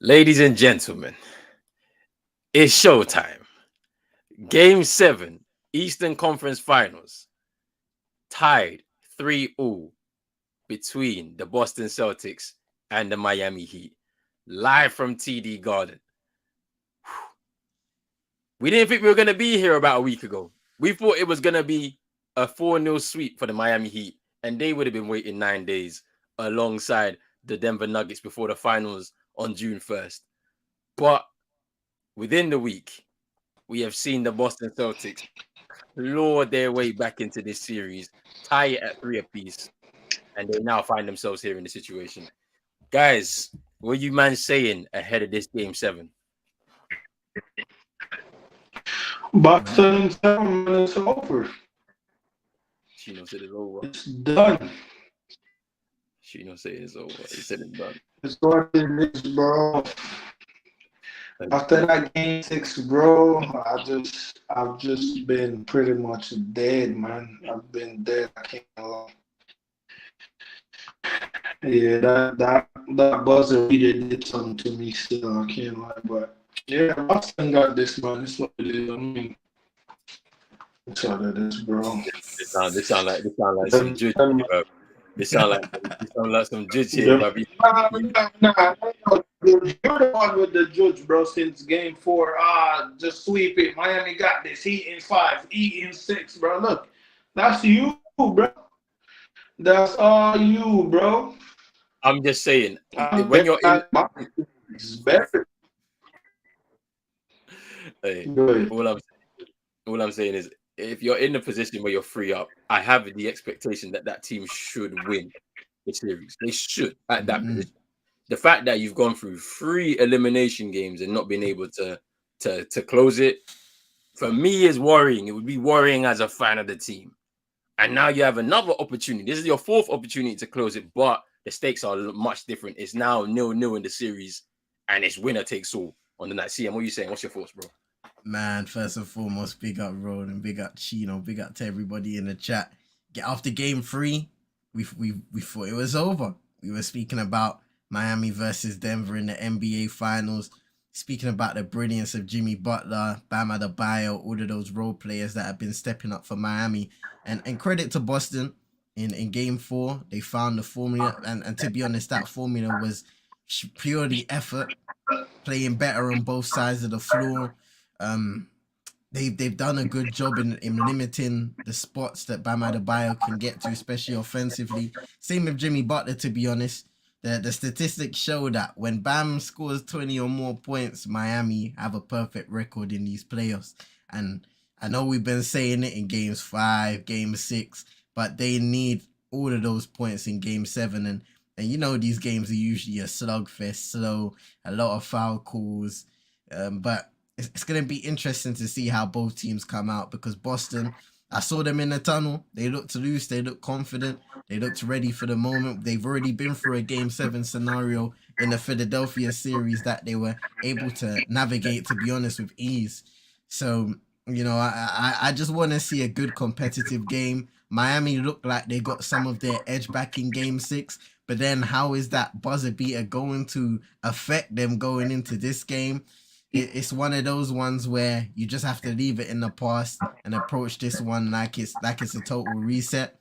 Ladies and gentlemen, it's showtime. Game 7, Eastern Conference Finals, tied 3-all between the Boston Celtics and the Miami Heat. Live from TD Garden. We didn't think we were going to be here about a week ago. We thought it was going to be a 4-0 sweep for the Miami Heat, and they would have been waiting 9 days alongside the Denver Nuggets before the finals on June 1st. But within the week, we have seen the Boston Celtics claw their way back into this series, tie it at 3 apiece, and they now find themselves here in the situation. Guys, what are you man saying ahead of this game 7? Boston 7 minutes over. Chino said it's over. It's done. Chino said it's over. He said it's done. It's what it is, bro. After that game 6, bro, I've just been pretty much dead, man. I've been dead. I can't lie. Yeah, that buzzer really did something to me. Still, I can't lie, but yeah, Boston got this, man. It's what it is. I mean, it's what it is, bro. This sound like some judge, bro. This sound like some judge here, Nah, bro. nah. You're the one with the judge, bro. Since game 4, just sweep it. Miami got this. Heat in 5, Heat in 6, bro. Look, that's you, bro. That's all you, bro. I'm just saying, I'm when you're in, it's better. hey, Good. all I'm saying is, if you're in the position where you're 3 up, I have the expectation that team should win the series. They should at that position. The fact that you've gone through 3 elimination games and not been able to close it, for me, is worrying. It would be worrying as a fan of the team. And now you have another opportunity. This is your 4th opportunity to close it, but the stakes are much different. It's now 0-0 in the series, and it's winner takes all on the night. CM, what are you saying? What's your thoughts, bro? Man, first and foremost, big up Roland, big up Chino, big up to everybody in the chat. After game 3, we thought it was over. We were speaking about Miami versus Denver in the NBA Finals, speaking about the brilliance of Jimmy Butler, Bam Adebayo, all of those role players that have been stepping up for Miami. And credit to Boston in game 4. They found the formula, and to be honest, that formula was purely effort, playing better on both sides of the floor. They've done a good job in limiting the spots that Bam Adebayo can get to, especially offensively. Same with Jimmy Butler, to be honest. The statistics show that when Bam scores 20 or more points, Miami have a perfect record in these playoffs. And I know we've been saying it in games 5, game 6, but they need all of those points in game 7. And you know these games are usually a slugfest, slow, a lot of foul calls. But it's going to be interesting to see how both teams come out, because Boston, I saw them in the tunnel. They looked loose. They looked confident. They looked ready for the moment. They've already been through a game 7 scenario in the Philadelphia series that they were able to navigate, to be honest, with ease. So, you know, I just want to see a good competitive game. Miami looked like they got some of their edge back in game 6. But then how is that buzzer beater going to affect them going into this game? It's one of those ones where you just have to leave it in the past and approach this one like it's a total reset.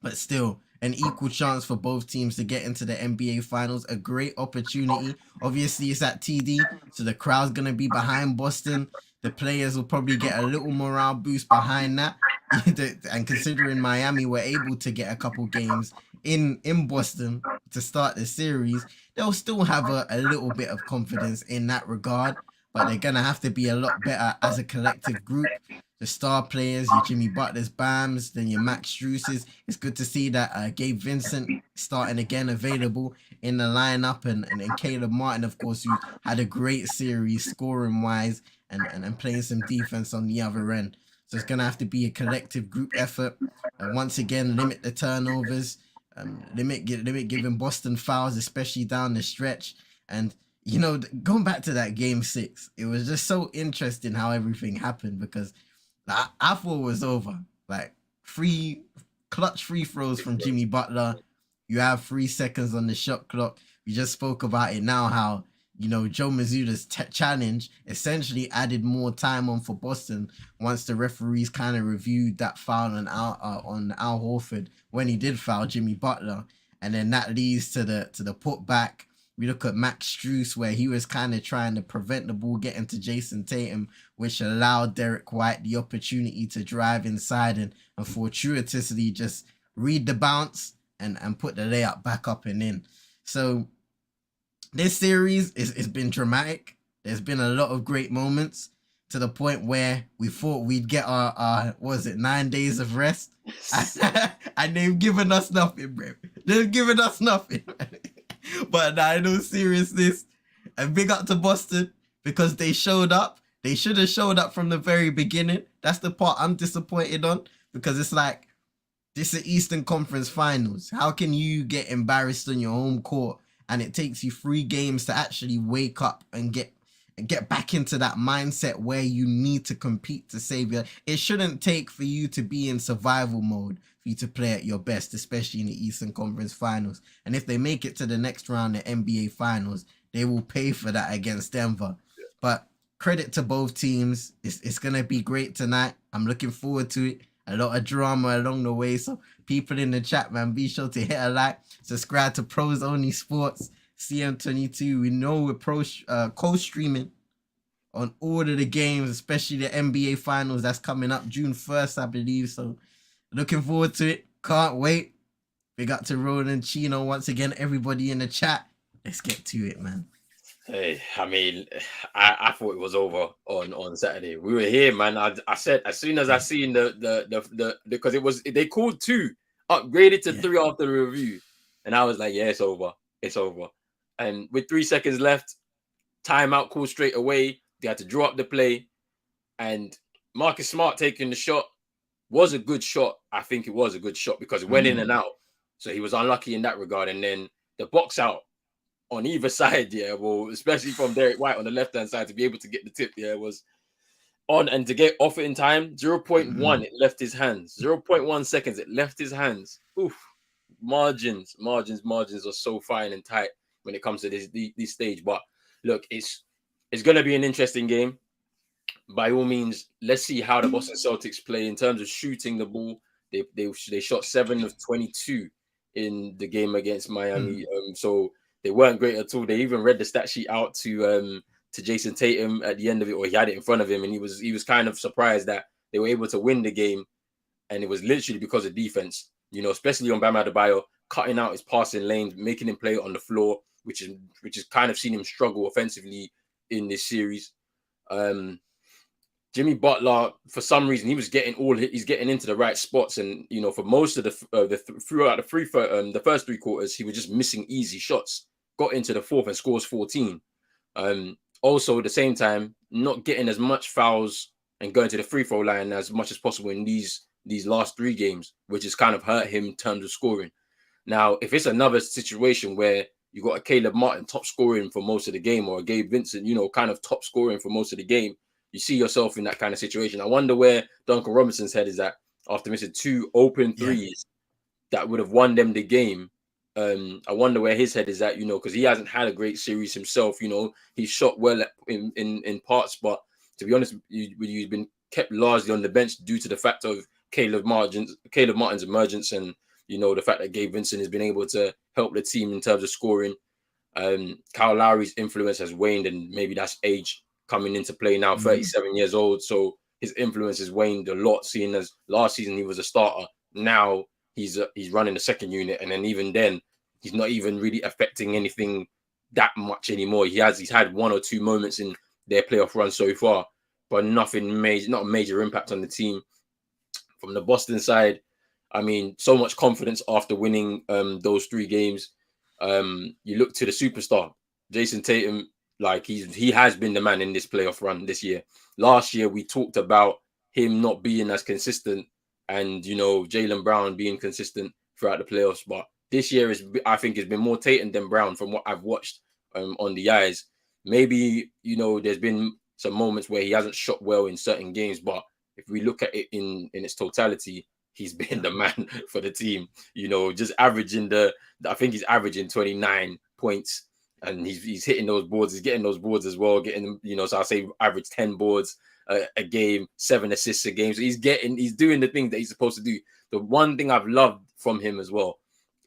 But still, an equal chance for both teams to get into the NBA Finals. A great opportunity. Obviously, it's at TD, so the crowd's going to be behind Boston. The players will probably get a little morale boost behind that. And considering Miami were able to get a couple games in Boston to start the series, they'll still have a little bit of confidence in that regard. But they're going to have to be a lot better as a collective group. The star players, your Jimmy Butler's, Bams, then your Max Struess's. It's good to see that Gabe Vincent starting again, available in the lineup, and Caleb Martin, of course, who had a great series scoring-wise and playing some defense on the other end. So it's going to have to be a collective group effort. And once again, limit the turnovers, limit giving Boston fouls, especially down the stretch. And, you know, going back to that game 6, it was just so interesting how everything happened, because I thought it was over. Like, clutch free throws from Jimmy Butler. You have 3 seconds on the shot clock. We just spoke about it now, how Joe Mazzulla's challenge essentially added more time on for Boston once the referees kind of reviewed that foul on Al Horford when he did foul Jimmy Butler, and then that leads to the putback. We look at Max Strus where he was kind of trying to prevent the ball getting to Jason Tatum, which allowed Derrick White the opportunity to drive inside and fortuitously just read the bounce and put the layup back up and in. So this series has been dramatic. There's been a lot of great moments to the point where we thought we'd get our 9 days of rest. And they've given us nothing, bro. They've given us nothing. But I know seriousness. And big up to Boston because they showed up. They should have showed up from the very beginning. That's the part I'm disappointed on because it's like, this is Eastern Conference Finals. How can you get embarrassed on your home court and it takes you 3 games to actually wake up and get back into that mindset where you need to compete to save your... It shouldn't take for you to be in survival mode for you to play at your best, especially in the Eastern Conference Finals. And if they make it to the next round of NBA Finals, they will pay for that against Denver. But credit to both teams. It's going to be great tonight. I'm looking forward to it. A lot of drama along the way. So people in the chat, man, be sure to hit a like. Subscribe to Pros Only Sports, CM22. We know we're co-streaming on all of the games, especially the NBA Finals that's coming up June 1st, I believe. So looking forward to it. Can't wait. Big up to Roland, Chino, once again, everybody in the chat. Let's get to it, man. Hey, I mean, I thought it was over on Saturday. We were here, man. I said as soon as I seen the because they called 2, upgraded to 3 after the review, and I was like, yeah, it's over. And with 3 seconds left, timeout called straight away. They had to draw up the play, and Marcus Smart taking the shot was a good shot. I think it was a good shot because it went in and out, so he was unlucky in that regard. And then the box out on either side, well, especially from Derrick White on the left-hand side to be able to get the tip, was on, and to get off it in time, 0.1, it left his hands. 0.1 seconds, it left his hands. Oof. Margins are so fine and tight when it comes to this stage. But look, it's going to be an interesting game. By all means, let's see how the Boston Celtics play in terms of shooting the ball. They shot 7 of 22 in the game against Miami. So they weren't great at all. They even read the stat sheet out to Jason Tatum at the end of it, or he had it in front of him, and he was kind of surprised that they were able to win the game, and it was literally because of defense. Especially on Bam Adebayo, cutting out his passing lanes, making him play on the floor, which is kind of seen him struggle offensively in this series. Jimmy Butler, for some reason, he's getting into the right spots, and for most of throughout the first 3 quarters, he was just missing easy shots. Got into the 4th and scores 14. Also, at the same time, not getting as much fouls and going to the free throw line as much as possible in these last 3 games, which has kind of hurt him in terms of scoring. Now, if it's another situation where you got a Caleb Martin top scoring for most of the game, or a Gabe Vincent, kind of top scoring for most of the game, you see yourself in that kind of situation. I wonder where Duncan Robinson's head is at after missing 2 open threes that would have won them the game. I wonder where his head is at, because he hasn't had a great series himself. He's shot well in parts, but to be honest, you've been kept largely on the bench due to the fact of Caleb Martin's emergence, and the fact that Gabe Vincent has been able to help the team in terms of scoring. Kyle Lowry's influence has waned, and maybe that's age coming into play now. 37 years old, so his influence has waned a lot. Seeing as last season he was a starter, now he's running the second unit, and then even then he's not even really affecting anything that much anymore. He's had 1 or 2 moments in their playoff run so far, but nothing major, not a major impact on the team. From the Boston side, I mean, so much confidence after winning those 3 games. You look to the superstar, Jason Tatum. Like he has been the man in this playoff run this year. Last year, we talked about him not being as consistent, and Jaylen Brown being consistent throughout the playoffs. But this year I think it's been more Tatum than Brown from what I've watched on the eyes. Maybe there's been some moments where he hasn't shot well in certain games, but if we look at it in its totality, he's been the man for the team. Just averaging I think he's averaging 29 points and he's hitting those boards. He's getting those boards as well. Getting them, so I'll say average 10 boards a game, 7 assists a game. So he's doing the things that he's supposed to do. The one thing I've loved from him as well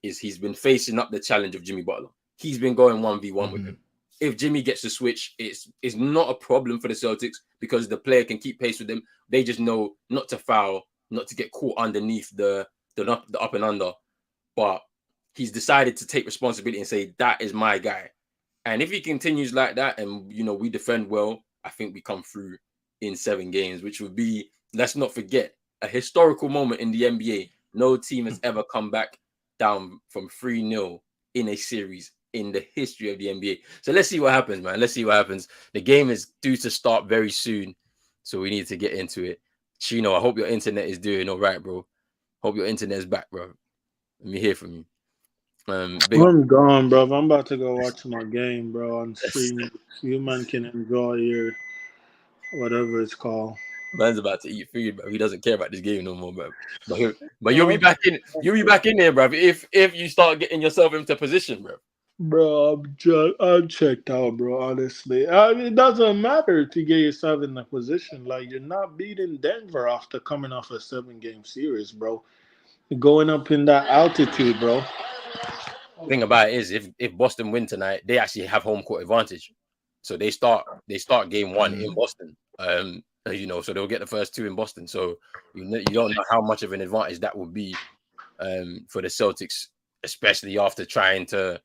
is he's been facing up the challenge of Jimmy Butler. He's been going 1v1 with him. If Jimmy gets to switch, it's not a problem for the Celtics because the player can keep pace with him. They just know not to foul, not to get caught underneath the up and under. But he's decided to take responsibility and say, that is my guy. And if he continues like that and, we defend well, I think we come through in 7 games, which would be, let's not forget, a historical moment in the NBA. No team has ever come back down from 3-0 in a series in the history of the NBA. So let's see what happens, man. Let's see what happens. The game is due to start very soon, so we need to get into it. Chino, I hope your internet is doing all right, bro. Hope your internet is back, bro. Let me hear from you. I'm gone, bro. I'm about to go watch my game, bro, on stream. You man can enjoy your whatever it's called. Man's about to eat food, bro. He doesn't care about this game no more, bro. But you'll be back in. You'll be back in there, bro. If you start getting yourself into position, bro. Bro, I'm checked out, bro. Honestly, it doesn't matter to get yourself in a position. Like, you're not beating Denver after coming off a 7-game series, bro. You're going up in that altitude, bro. Thing about it is, if Boston win tonight, they actually have home court advantage. So they start game 1 in Boston. So they'll get the first 2 in Boston. So you don't know how much of an advantage that would be for the Celtics, especially after trying to,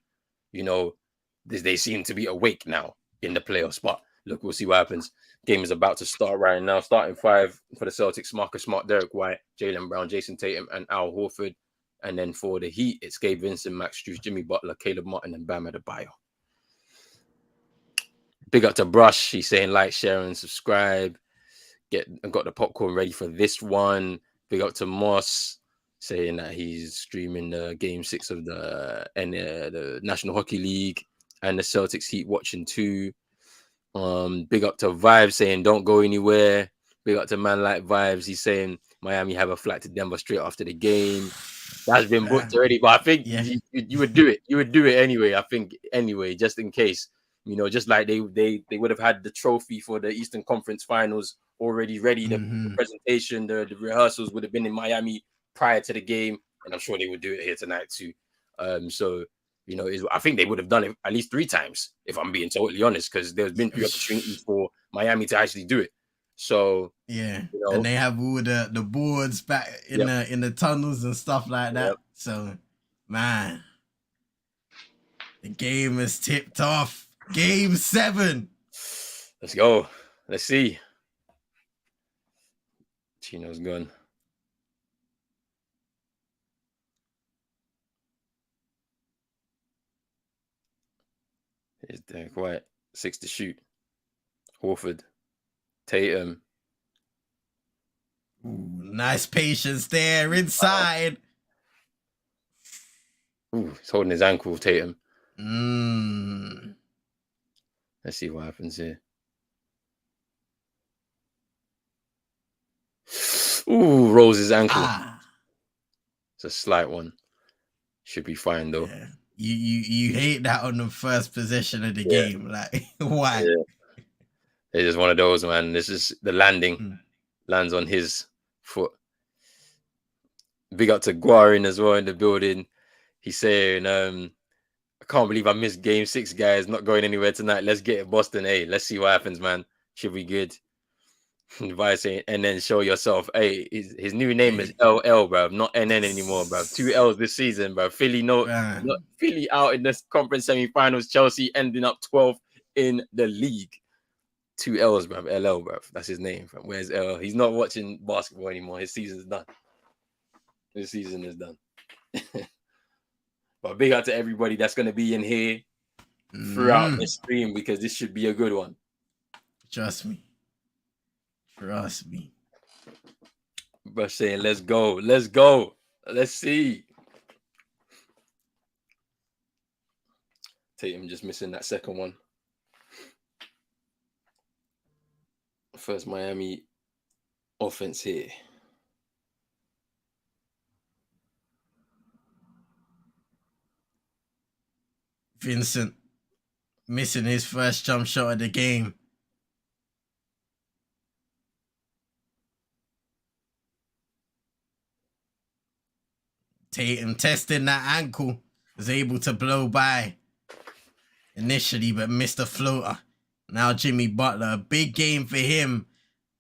they seem to be awake now in the playoff spot. Look, we'll see what happens. Game is about to start right now. Starting 5 for the Celtics: Marcus Smart, Derrick White, Jaylen Brown, Jason Tatum, and Al Horford. And then for the Heat, it's Gabe Vincent, Max Strus, Jimmy Butler, Caleb Martin, and Bam Adebayo. Big up to Brush. He's saying like, share, and subscribe. Got the popcorn ready for this one. Big up to Moss, saying that he's streaming the Game 6 of the National Hockey League and the Celtics Heat watching too. Big up to Vibes, saying don't go anywhere. Big up to Man Like Vibes. He's saying Miami have a flight to Denver straight after the game. That's been booked already, but I think you would do it. You would do it anyway. I think anyway, just in case, just like they would have had the trophy for the Eastern Conference Finals already ready. The presentation, the rehearsals would have been in Miami prior to the game, and I'm sure they would do it here tonight too. I think they would have done it at least 3 times, if I'm being totally honest, because there's been 3 opportunities for Miami to actually do it. So and they have all the boards back in the tunnels and stuff like that. So, man, the game is tipped off. Game 7. Let's go. Let's see. Chino's gone. Here's Derrick White, 6 to shoot. Horford, Tatum. Ooh, nice patience there inside. Ooh, he's holding his ankle, Tatum. Let's see what happens here. Ooh, rolls his ankle. It's a slight one. Should be fine though. Yeah. You hate that on the first possession of the game. Like, why? Yeah. It's just one of those, man. This is the landing. Lands on his foot. Big up to Guarin as well in the building. He's saying, I can't believe I missed game 6, guys. Not going anywhere tonight. Let's get it, Boston. Hey, let's see what happens, man. Should be good. Vice saying, and then show yourself. Hey, his new name is LL, bro. Not NN anymore, bro. 2 L's this season, bro. Philly Philly out in the conference semifinals. Chelsea ending up 12th in the league. 2 L's, bro. LL, bro. That's his name, bro. Where's LL? He's not watching basketball anymore. His season's done. His season is done. But big out to everybody that's going to be in here throughout this stream, because this should be a good one. Trust me. But saying, let's go. Let's go. Let's see. Tatum just missing that second one. First Miami offense here. Vincent missing his first jump shot of the game. Tatum testing that ankle, was able to blow by initially, but missed a floater. Now Jimmy Butler, a big game for him.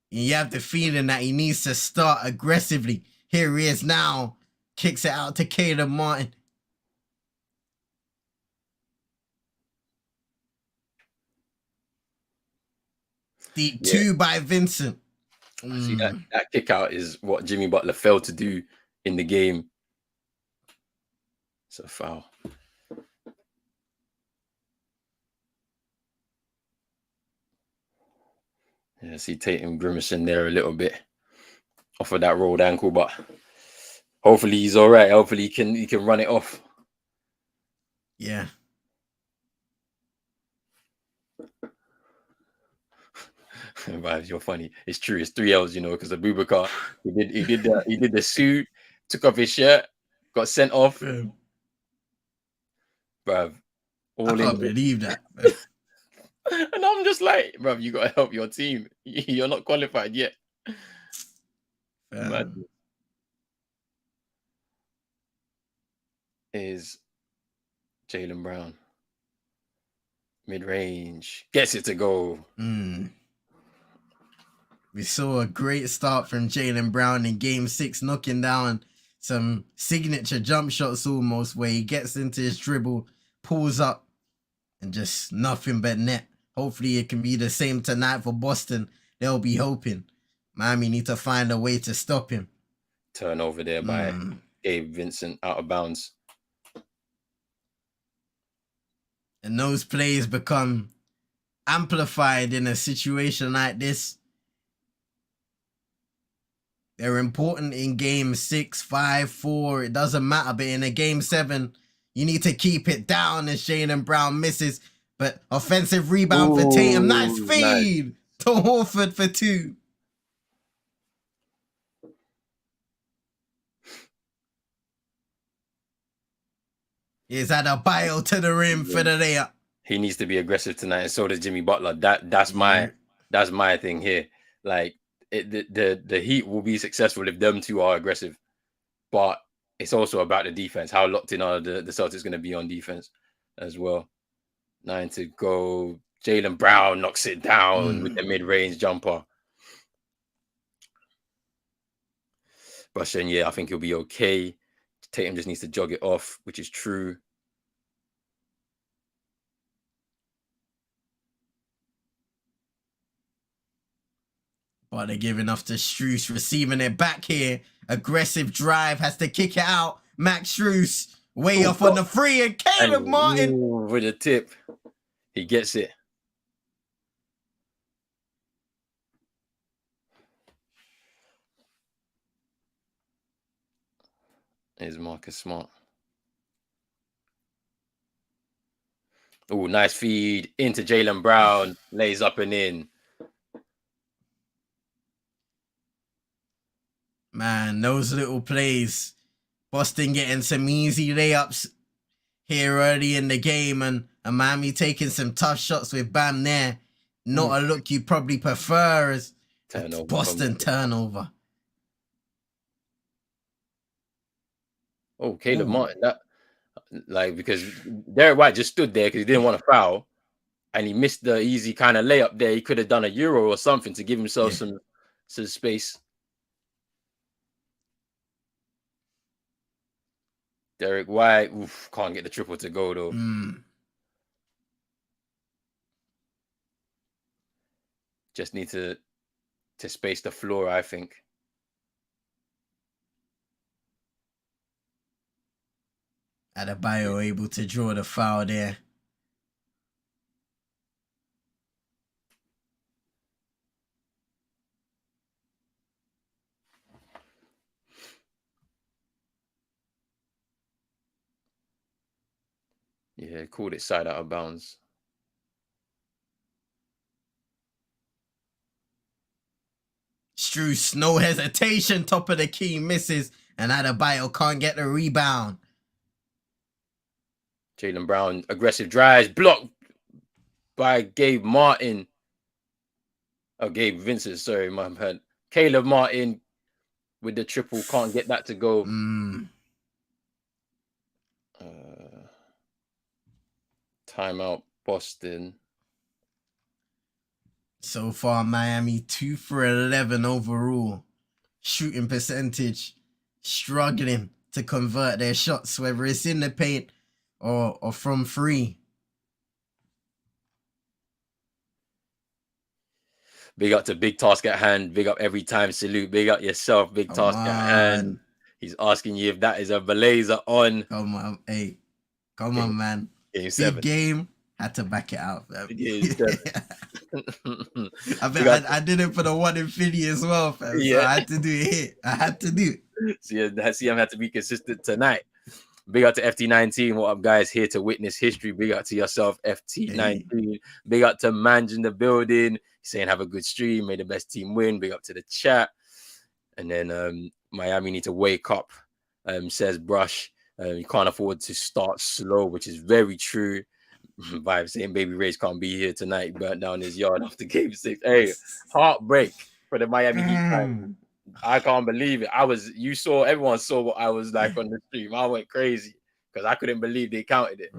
You have the feeling that he needs to start aggressively. Here he is now. Kicks it out to Caleb Martin. Deep 2 by Vincent. See, that kick out is what Jimmy Butler failed to do in the game. It's a foul. Yeah, see Tatum grimacing there a little bit off of that rolled ankle, but hopefully he's all right. Hopefully he can run it off. Yeah. Vibes, you're funny. It's true. It's 3 L's, because Abubakar he did the suit, took off his shirt, got sent off. Bruv. I can't believe that. And I'm just like, bruv, you gotta help your team. You're not qualified yet. Is Jaylen Brown. Mid-range. Gets it to go. We saw a great start from Jaylen Brown in game 6, knocking down some signature jump shots almost, where he gets into his dribble, pulls up, and just nothing but net. Hopefully it can be the same tonight for Boston. They'll be hoping. Miami need to find a way to stop him. Turnover there by Gabe Vincent, out of bounds. And those plays become amplified in a situation like this. They're important in game 6, 5, 4. It doesn't matter. But in a game 7, you need to keep it down as Jaylen Brown misses. But offensive rebound for Tatum. Nice feed to Horford for 2. Here's Adebayo to the rim for the layup. He needs to be aggressive tonight, and so does Jimmy Butler. That's my thing here. Like the Heat will be successful if them two are aggressive, but it's also about the defense. How locked in are the Celtics going to be on defense as well? 9 to go. Jaylen Brown knocks it down with the mid-range jumper. But then, I think he'll be okay. Tatum just needs to jog it off, which is true. But they're giving off to Strus, receiving it back here. Aggressive drive, has to kick it out. Max Strus way off on the 3, and Caleb Martin with a tip. He gets it. Here's Marcus Smart. Oh, nice feed into Jaylen Brown. Lays up and in. Man, those little plays. Boston getting some easy layups here early in the game, and Miami taking some tough shots with Bam there. Not a look you probably prefer as Boston turnover. Oh, Caleb Martin, because Derrick White just stood there because he didn't want to foul, and he missed the easy kind of layup there. He could have done a Euro or something to give himself some space. Derrick White, can't get the triple to go though. Just need to space the floor, I think. Adebayo able to draw the foul there. Yeah, called it side out of bounds. Strus, no hesitation, top of the key, misses, and Adebayo can't get the rebound. Jaylen Brown, aggressive drives, block. by Gabe Martin. Oh, Gabe Vincent, sorry, my bad. Caleb Martin with the triple, can't get that to go. Timeout, Boston. So far, Miami 2 for 11 overall. Shooting percentage, struggling to convert their shots, whether it's in the paint or from free. Big up to Big Task at Hand. Big up every time. Salute. Big up yourself. Big Task at Hand. He's asking you if that is a blazer on. Come on, hey. Come on, man. Game 7. Big game. Had to back it out. Game 7. I did it for the one Infinity as well, fam. Yeah. So I had to do it here. I had to do it. See, I'm had to be consistent tonight. Big up to FT19. What up, guys? Here to witness history. Big up to yourself, FT19. Hey. Big up to Manj in the building. He's saying have a good stream. May the best team win. Big up to the chat. And then Miami need to wake up, says Brush. You can't afford to start slow, which is very true. Vibe saying Baby Rays can't be here tonight. Burnt down his yard after game 6. Hey, heartbreak for the Miami Heat. I can't believe it. Everyone saw what I was like on the stream. I went crazy because I couldn't believe they counted it.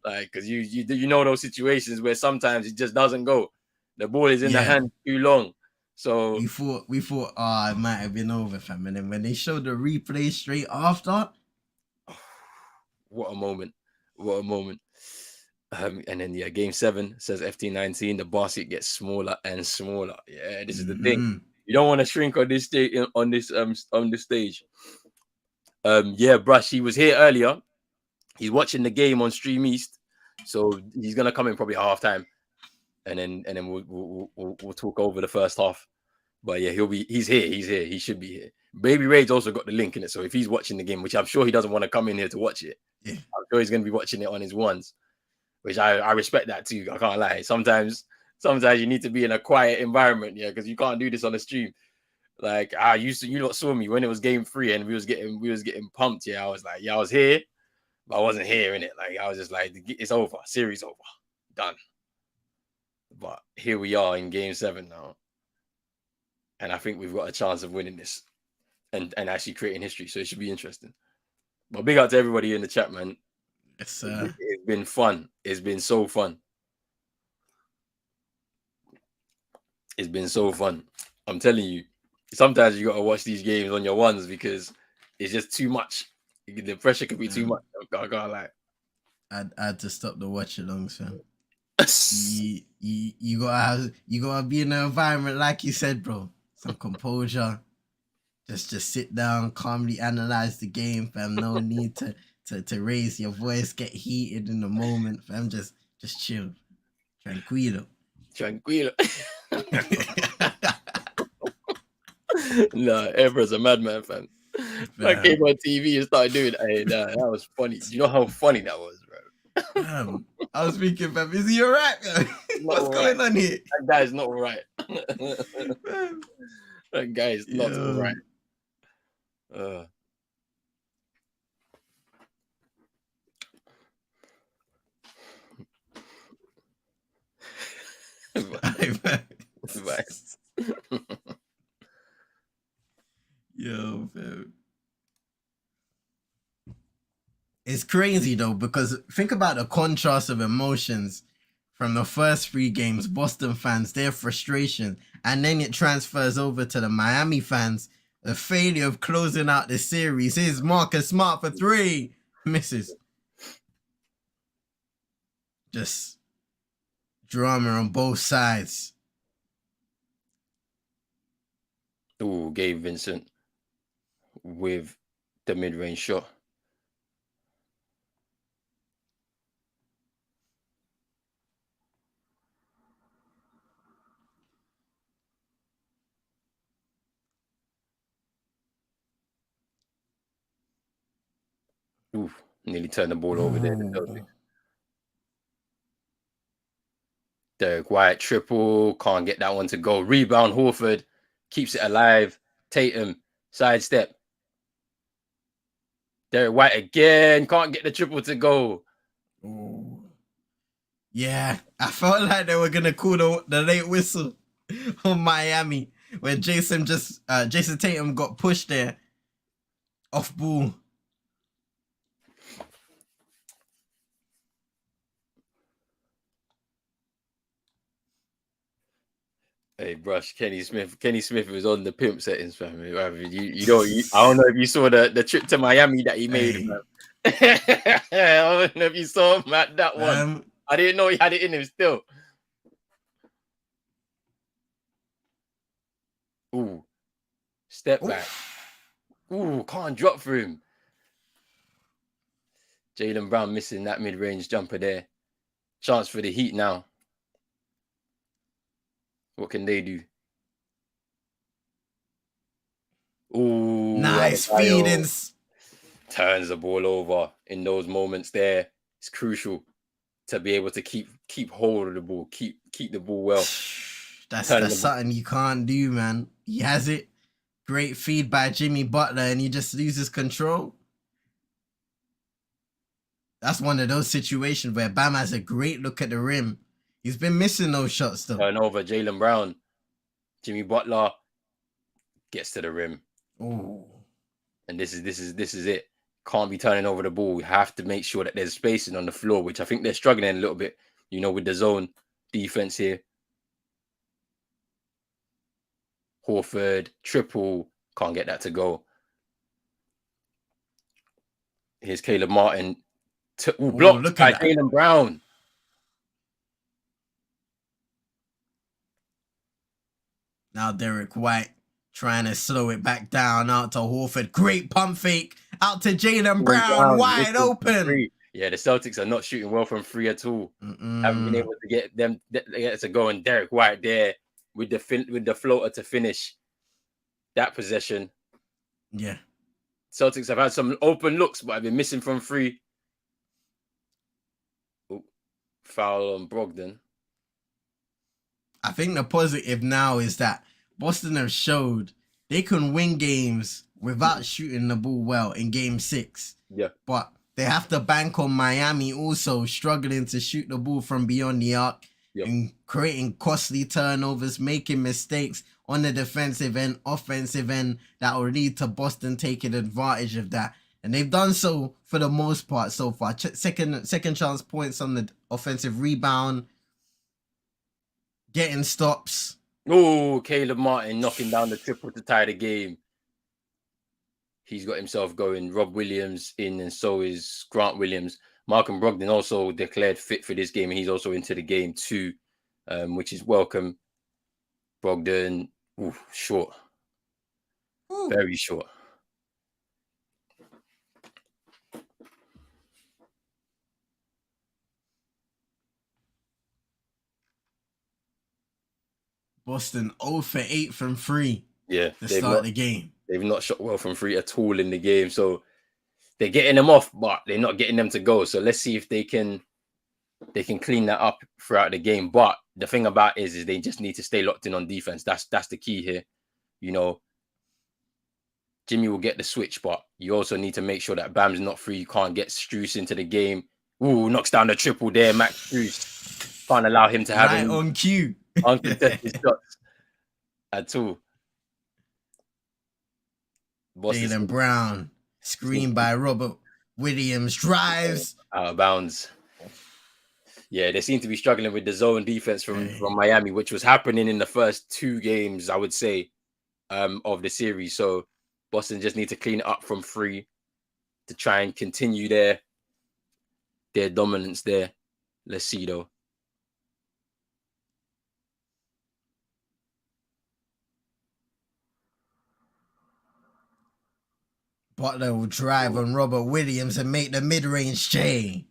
Like, because you know those situations where sometimes it just doesn't go. The ball is in the hand too long. So we thought, it might have been over, fam. And then when they showed the replay straight after, what a moment. And then game 7 says FT19. The basket gets smaller and smaller. Yeah, this is the thing. You don't want to shrink on this stage. On this stage. Brush. He was here earlier. He's watching the game on Stream East, so he's gonna come in probably at halftime, and then we'll talk over the first half. But yeah, he's here. He should be here. Baby Ray's also got the link in it, so if he's watching the game, which I'm sure he doesn't want to come in here to watch it, I'm sure he's gonna be watching it on his ones, which I respect that too. I can't lie. Sometimes you need to be in a quiet environment, because you can't do this on the stream. Like you lot saw me when it was game 3 and we was getting pumped. I was like, I was here, but I wasn't here in it. Like I was just like, it's over, series over, done. But here we are in game 7 now, and I think we've got a chance of winning this and actually creating history. So it should be interesting. But big up to everybody in the chat, man. Yes, sir. It's been fun. It's been so fun. It's been so fun. I'm telling you, sometimes you got to watch these games on your ones because it's just too much. The pressure could be too much. I can't lie. I had to stop the watch alongs, fam. You gotta be in an environment like you said, bro. Some composure. Just sit down, calmly analyze the game, fam. No need to raise your voice, get heated in the moment, fam. Just chill. Tranquilo. No, Evra's a madman, fam. I came on TV and started doing that. Hey, that was funny. Do you know how funny that was, bro? I was thinking, fam, is he alright? What's going on here? That guy is not alright. That guy is not alright. Yo, fam. It's crazy though, because think about the contrast of emotions from the first 3 games, Boston fans, their frustration, and then it transfers over to the Miami fans, the failure of closing out the series. Here's Marcus Smart for 3. Misses. Just drama on both sides. Ooh, Gabe Vincent with the mid-range shot. Ooh, nearly turned the ball over there. Derrick White triple, can't get that one to go. Rebound, Horford keeps it alive. Tatum, sidestep. Derrick White again, can't get the triple to go. Yo, Yeah, I felt like they were gonna call the late whistle on Miami when Jason Tatum got pushed there off ball. Hey, brush, Kenny Smith. Kenny Smith was on the pimp settings, fam. I don't know if you saw the trip to Miami that he made, Hey. man. I don't know if you saw him at that one. I didn't know he had it in him still. Ooh, step back. Ooh, can't drop for him. Jaylen Brown missing that mid-range jumper there. Chance for the Heat now. What can they do? Ooh, nice feedings. Turns the ball over in those moments there. It's crucial to be able to keep hold of the ball, keep the ball well. That's something you can't do, man. He has it. Great feed by Jimmy Butler, and he just loses control. That's one of those situations where Bam has a great look at the rim. He's been missing those shots though. Turnover, Jaylen Brown. Jimmy Butler gets to the rim. Ooh. And this is it. Can't be turning over the ball. We have to make sure that there's spacing on the floor, which I think they're struggling a little bit, with the zone defense here. Horford, triple, can't get that to go. Here's Caleb Martin. Blocked by Jaylen Brown. Now Derrick White trying to slow it back down out to Horford. Great pump fake out to Jaylen Brown, wide open. Yeah, the Celtics are not shooting well from free at all. Haven't been able to get them to go, and Derrick White there with the floater to finish that possession. Yeah. Celtics have had some open looks, but have been missing from free. Ooh, foul on Brogdon. I think the positive now is that Boston have showed they can win games without shooting the ball well in game 6. Yeah. But they have to bank on Miami also struggling to shoot the ball from beyond the arc and creating costly turnovers, making mistakes on the defensive end, offensive end that will lead to Boston taking advantage of that. And they've done so for the most part so far. Second chance points on the offensive rebound. Getting stops. Oh, Caleb Martin knocking down the triple to tie the game. He's got himself going. Rob Williams in, and so is Grant Williams. Malcolm Brogdon also declared fit for this game, and he's also into the game too, which is welcome. Brogdon, short. Very short. Boston 0 for 8 from 3. Yeah, to start the game. They've not shot well from 3 at all in the game, so they're getting them off, but they're not getting them to go. So let's see if they can clean that up throughout the game. But the thing about it is they just need to stay locked in on defense. That's the key here. Jimmy will get the switch, but you also need to make sure that Bam's not free. You can't get Strus into the game. Ooh, knocks down the triple there, Max Strus. Can't allow him to have right on cue. Uncontested shots at all. Jaylen Brown, screened by Robert Williams, drives. Out of bounds. Yeah, they seem to be struggling with the zone defense from Miami, which was happening in the first 2 games, I would say, of the series. So Boston just need to clean it up from 3 to try and continue their dominance there. Let's see, though. Butler will drive on Robert Williams and make the mid-range J.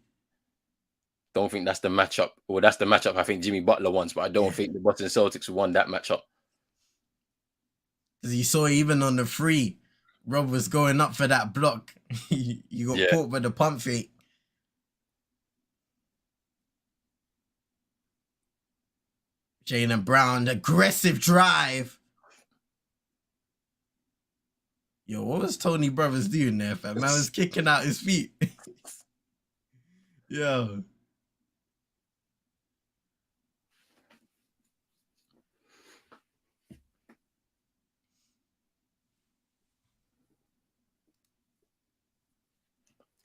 Don't think that's the matchup. Well, that's the matchup I think Jimmy Butler wants, but I don't think the Boston Celtics won that matchup. Because you saw even on the 3, Rob was going up for that block. You got caught by the pump fake. Jaylen Brown, aggressive drive. Yo, what was Tony Brothers doing there, fam? Man was kicking out his feet. Yo.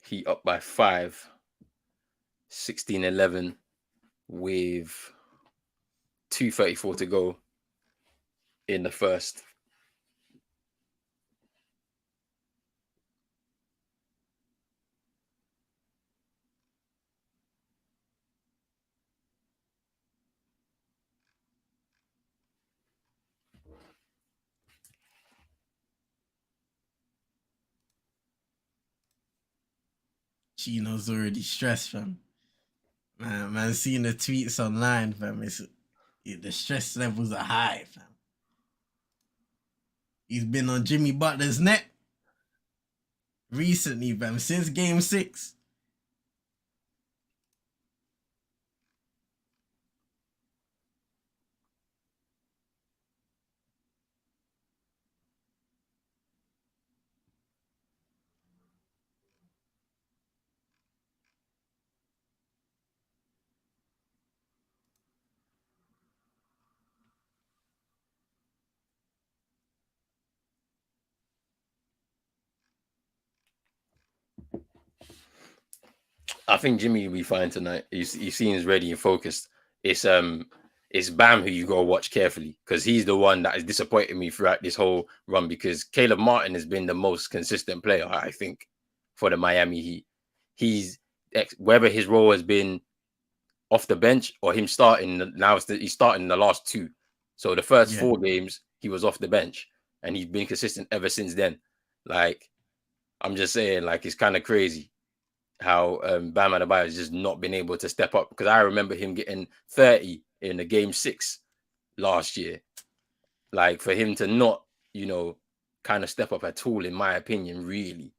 Heat up by 5. 16-11 with 2:34 to go in the first. Chino's already stressed, fam. Man, seeing the tweets online, fam. The stress levels are high, fam. He's been on Jimmy Butler's neck recently, fam, since Game 6. I think Jimmy will be fine tonight. He seems ready and focused. It's Bam who you gotta watch carefully because he's the one that has disappointed me throughout this whole run because Caleb Martin has been the most consistent player, I think, for the Miami Heat. He's whether his role has been off the bench or him starting now, he's starting the last 2. So the first 4 games he was off the bench and he's been consistent ever since then. Like, I'm just saying, like, it's kind of crazy how Bam Adebayo has just not been able to step up because I remember him getting 30 in the Game 6 last year. Like, for him to not, kind of step up at all, in my opinion, really.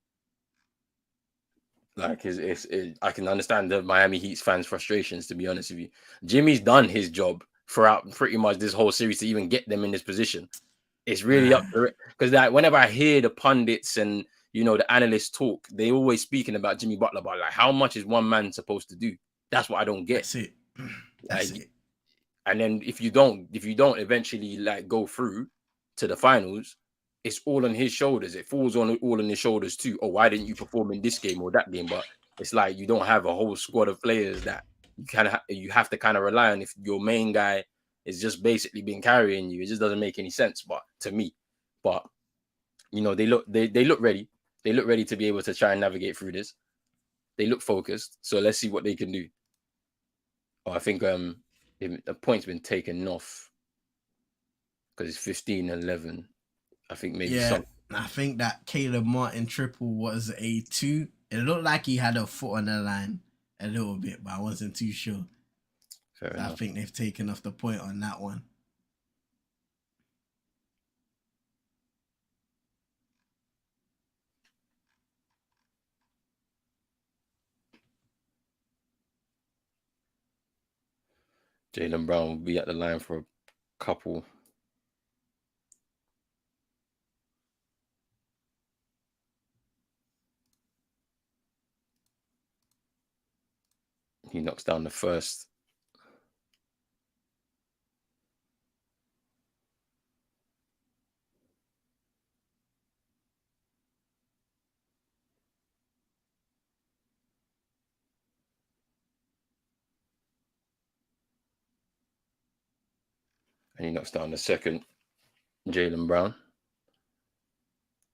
Like, I can understand the Miami Heat's fans' frustrations, to be honest with you. Jimmy's done his job throughout pretty much this whole series to even get them in this position. It's really up to it. Because like, whenever I hear the pundits and, the analysts talk, they always speaking about Jimmy Butler, but like, how much is one man supposed to do? That's what I don't get. That's it. And then if you don't eventually like go through to the finals, it's all on his shoulders. It falls all on his shoulders too. Oh, why didn't you perform in this game or that game? But it's like you don't have a whole squad of players that you have to kind of rely on if your main guy is just basically been carrying you. It just doesn't make any sense, but to me. But they look ready. They look ready to be able to try and navigate through this. They look focused. So let's see what they can do. Oh, I think the point's been taken off because it's 15-11. I think maybe I think that Caleb Martin triple was a 2. It looked like he had a foot on the line a little bit, but I wasn't too sure. Fair enough. I think they've taken off the point on that one. Jaylen Brown will be at the line for a couple. He knocks down the first. And he knocks down the second. Jaylen Brown.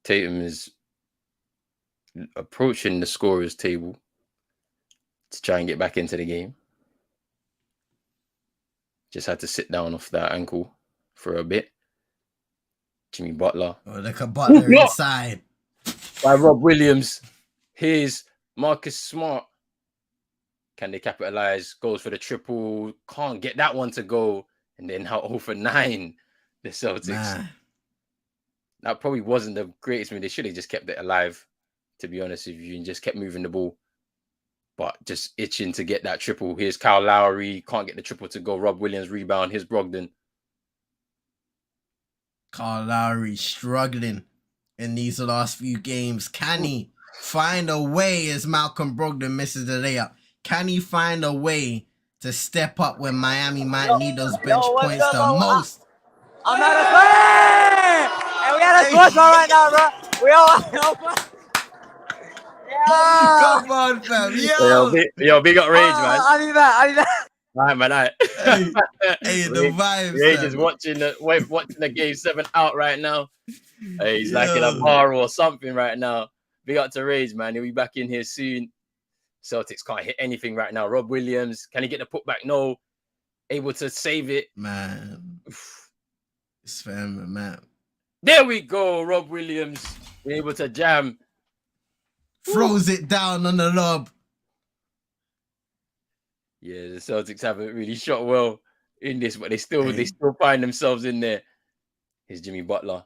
Tatum is approaching the scorer's table to try and get back into the game. Just had to sit down off that ankle for a bit. Jimmy Butler. Oh, look at Butler inside. By Rob Williams. Here's Marcus Smart. Can they capitalize? Goes for the triple. Can't get that one to go. And then how 0 for 9, the Celtics. That probably wasn't the greatest move. They should have just kept it alive, to be honest with you, and just kept moving the ball. But just itching to get that triple. Here's Kyle Lowry. Can't get the triple to go. Rob Williams rebound. Here's Brogdon. Kyle Lowry struggling in these last few games. Can he find a way as Malcolm Brogdon misses the layup? Can he find a way to step up when Miami might need those bench points the most? I'm not a player! And we got a score right now, bro. We all Come on, fam. Big up Rage, man. I need that. Right, man. Hey, the vibes, Rage fam. is watching the game 7 out right now. He's like in a Yo. bar or something right now. Big up to Rage, man. He'll be back in here soon. Celtics can't hit anything right now. Rob Williams, can he get the putback? No. Able to save it. Man. It's fam, man. There we go. Rob Williams able to jam. Throws it down on the lob. Yeah, the Celtics haven't really shot well in this, but they still find themselves in there. Here's Jimmy Butler.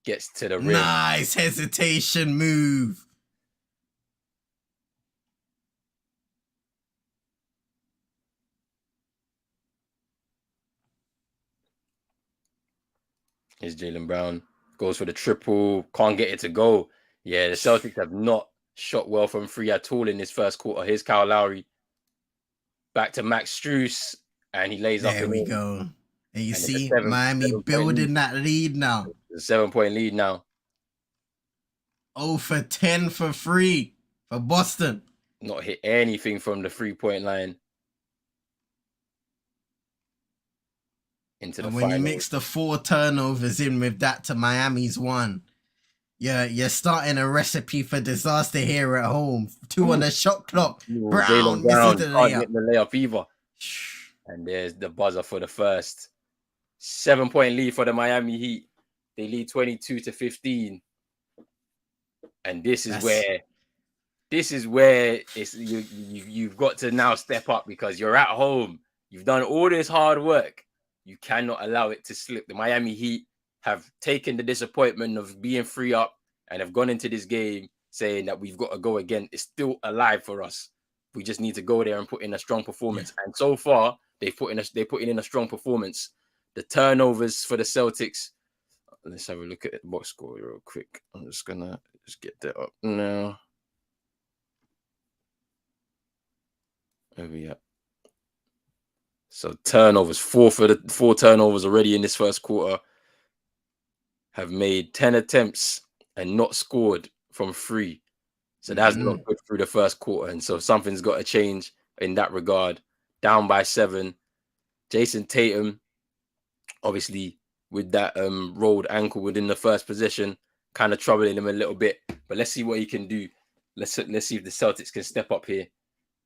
Gets to the rim. Nice hesitation move. Here's Jaylen Brown. Goes for the triple. Can't get it to go. Yeah, the Celtics have not shot well from free at all in this first quarter. Here's Kyle Lowry. Back to Max Strus. And he lays up. There we go. And you see Miami building that lead now. It's a 7-point lead now. 0 for 10 for free for Boston. Not hit anything from the 3-point line. Into the and when you mix the 4 turnovers in with that to Miami's 1, you're starting a recipe for disaster here at home. 2 on the shot clock. Brown misses the layup. Can't get the layup either. And there's the buzzer for the first. 7-point lead for the Miami Heat. They lead 22-15. And this is where it's you've got to now step up because you're at home. You've done all this hard work. You cannot allow it to slip. The Miami Heat have taken the disappointment of being 3 up and have gone into this game saying that we've got to go again. It's still alive for us. We just need to go there and put in a strong performance. Yeah. And so far, they're putting in a strong performance. The turnovers for the Celtics. Let's have a look at the box score real quick. I'm just gonna get that up now. Where we at? So turnovers, 4 turnovers already in this first quarter. Have made 10 attempts and not scored from 3. So that's not good through the first quarter. And so something's got to change in that regard. Down by 7. Jason Tatum, obviously, with that rolled ankle within the first possession, kind of troubling him a little bit. But let's see what he can do. Let's see if the Celtics can step up here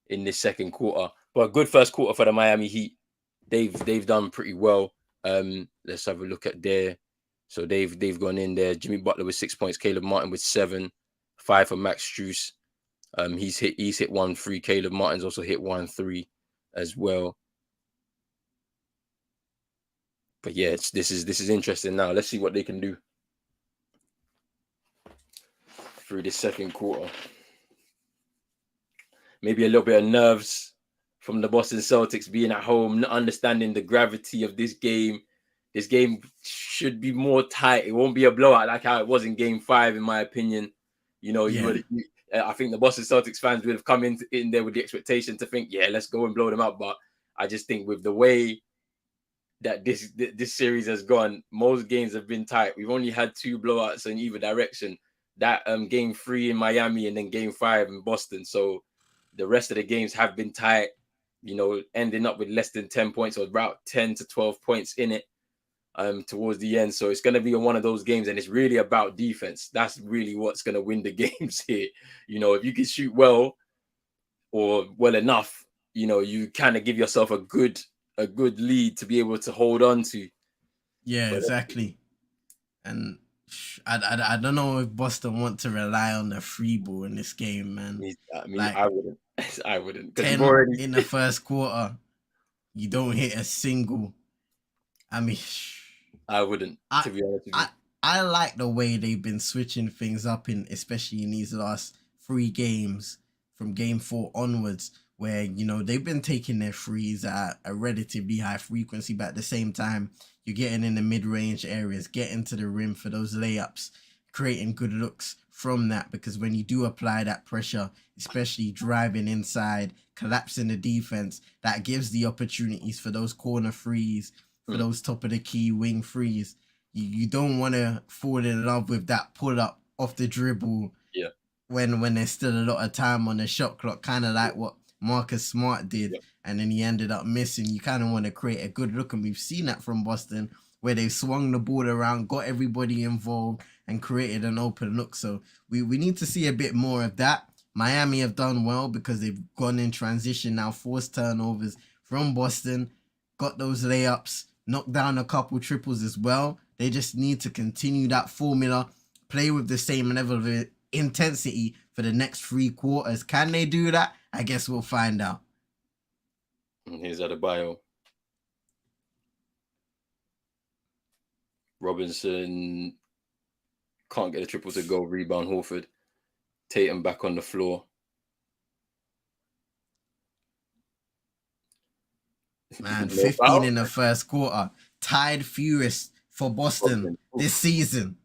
in this second quarter. But a good first quarter for the Miami Heat. They've done pretty well. Let's have a look at there. So they've gone in there. Jimmy Butler with 6 points. Caleb Martin with 7. 5 for Max Strus. He's hit 1 3. Caleb Martin's also hit 1 3 as well. But yeah, this is interesting now. Let's see what they can do through this second quarter. Maybe a little bit of nerves from the Boston Celtics being at home, not understanding the gravity of this game. This game should be more tight. It won't be a blowout like how it was in Game 5, in my opinion. You know, I think the Boston Celtics fans would have come in there with the expectation to think, yeah, let's go and blow them up. But I just think with the way that this series has gone, most games have been tight. We've only had 2 blowouts in either direction. That Game 3 in Miami and then Game 5 in Boston. So the rest of the games have been tight, you know, ending up with less than 10 points or about 10 to 12 points in it towards the end. So it's going to be one of those games, and it's really about defense. That's really what's going to win the games here. You know, if you can shoot well or well enough, you know, you kind of give yourself a good lead to be able to hold on to. Yeah, exactly. And I don't know if Boston want to rely on the free ball in this game, man. I mean, like, I wouldn't. 10 in the first quarter, you don't hit a single. I mean, I wouldn't, to be honest with you. I like the way they've been switching things up especially in these last 3 games from Game 4 onwards, where, you know, they've been taking their threes at a relatively high frequency, but at the same time, you're getting in the mid-range areas, getting to the rim for those layups, creating good looks from that, because when you do apply that pressure, especially driving inside, collapsing the defense, that gives the opportunities for those corner threes, for those top of the key wing threes. You don't want to fall in love with that pull up off the dribble. Yeah. when there's still a lot of time on the shot clock, kind of like what Marcus Smart did, Yep. and then he ended up missing. You kind of want to create a good look, and we've seen that from Boston, where they've swung the ball around, got everybody involved, and created an open look. So we need to see a bit more of that. Miami have done well because they've gone in transition now, forced turnovers from Boston, got those layups, knocked down a couple triples as well. They just need to continue that formula, play with the same level of intensity for the next 3 quarters. Can they do that? I guess we'll find out. Here's Adebayo. Robinson can't get a triple to go. Rebound Horford. Tatum back on the floor. Man, No 15 foul. in the first quarter. Tied fewest for Boston this season.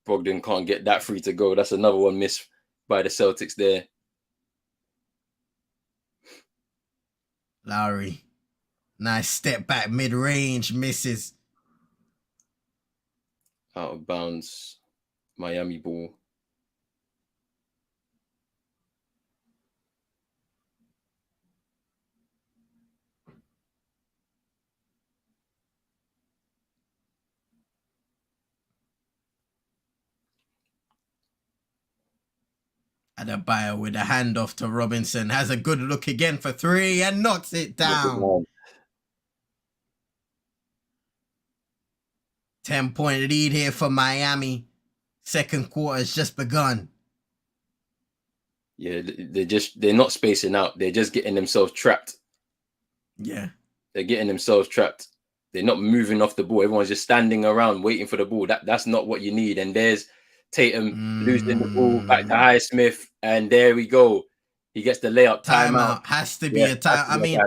Brogdon can't get that free to go. That's another one missed by the Celtics there. Lowry. Nice step back mid-range. Misses. Out of bounds. Miami ball. Adebayo with a handoff to Robinson. Has a good look again for 3 and knocks it down. 10-point lead here for Miami. Second quarter has just begun. Yeah, they're not spacing out. They're just getting themselves trapped. Yeah. They're getting themselves trapped. They're not moving off the ball. Everyone's just standing around waiting for the ball. That's not what you need. And there's Tatum losing the ball back to Highsmith, and there we go. He gets the layup. Timeout. Has to be a time. I mean,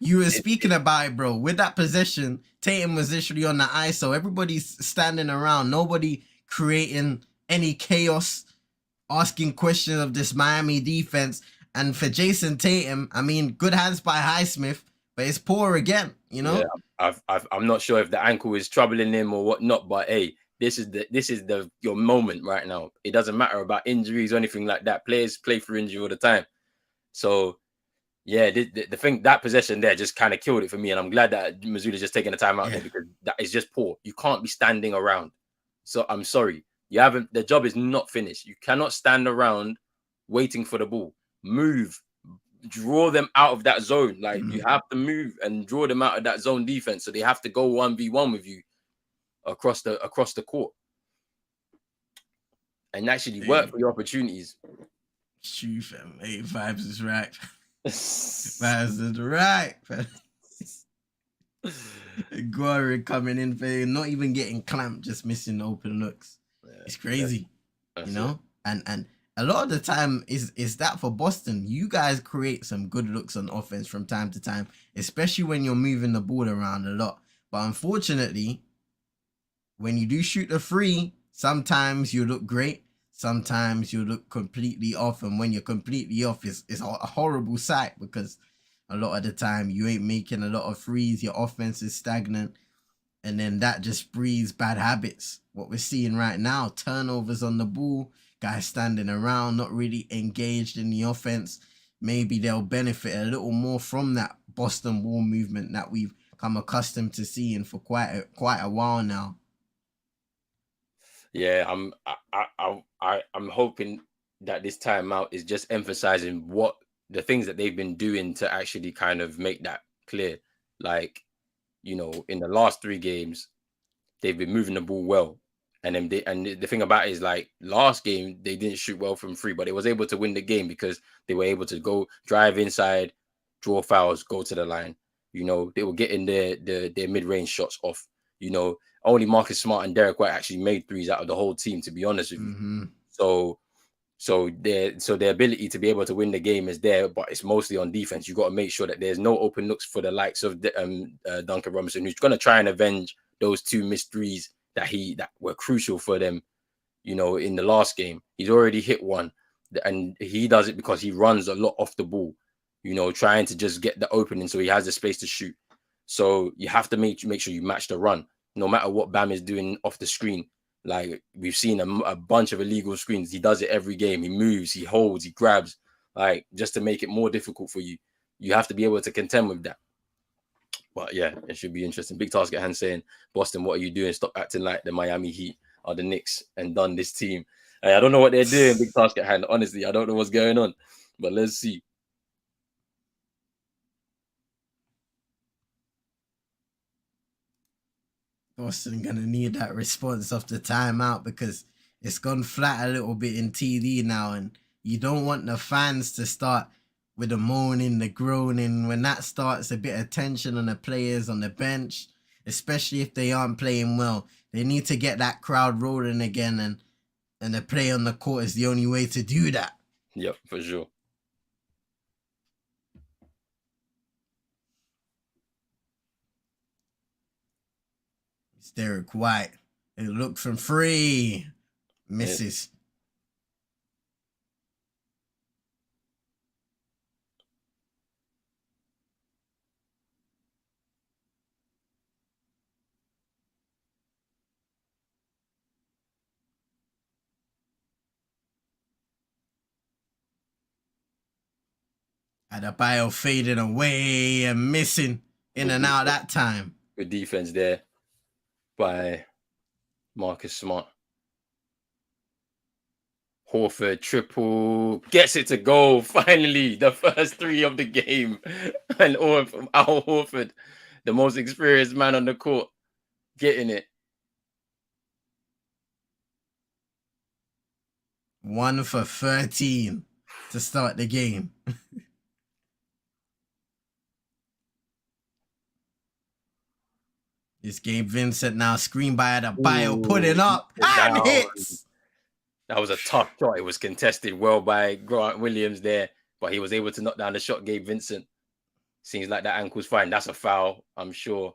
you were speaking about it, bro. With that possession, Tatum was literally on the ISO. Everybody's standing around. Nobody creating any chaos, asking questions of this Miami defense. And for Jason Tatum, I mean, good hands by Highsmith, but it's poor again, you know? Yeah, I'm not sure if the ankle is troubling him or whatnot, but hey, this is your moment right now. It doesn't matter about injuries or anything like that. Players play for injury all the time. So yeah, the thing, that possession there just kind of killed it for me, and I'm glad that Missoula's just taking the time out there, because that is just poor. You can't be standing around. So I'm sorry, the job is not finished. You cannot stand around waiting for the ball. Move. Draw them out of that zone. Like, you have to move and draw them out of that zone defense, so they have to go 1v1 with you across the court and actually work for your opportunities. Shoot, fam. Hey, vibes is right. Vibes is right. Gory coming in, for not even getting clamped, just missing open looks. It's crazy, you know. And a lot of the time is that for Boston. You guys create some good looks on offense from time to time, especially when you're moving the ball around a lot. But unfortunately, when you do shoot the free, sometimes you look great, sometimes you look completely off. And when you're completely off, it's a horrible sight, because a lot of the time you ain't making a lot of threes, your offense is stagnant, and then that just breeds bad habits. What we're seeing right now, turnovers on the ball, guys standing around, not really engaged in the offense. Maybe they'll benefit a little more from that Boston ball movement that we've come accustomed to seeing for quite a while now. Yeah, I'm hoping that this timeout is just emphasizing what the things that they've been doing to actually kind of make that clear. Like, you know, in the last 3 games, they've been moving the ball well. And then the thing about it is, like, last game, they didn't shoot well from 3, but they was able to win the game because they were able to go drive inside, draw fouls, go to the line. You know, they were getting their mid-range shots off. You know, only Marcus Smart and Derrick White actually made threes out of the whole team, to be honest with you. So their ability to be able to win the game is there, but it's mostly on defense. You got to make sure that there's no open looks for the likes of Duncan Robinson, who's going to try and avenge those 2 missed threes that were crucial for them, you know, in the last game. He's already hit one, and he does it because he runs a lot off the ball, you know, trying to just get the opening so he has the space to shoot. So you have to make sure you match the run, no matter what Bam is doing off the screen. Like, we've seen a bunch of illegal screens. He does it every game. He moves, he holds, he grabs, like, just to make it more difficult for you. You have to be able to contend with that. But yeah, it should be interesting. Big task at hand saying, Boston, what are you doing? Stop acting like the Miami Heat or the Knicks and done this team. I don't know what they're doing. Big task at hand. Honestly, I don't know what's going on. But let's see. Boston gonna need that response off the timeout because it's gone flat a little bit in TD now, and you don't want the fans to start with the moaning, the groaning. When that starts, a bit of tension on the players on the bench, especially if they aren't playing well. They need to get that crowd rolling again, and the play on the court is the only way to do that. Yep, for sure. It's Derrick White. It looks from free. Misses. Adebayo fading away and missing in and out that time. Good defense there by Marcus Smart. Horford triple, gets it to go. Finally, the first three of the game. And from Al Horford, the most experienced man on the court, getting it. 1 for 13 to start the game. This Gabe Vincent now screened by Adebayo, putting up and hits. That was a tough shot. It was contested well by Grant Williams there, but he was able to knock down the shot. Gabe Vincent. Seems like that ankle's fine. That's a foul, I'm sure.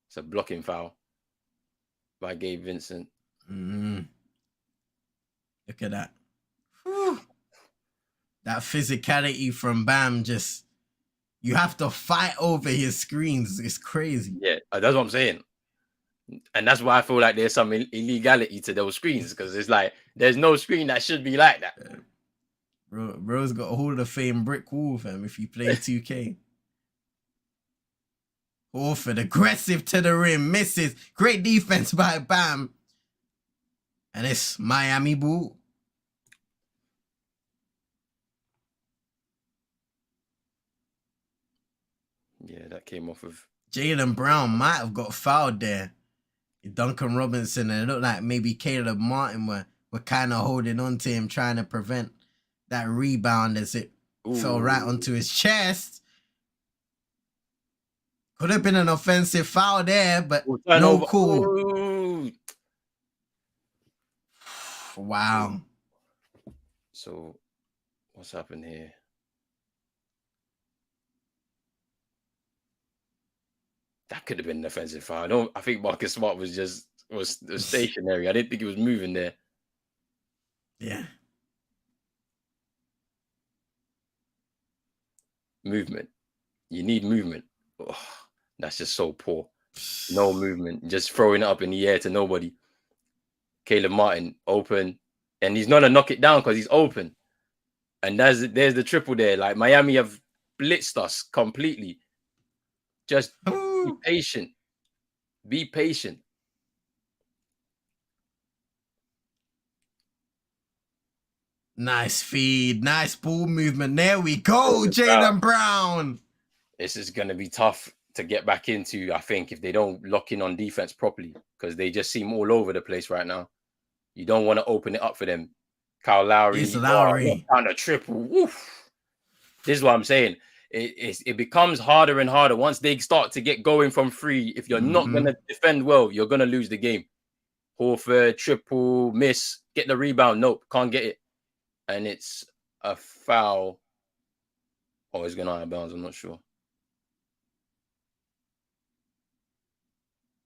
It's a blocking foul by Gabe Vincent. Look at that. Whew. That physicality from Bam, just, you have to fight over his screens. It's crazy. Yeah, that's what I'm saying. And that's why I feel like there's some illegality to those screens, because it's like, there's no screen that should be like that. Bro's got a Hall of Fame brick wall, fam, if you play 2K. Horford, aggressive to the rim, misses. Great defense by Bam. And it's Miami ball. Yeah, that came off of... Jaylen Brown might have got fouled there. Duncan Robinson, and it looked like maybe Caleb Martin were kind of holding on to him, trying to prevent that rebound as it fell right onto his chest. Could have been an offensive foul there, but no call. Wow. So, what's happened here? That could have been an offensive foul. I think Marcus Smart was stationary. I didn't think he was moving there. Yeah. Movement. You need movement. Oh, that's just so poor. No movement. Just throwing it up in the air to nobody. Caleb Martin open. And he's not going to knock it down because he's open. And there's the triple there. Like, Miami have blitzed us completely. Just be patient. Be patient. Nice feed. Nice ball movement. There we go, Jaylen Brown. This is going to be tough to get back into, I think, if they don't lock in on defense properly, because they just seem all over the place right now. You don't want to open it up for them. Kyle Lowry. It's Lowry. On a triple. Woof. This is what I'm saying. It becomes harder and harder once they start to get going from free. If you're not going to defend well, you're going to lose the game. Horford, triple, miss, get the rebound. Nope, can't get it. And it's a foul. Oh, it's going out of bounds. I'm not sure.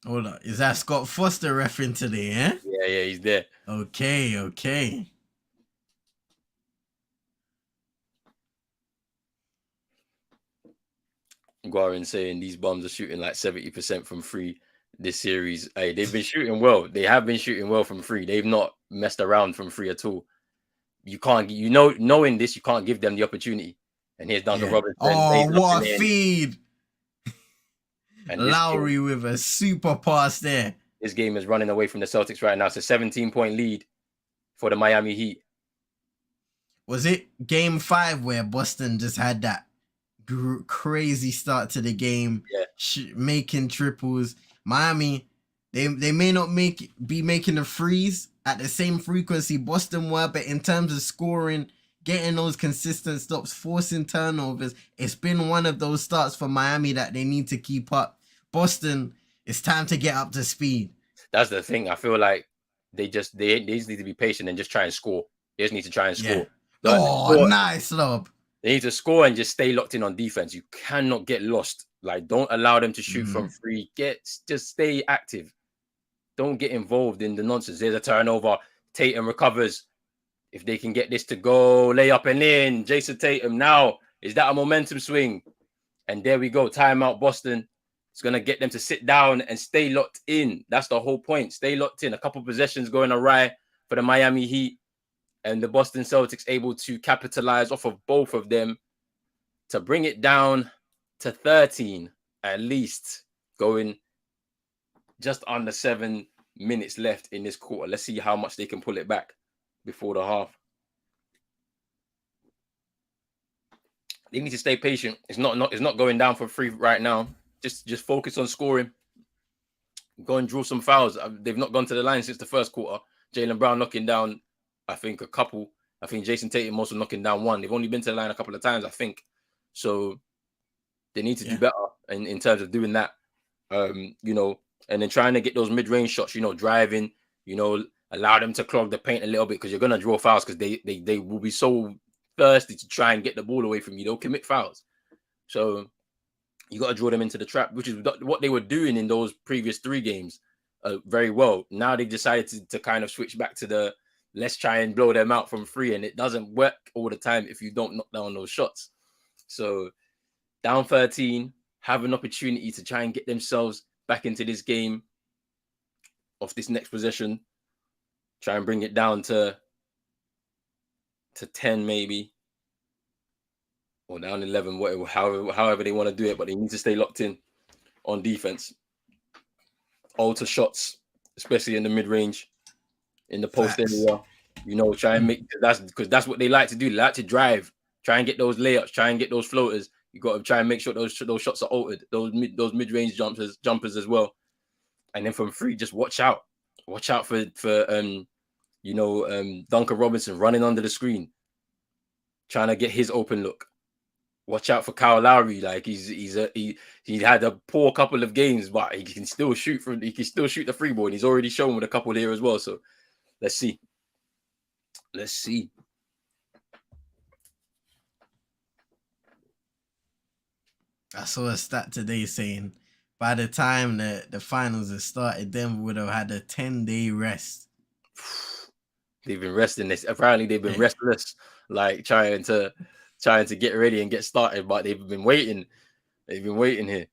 Hold on. Is that Scott Foster referring today, eh? Yeah, he's there. Okay. Guarin saying these bums are shooting like 70% from free this series. Hey, they've been shooting well. They have been shooting well from free. They've not messed around from free at all. You can't, knowing this, you can't give them the opportunity. And here's Duncan Robinson. Oh, what a feed! And Lowry with a super pass there. This game is running away from the Celtics right now. It's a 17-point lead for the Miami Heat. Was it game 5 where Boston just had that crazy start to the game, making triples? Miami, they may not be making the threes at the same frequency Boston were, but in terms of scoring, getting those consistent stops, forcing turnovers, it's been one of those starts for Miami that they need to keep up. Boston, it's time to get up to speed. That's the thing. I feel like they just need to be patient and just try and score. They just need to try and score. Nice lob. They need to score and just stay locked in on defense. You cannot get lost. Like, don't allow them to shoot from free. Just stay active. Don't get involved in the nonsense. There's a turnover. Tatum recovers. If they can get this to go, lay up and in. Jason Tatum now. Is that a momentum swing? And there we go. Timeout, Boston. It's going to get them to sit down and stay locked in. That's the whole point. Stay locked in. A couple possessions going awry for the Miami Heat. And the Boston Celtics able to capitalize off of both of them to bring it down to 13 at least, going just under 7 minutes left in this quarter. Let's see how much they can pull it back before the half. They need to stay patient. It's not going down for free right now. Just focus on scoring. Go and draw some fouls. They've not gone to the line since the first quarter. Jaylen Brown knocking down, I think, a couple. I think Jason Tatum also knocking down one. They've only been to the line a couple of times, I think. So they need to do better in terms of doing that. And then trying to get those mid-range shots, driving, allow them to clog the paint a little bit, because you're going to draw fouls, because they will be so thirsty to try and get the ball away from you. They'll commit fouls. So you got to draw them into the trap, which is what they were doing in those previous 3 games very well. Now they've decided to kind of switch back to the let's try and blow them out from free, and it doesn't work all the time if you don't knock down those shots. So down 13, have an opportunity to try and get themselves back into this game off this next possession. Try and bring it down to 10 maybe. Or down 11, whatever, however they want to do it, but they need to stay locked in on defense. Alter shots, especially in the mid-range, in the post area. Try and make that's what they like to do. They like to drive, try and get those layups, try and get those floaters. You got to try and make sure those shots are altered, those mid-range jumpers as well. And then from free, just watch out for Duncan Robinson running under the screen, trying to get his open look. Watch out for Kyle Lowry. Like he had a poor couple of games, but he can still shoot the free ball. And he's already shown with a couple here as well. So let's see. I saw a stat today saying by the time the finals have started, Denver would have had a 10-day rest. They've been resting this. Apparently they've been restless, like trying to get ready and get started, but they've been waiting. They've been waiting here.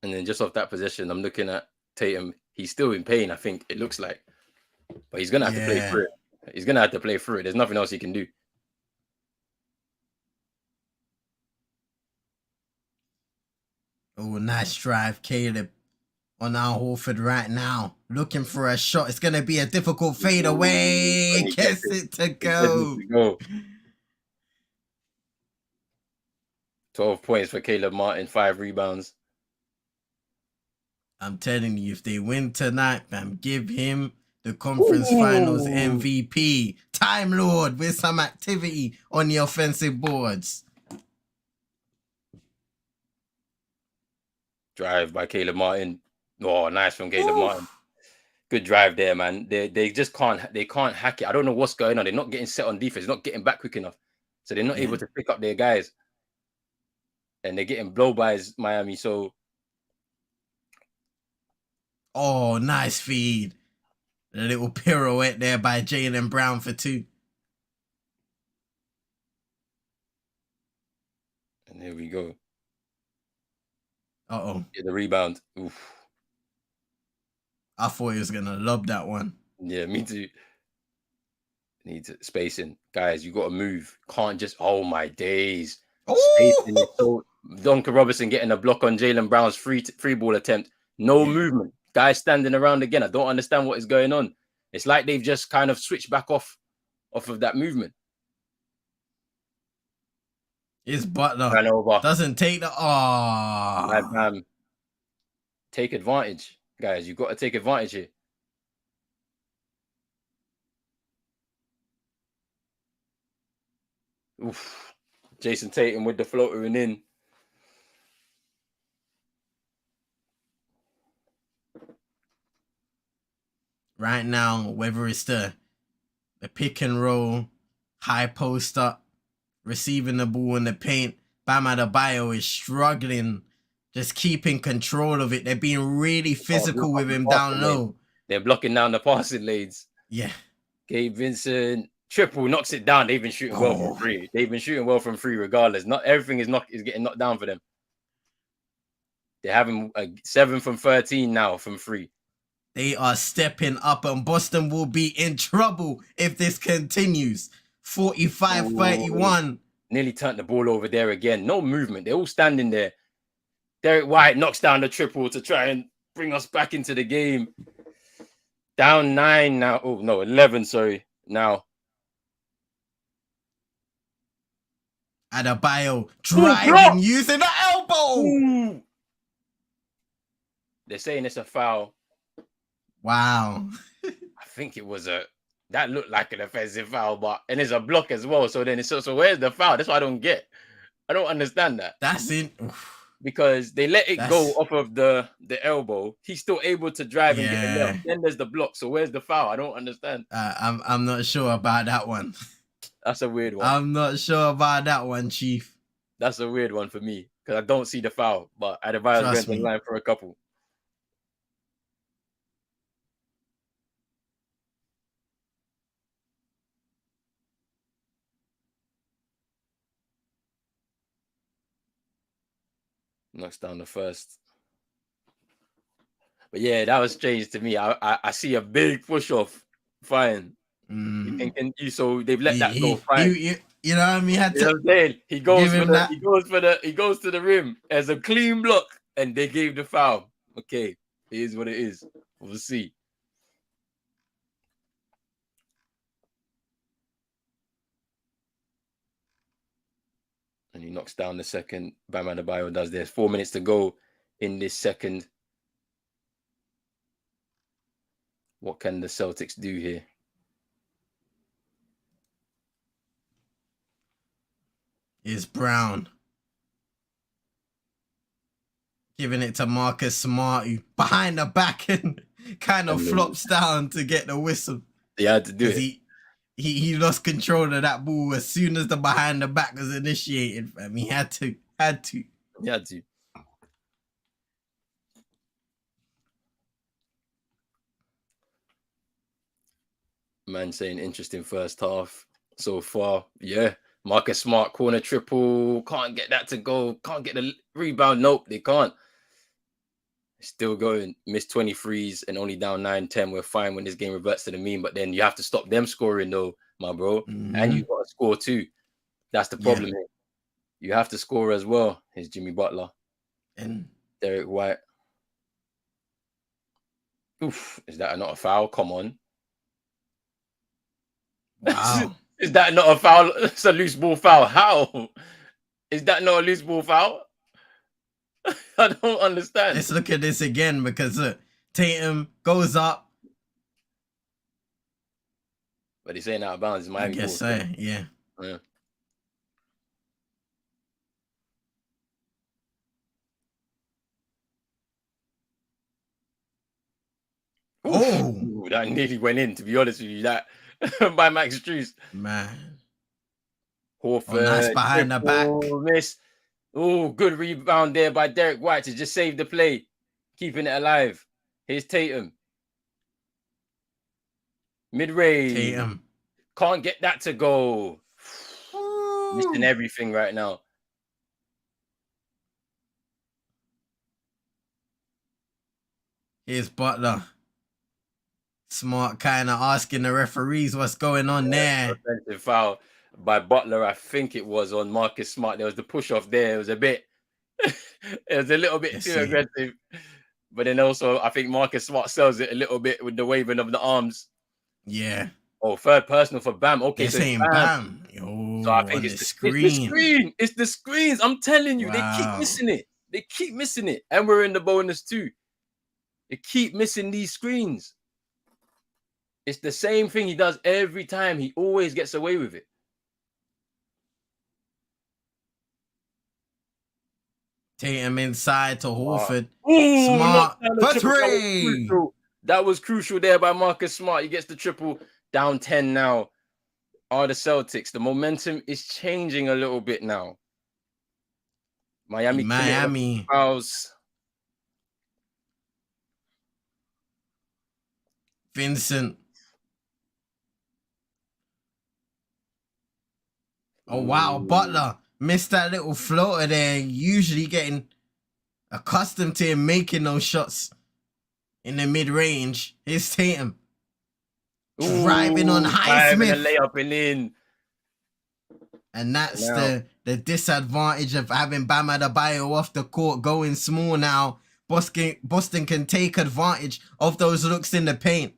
And then just off that position, I'm looking at Tatum. He's still in pain, I think it looks like. But he's gonna have to play through it. He's gonna have to play through it. There's nothing else he can do. Oh, nice drive, Caleb. On our Horford right now, looking for a shot. It's gonna be a difficult fade away. Gets it to go. 12 points for Caleb Martin, 5 rebounds. I'm telling you, if they win tonight, fam, give him the conference finals MVP. Time Lord with some activity on the offensive boards. Drive by Caleb Martin. Oh, nice from Caleb Martin. Good drive there, man. They just can't hack it. I don't know what's going on. They're not getting set on defense. They're not getting back quick enough. So they're not able to pick up their guys. And they're getting blow-bys, Miami. So oh, nice feed. A little pirouette there by Jaylen Brown for 2. And here we go. Uh-oh. Get the rebound. Oof. I thought he was going to lob that one. Yeah, me too. Need spacing. Guys, you got to move. Can't just, oh my days. Spacing is so, Duncan Robinson getting a block on Jaylen Brown's free ball attempt. No movement. Guys standing around again. I don't understand what is going on. It's like they've just kind of switched back off of that movement. It's Butler. Doesn't take the... Take advantage. Guys, you've got to take advantage here. Oof. Jason Tatum with the floater and in. Right now, whether it's the pick and roll, high post up, receiving the ball in the paint, Bam Adebayo is struggling, just keeping control of it. They're being really physical with him down low. They're blocking down the passing lanes. Yeah. Gabe Vincent, triple, knocks it down. They've been shooting well from 3. They've been shooting well from 3 regardless. Not everything is getting knocked down for them. They're having 7 from 13 now from 3. They are stepping up, and Boston will be in trouble if this continues. 45-31. Nearly turned the ball over there again. No movement. They're all standing there. Derrick White knocks down the triple to try and bring us back into the game. Down 9 now. Oh, no, 11, sorry. Now. Adebayo driving, using the elbow. Ooh. They're saying it's a foul. Wow. I think it was that looked like an offensive foul, and it's a block as well. So then so where's the foul? That's what I don't get. I don't understand that. That's it. Because they let it go off of the elbow. He's still able to drive and get it left. Then there's the block. So where's the foul? I don't understand. I'm not sure about that one. That's a weird one. I'm not sure about that one, Chief. That's a weird one for me because I don't see the foul. But Adebayo's going to the line for a couple. Knocks down the first. But yeah, that was strange to me. I see a big push off. Fine. So they've let that go. Fine. You know what I mean? You know what I'm saying? He goes to the rim as a clean block, and they gave the foul. Okay, it is what it is. We'll see. And he knocks down the second. Bam Adebayo does this. 4 minutes to go in this second. What can the Celtics do here? Is Brown giving it to Marcus Smart, who behind the back and kind of flops down to get the whistle. He had to do it. He lost control of that ball as soon as the behind the back was initiated. He had to. He had to. Man saying interesting first half so far. Yeah. Marcus Smart corner triple. Can't get that to go. Can't get the rebound. Nope, they can't. Still going, missed 23s and only down 9-10. We're fine when this game reverts to the mean, but then you have to stop them scoring though, my bro. And you got to score too. That's the problem here. You have to score as well. Here's Jimmy Butler. And Derrick White. Oof, is that not a foul? Come on. Wow. Is that not a foul? It's a loose ball foul. How? Is that not a loose ball foul? I don't understand. Let's look at this again because Tatum goes up. But he's saying out of bounds. I guess so, yeah. Ooh, that nearly went in, to be honest with you. That by Max Strus. Man. Horford. Nice behind the back. Miss. Oh, good rebound there by Derrick White to just save the play. Keeping it alive. Here's Tatum. Mid-range. Tatum. Can't get that to go. Missing everything right now. Here's Butler. Smart kind of asking the referees what's going on there. Offensive foul by Butler. I think it was on Marcus Smart. There was the push off there. It was a bit, it was a little bit too aggressive. But then also, I think Marcus Smart sells it a little bit with the waving of the arms. Yeah. Oh, third personal for Bam. Okay, so saying Bam. Yo, so I think it's the screen. It's the screens. I'm telling you, they keep missing it. They keep missing it. And we're in the bonus too. They keep missing these screens. It's the same thing he does every time. He always gets away with it. Tatum inside to Horford. Ooh, Smart for three. That was crucial there by Marcus Smart. He gets the triple. Down 10 now. Are the Celtics. The momentum is changing a little bit now. Miami. Fouls. Vincent. Oh, wow. Butler missed that little floater there. Usually getting accustomed to him making those shots in the mid-range. Here's Tatum. Driving on Highsmith. Layup and in. And that's the disadvantage of having Bam Adebayo off the court going small now. Boston can take advantage of those looks in the paint.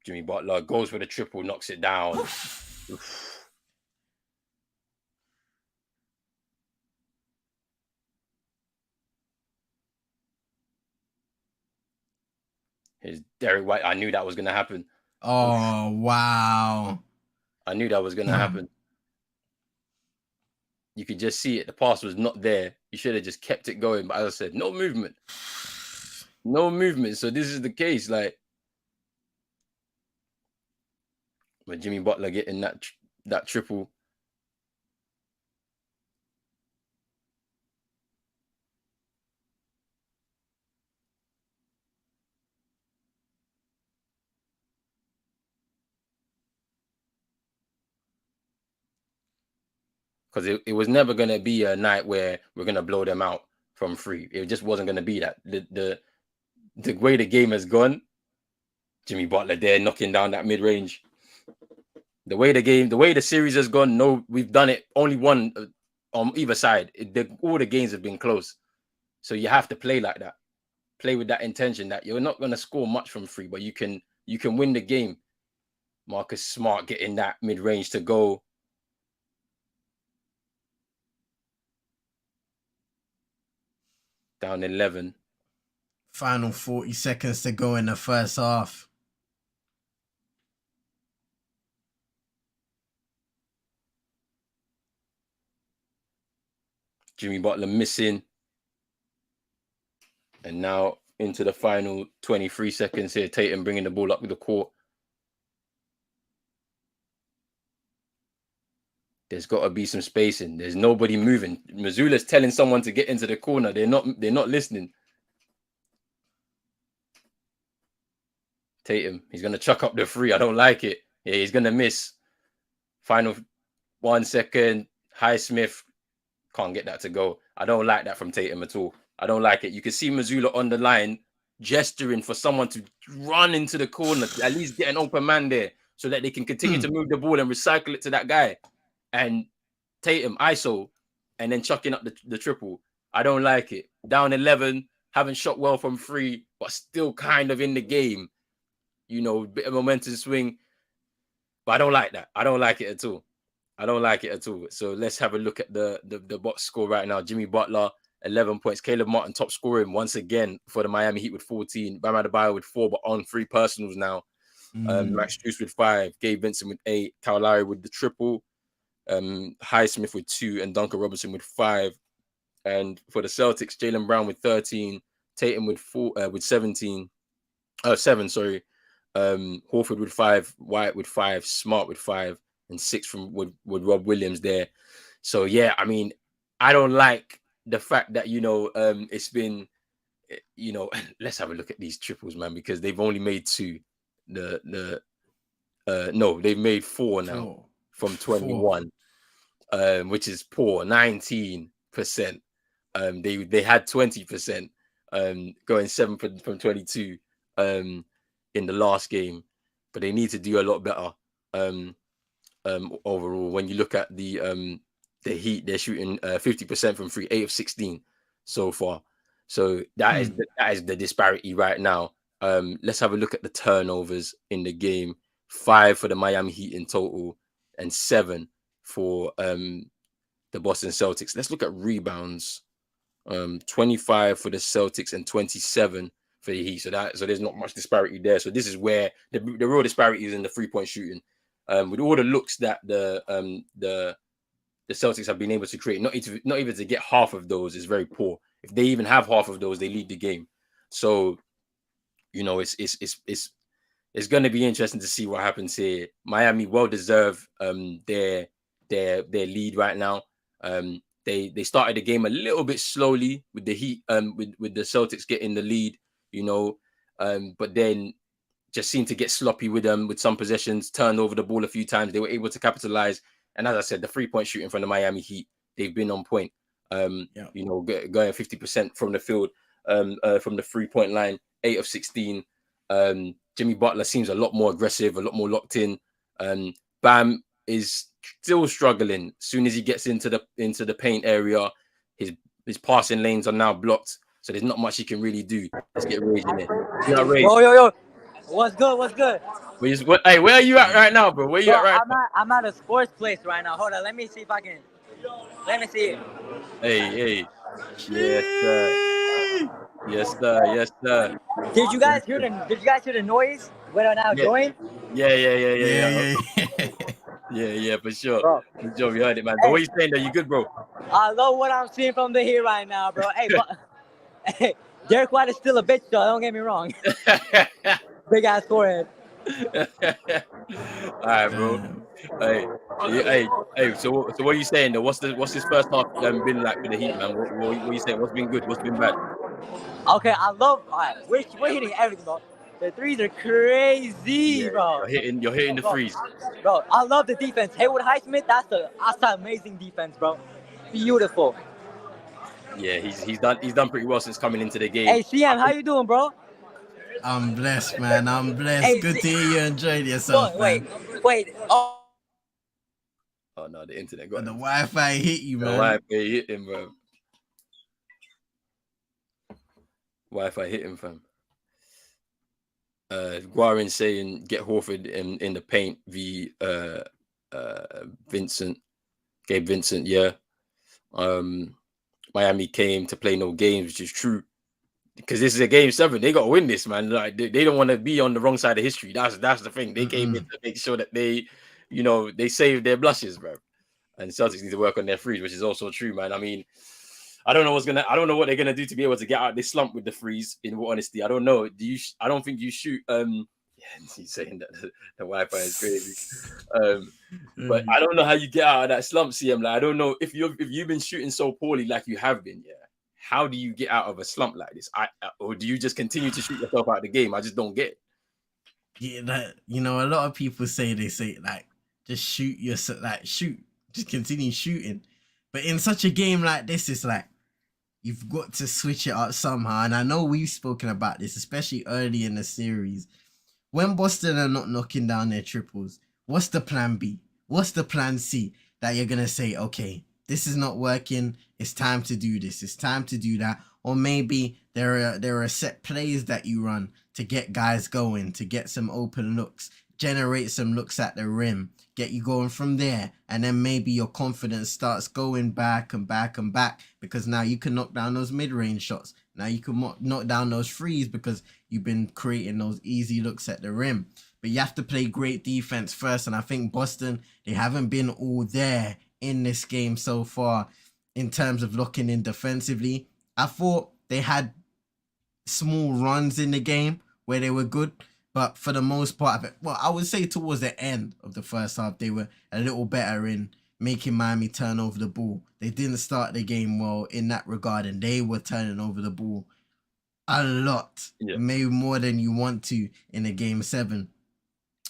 Jimmy Butler goes for the triple, knocks it down. Here's Derrick White. I knew that was going to happen. Oh, wow. I knew that was going to happen. You could just see it. The pass was not there. You should have just kept it going. But as I said, no movement. No movement. So this is the case. Like, with Jimmy Butler getting that triple. Because it was never going to be a night where we're going to blow them out from free. It just wasn't going to be that. The way the game has gone, Jimmy Butler there knocking down that mid-range. The way the series has gone, no, we've done it. Only one on either side. All the games have been close. So you have to play like that. Play with that intention that you're not going to score much from free, but you can win the game. Marcus Smart getting that mid-range to go. Down 11. Final 40 seconds to go in the first half. Jimmy Butler missing. And now into the final 23 seconds here. Tatum bringing the ball up with the court. There's got to be some spacing. There's nobody moving. Mazzulla's telling someone to get into the corner. They're not listening. Tatum, he's going to chuck up the three. I don't like it. Yeah, he's going to miss. Final 1 second. Highsmith can't get that to go. I don't like that from Tatum at all. I don't like it. You can see Mazzulla on the line gesturing for someone to run into the corner, to at least get an open man there so that they can continue to move the ball and recycle it to that guy. And Tatum, ISO, and then chucking up the triple. I don't like it. Down 11, haven't shot well from 3, but still kind of in the game. You know, bit of momentum swing. But I don't like that. I don't like it at all. I don't like it at all. So let's have a look at the box score right now. Jimmy Butler, 11 points. Caleb Martin top scoring once again for the Miami Heat with 14. Bam Adebayo with 4, but on 3 personals now. Max Strus with 5. Gabe Vincent with 8. Kyle Lowry with the triple. Highsmith with 2. And Duncan Robinson with 5. And for the Celtics, Jaylen Brown with 13. Tatum with 17. 7, sorry. Horford with 5. White with 5. Smart with 5. And 6 with Rob Williams there. So yeah, I mean, I don't like the fact that, you know, it's been, you know, let's have a look at these triples, man, because they've only made 2. No, they've made 4 now from 21, which is poor, 19%. They had 20%, going 7 from 22 in the last game, but they need to do a lot better. Overall, when you look at the Heat, they're shooting 50% from 3, 8 of 16 so far. So that is the disparity right now. Let's have a look at the turnovers in the game. 5 for the Miami Heat in total, and 7 for the Boston Celtics. Let's look at rebounds. 25 for the Celtics and 27 for the Heat. So there's not much disparity there. So this is where the real disparity is in the 3-point shooting. With all the looks that the Celtics have been able to create, not even to get half of those is very poor. If they even have half of those, they lead the game. So, you know, it's going to be interesting to see what happens here. Miami well deserve their lead right now. They started the game a little bit slowly with the Heat, with the Celtics getting the lead, you know, but then just seemed to get sloppy with them with some possessions, turned over the ball a few times. They were able to capitalize. And as I said, the 3-point shooting from the Miami Heat, they've been on point. You know, going 50% from the field, from the 3-point line, 8 of 16. Jimmy Butler seems a lot more aggressive, a lot more locked in. Bam is still struggling. As soon as he gets into the paint area, his passing lanes are now blocked. So there's not much he can really do. Let's get Rage in there. You know, Rage. Yo. What's good? Hey, where are you at right now, bro? Where you at right now? I'm at a sports place right now. Hold on, let me see if I can. Let me see it. Hey. Yes, sir. Did you guys hear the noise when I now joined? Yeah. Yeah, for sure. Bro. For sure, we heard it, man. But what are you saying? Are you good, bro? I love what I'm seeing from the Heat right now, bro. Hey, Derrick White is still a bitch, though. Don't get me wrong. Big ass forehead. All right, bro. Hey. So what are you saying though? What's this first half been like for the Heat, man? What are you saying? What's been good? What's been bad? Okay, I love. All right, we're hitting everything, bro. The threes are crazy, bro. You're hitting the threes, bro. I love the defense. Haywood Highsmith, that's an amazing defense, bro. Beautiful. Yeah, he's done pretty well since coming into the game. Hey, CM, how you doing, bro? I'm blessed, man. I'm blessed. Hey, good to hear you enjoyed yourself, wait. Oh no, the internet got the Wi-Fi hit you, man. The Wi-Fi hit him, bro. Wi-Fi hit him, fam. Guarin saying get Horford in the paint v Vincent. Gabe Vincent, yeah. Miami came to play no games, which is true. Because this is a game 7. They got to win this, man. Like they don't want to be on the wrong side of history. That's the thing. They came in to make sure that they, you know, they save their blushes, bro. And the Celtics need to work on their threes, which is also true, man. I mean, I don't know what they're gonna do to be able to get out of this slump with the threes. In all honesty, I don't know. I don't think you shoot. He's saying that the Wi-Fi is crazy. But I don't know how you get out of that slump, CM. Like I don't know if you've been shooting so poorly like you have been. Yeah, how do you get out of a slump like this? Or do you just continue to shoot yourself out of the game? I just don't get it. Yeah, you know, a lot of people say like just shoot yourself, like shoot, just continue shooting. But in such a game like this, it's like you've got to switch it up somehow. And I know we've spoken about this, especially early in the series. When Boston are not knocking down their triples, what's the plan B? What's the plan C that you're going to say, okay, this is not working. It's time to do this. It's time to do that. Or maybe there are set plays that you run to get guys going, to get some open looks, generate some looks at the rim, get you going from there. And then maybe your confidence starts going back and back and back because now you can knock down those mid-range shots. Now you can knock down those threes because you've been creating those easy looks at the rim. But you have to play great defense first. And I think Boston, they haven't been all there in this game so far in terms of locking in defensively. I thought they had small runs in the game where they were good. But for the most part of it, well, I would say towards the end of the first half, they were a little better in making Miami turn over the ball. They didn't start the game well in that regard, and they were turning over the ball a lot, maybe more than you want to in a game 7.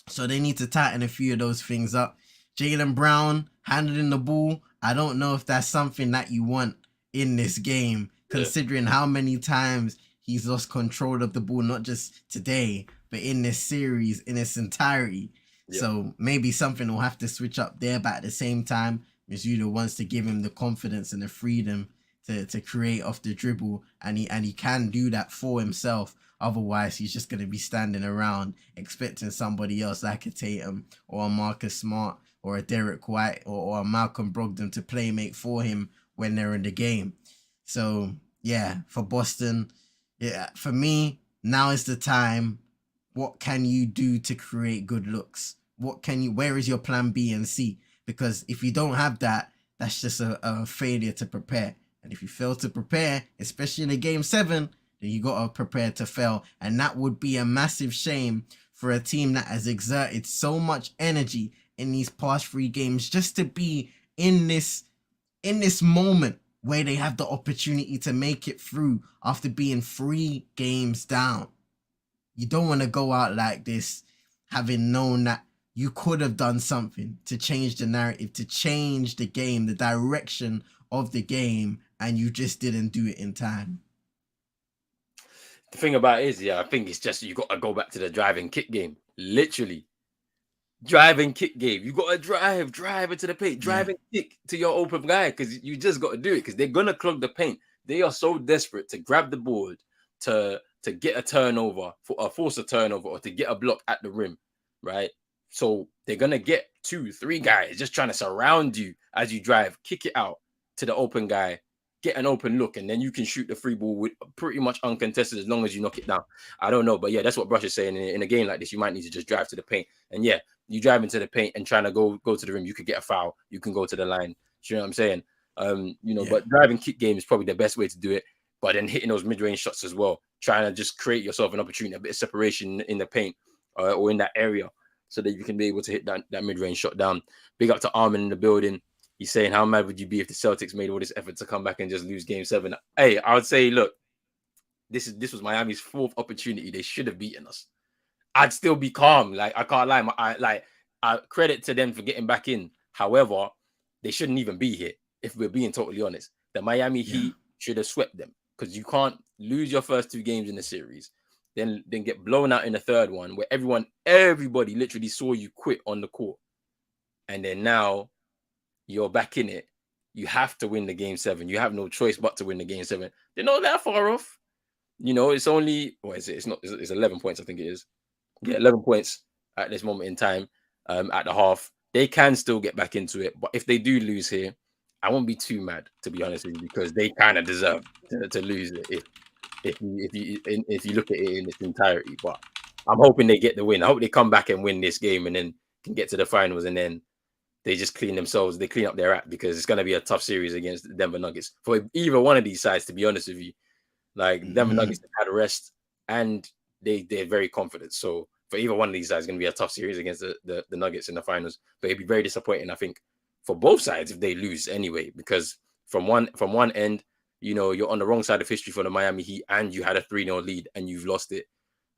So they need to tighten a few of those things up. Jaylen Brown handling the ball, I don't know if that's something that you want in this game, considering how many times he's lost control of the ball, not just today, but in this series in its entirety. So maybe something will have to switch up there, but at the same time, Mizuno wants to give him the confidence and the freedom to create off the dribble, and he can do that for himself. Otherwise, he's just going to be standing around expecting somebody else like a Tatum or a Marcus Smart or a Derrick White or a Malcolm Brogdon to playmate for him when they're in the game. So, yeah, for Boston, for me, now is the time. What can you do to create good looks? Where is your plan B and C? Because if you don't have that, that's just a failure to prepare. And if you fail to prepare, especially in a game 7, then you got to prepare to fail. And that would be a massive shame for a team that has exerted so much energy in these past 3 games just to be in this moment where they have the opportunity to make it through after being 3 games down. You don't want to go out like this having known that you could have done something to change the narrative, to change the game, the direction of the game, and you just didn't do it in time. The thing about it is, I think it's just you got to go back to the drive and kick game. Literally. Drive and kick game. You got to drive into the paint, drive and kick to your open guy because you just got to do it because they're going to clog the paint. They are so desperate to grab the board, to get a turnover, force a turnover, or to get a block at the rim, right? So they're going to get 2, 3 guys just trying to surround you as you drive, kick it out to the open guy, get an open look, and then you can shoot the free ball with pretty much uncontested as long as you knock it down. I don't know, but yeah, that's what Brush is saying. In a game like this, you might need to just drive to the paint. And yeah, you drive into the paint and trying to go to the rim, you could get a foul. You can go to the line. You know what I'm saying? But driving kick game is probably the best way to do it. But then hitting those mid-range shots as well, trying to just create yourself an opportunity, a bit of separation in the paint or in that area so that you can be able to hit that mid-range shot down. Big up to Armin in the building. He's saying, how mad would you be if the Celtics made all this effort to come back and just lose game 7? Hey, I would say, look, this was Miami's 4th opportunity. They should have beaten us. I'd still be calm. Like, I can't lie. I credit to them for getting back in. However, they shouldn't even be here, if we're being totally honest. The Miami Heat should have swept them because you can't lose your first 2 games in the series, then get blown out in the 3rd one where everybody literally saw you quit on the court. And then now you're back in it. You have to win the game 7. You have no choice but to win the game 7. They're not that far off. It's only, what is it? It's 11 points, I think it is. Yeah, 11 points at this moment in time at the half. They can still get back into it. But if they do lose here, I won't be too mad, to be honest with you, because they kind of deserve to lose it if you look at it in its entirety. But I'm hoping they get the win. I hope they come back and win this game and then can get to the finals and then they just clean up their act because it's going to be a tough series against the Denver Nuggets. For either one of these sides, to be honest with you, like Denver Nuggets have had a rest and they're very confident. So for either one of these sides, it's going to be a tough series against the Nuggets in the finals. But it'd be very disappointing, I think, for both sides if they lose anyway, because from one end, you're on the wrong side of history for the Miami Heat and you had a 3-0 lead and you've lost it.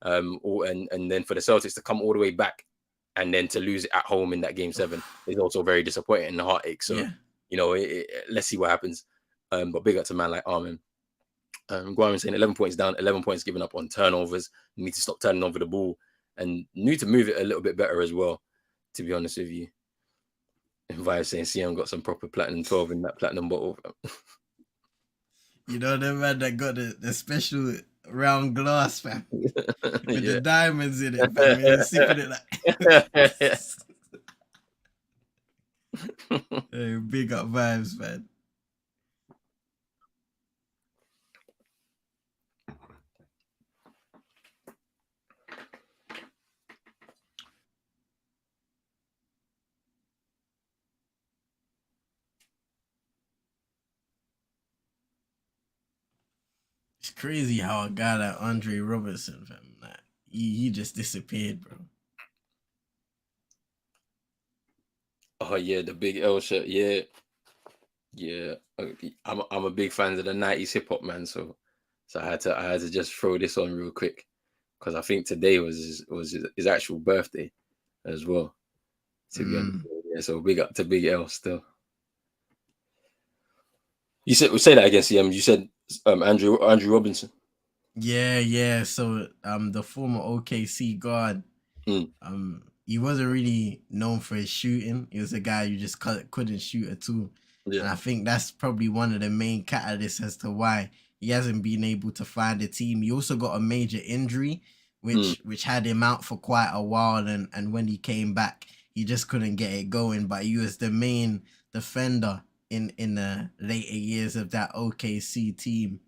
And then for the Celtics to come all the way back and then to lose it at home in that game 7 is also very disappointing and heartache. So, let's see what happens. But big up to a man like Armin. Guarin saying 11 points down, 11 points given up on turnovers. You need to stop turning over the ball and need to move it a little bit better as well, to be honest with you. And Via saying CM got some proper platinum 12 in that platinum bottle. You know the man that got the special round glass, fam, with the diamonds in it, fam. And he's sipping it like. Hey, big up vibes, man. It's crazy how a guy like Andre Robertson, fam, like, he just disappeared, bro. Oh yeah, the big L shirt. Yeah. I'm a big fan of the 90s hip hop, man. So I had to just throw this on real quick because I think today was his actual birthday as well. To be honest, yeah. So big up to Big L still. You said say that again, CM. You said Andrew Robinson. Yeah. So the former OKC guard, he wasn't really known for his shooting. He was a guy you just couldn't shoot at all. Yeah. And I think that's probably one of the main catalysts as to why he hasn't been able to find a team. He also got a major injury, which had him out for quite a while. And when he came back, he just couldn't get it going. But he was the main defender in the later years of that OKC team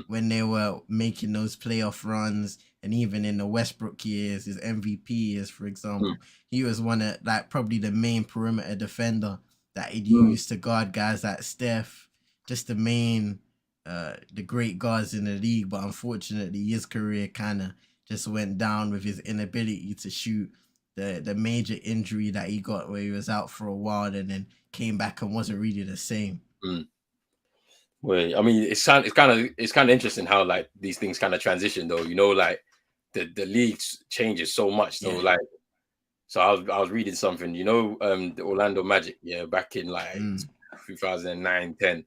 when they were making those playoff runs. And even in the Westbrook years, his MVP years, for example, he was one of probably the main perimeter defender that he used to guard guys like Steph, just the main, the great guards in the league. But unfortunately, his career kind of just went down with his inability to shoot. The major injury that he got where he was out for a while and then came back and wasn't really the same. Well, I mean, it's kind of interesting how like these things kind of transition though. You know, like the league changes so much. So so I was reading something. You know, the Orlando Magic, back in like 2009, 10.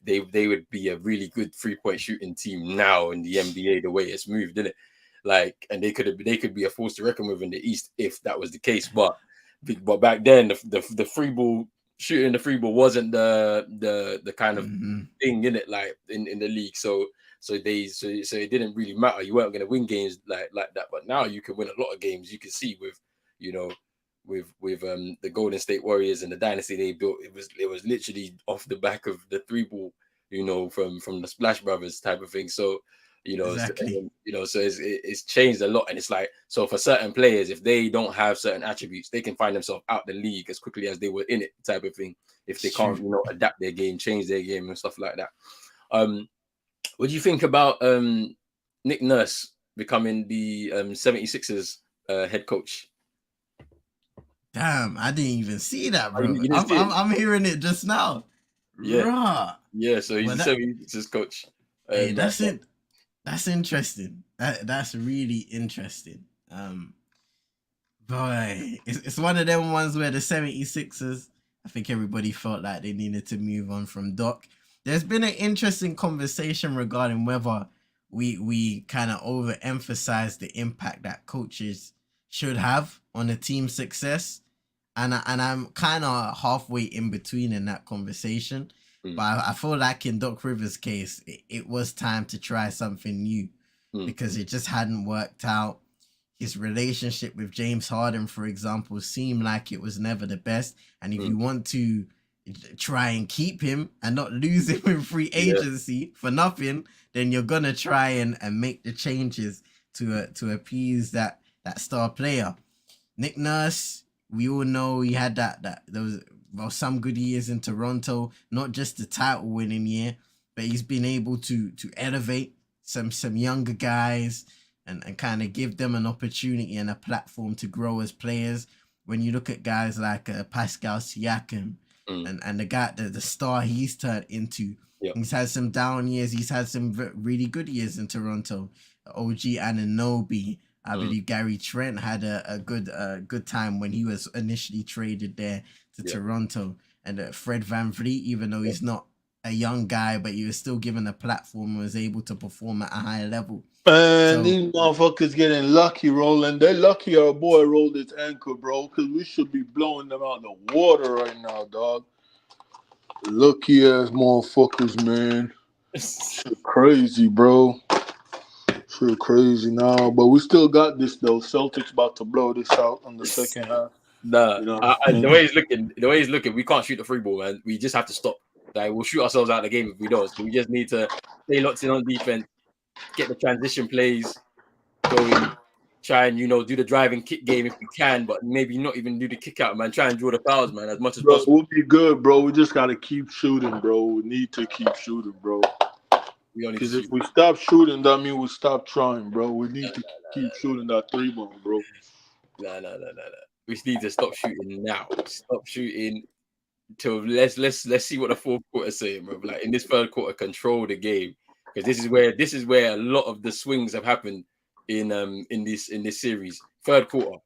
They would be a really good 3-point shooting team now in the NBA. The way it's moved, didn't it? Like, and they could be a force to reckon with in the East if that was the case. But back then, the free ball shooting the free ball wasn't the kind of thing in it, like in the league. So it didn't really matter. You weren't going to win games like that. But now you can win a lot of games. You can see with the Golden State Warriors and the dynasty they built. It was literally off the back of the 3-ball, from the Splash Brothers type of thing. So. Exactly. So it's changed a lot, and it's like, so for certain players, if they don't have certain attributes, they can find themselves out the league as quickly as they were in it, type of thing. If they can't, adapt their game, change their game, and stuff like that. What do you think about Nick Nurse becoming the 76ers head coach? Damn, I didn't even see that, bro. I'm hearing it just now. Yeah, so he's the 76ers coach. Hey, that's it. That's interesting. That's really interesting. Boy, it's one of them ones where the 76ers, I think everybody felt like they needed to move on from Doc. There's been an interesting conversation regarding whether we kind of overemphasize the impact that coaches should have on a team's success. And I'm kind of halfway in between in that conversation. But I feel like in Doc Rivers' case, it was time to try something new because it just hadn't worked out. His relationship with James Harden, for example, seemed like it was never the best. And if you want to try and keep him and not lose him in free agency for nothing, then you're going to try and make the changes to appease that star player. Nick Nurse, we all know he had some good years in Toronto, not just the title winning year, but he's been able to elevate some younger guys and kind of give them an opportunity and a platform to grow as players. When you look at guys like Pascal Siakam and the star he's turned into, he's had some down years. He's had some really good years in Toronto. OG Anunoby, I believe Gary Trent had a good time when he was initially traded there to Toronto. And Fred VanVleet, even though he's not a young guy, but he was still given a platform and was able to perform at a higher level. And these motherfuckers getting lucky, rolling. They're lucky our boy rolled his ankle, bro, because we should be blowing them out the water right now, dog. Lucky ass motherfuckers, man. Shit crazy, bro. Shit crazy now. But we still got this, though. Celtics about to blow this out on the second half. Nah, You know the way he's looking, we can't shoot the free ball, man. We just have to stop. Like, we'll shoot ourselves out of the game if we don't. So we just need to stay locked in on defense, get the transition plays going, try and do the driving kick game if we can, but maybe not even do the kick out, man. Try and draw the fouls, man, as much as possible. We'll be good, bro. We just gotta keep shooting, bro. We need to keep shooting, bro. Because if we stop shooting, that means we stop trying, bro. We need to keep shooting that 3-ball, bro. Nah. We need to stop shooting now. Stop shooting till let's see what the fourth quarter is saying, bro. Like in this third quarter, control the game, because this is where a lot of the swings have happened in this series. Third quarter,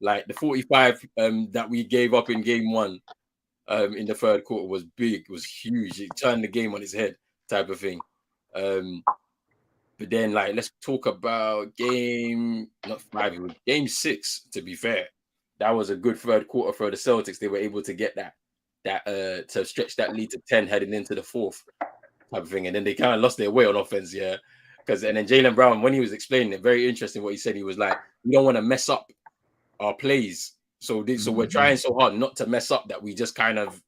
like the 45 that we gave up in game 1 in the third quarter was big, was huge. It turned the game on its head, type of thing. But then, like, let's talk about game 5. It was game 6. To be fair, that was a good third quarter for the Celtics. They were able to get that to stretch that lead to 10 heading into the fourth, type of thing. And then they kind of lost their way on offense, yeah. And then Jaylen Brown, when he was explaining it, very interesting what he said. He was like, we don't want to mess up our plays. So we're trying so hard not to mess up that we just kind of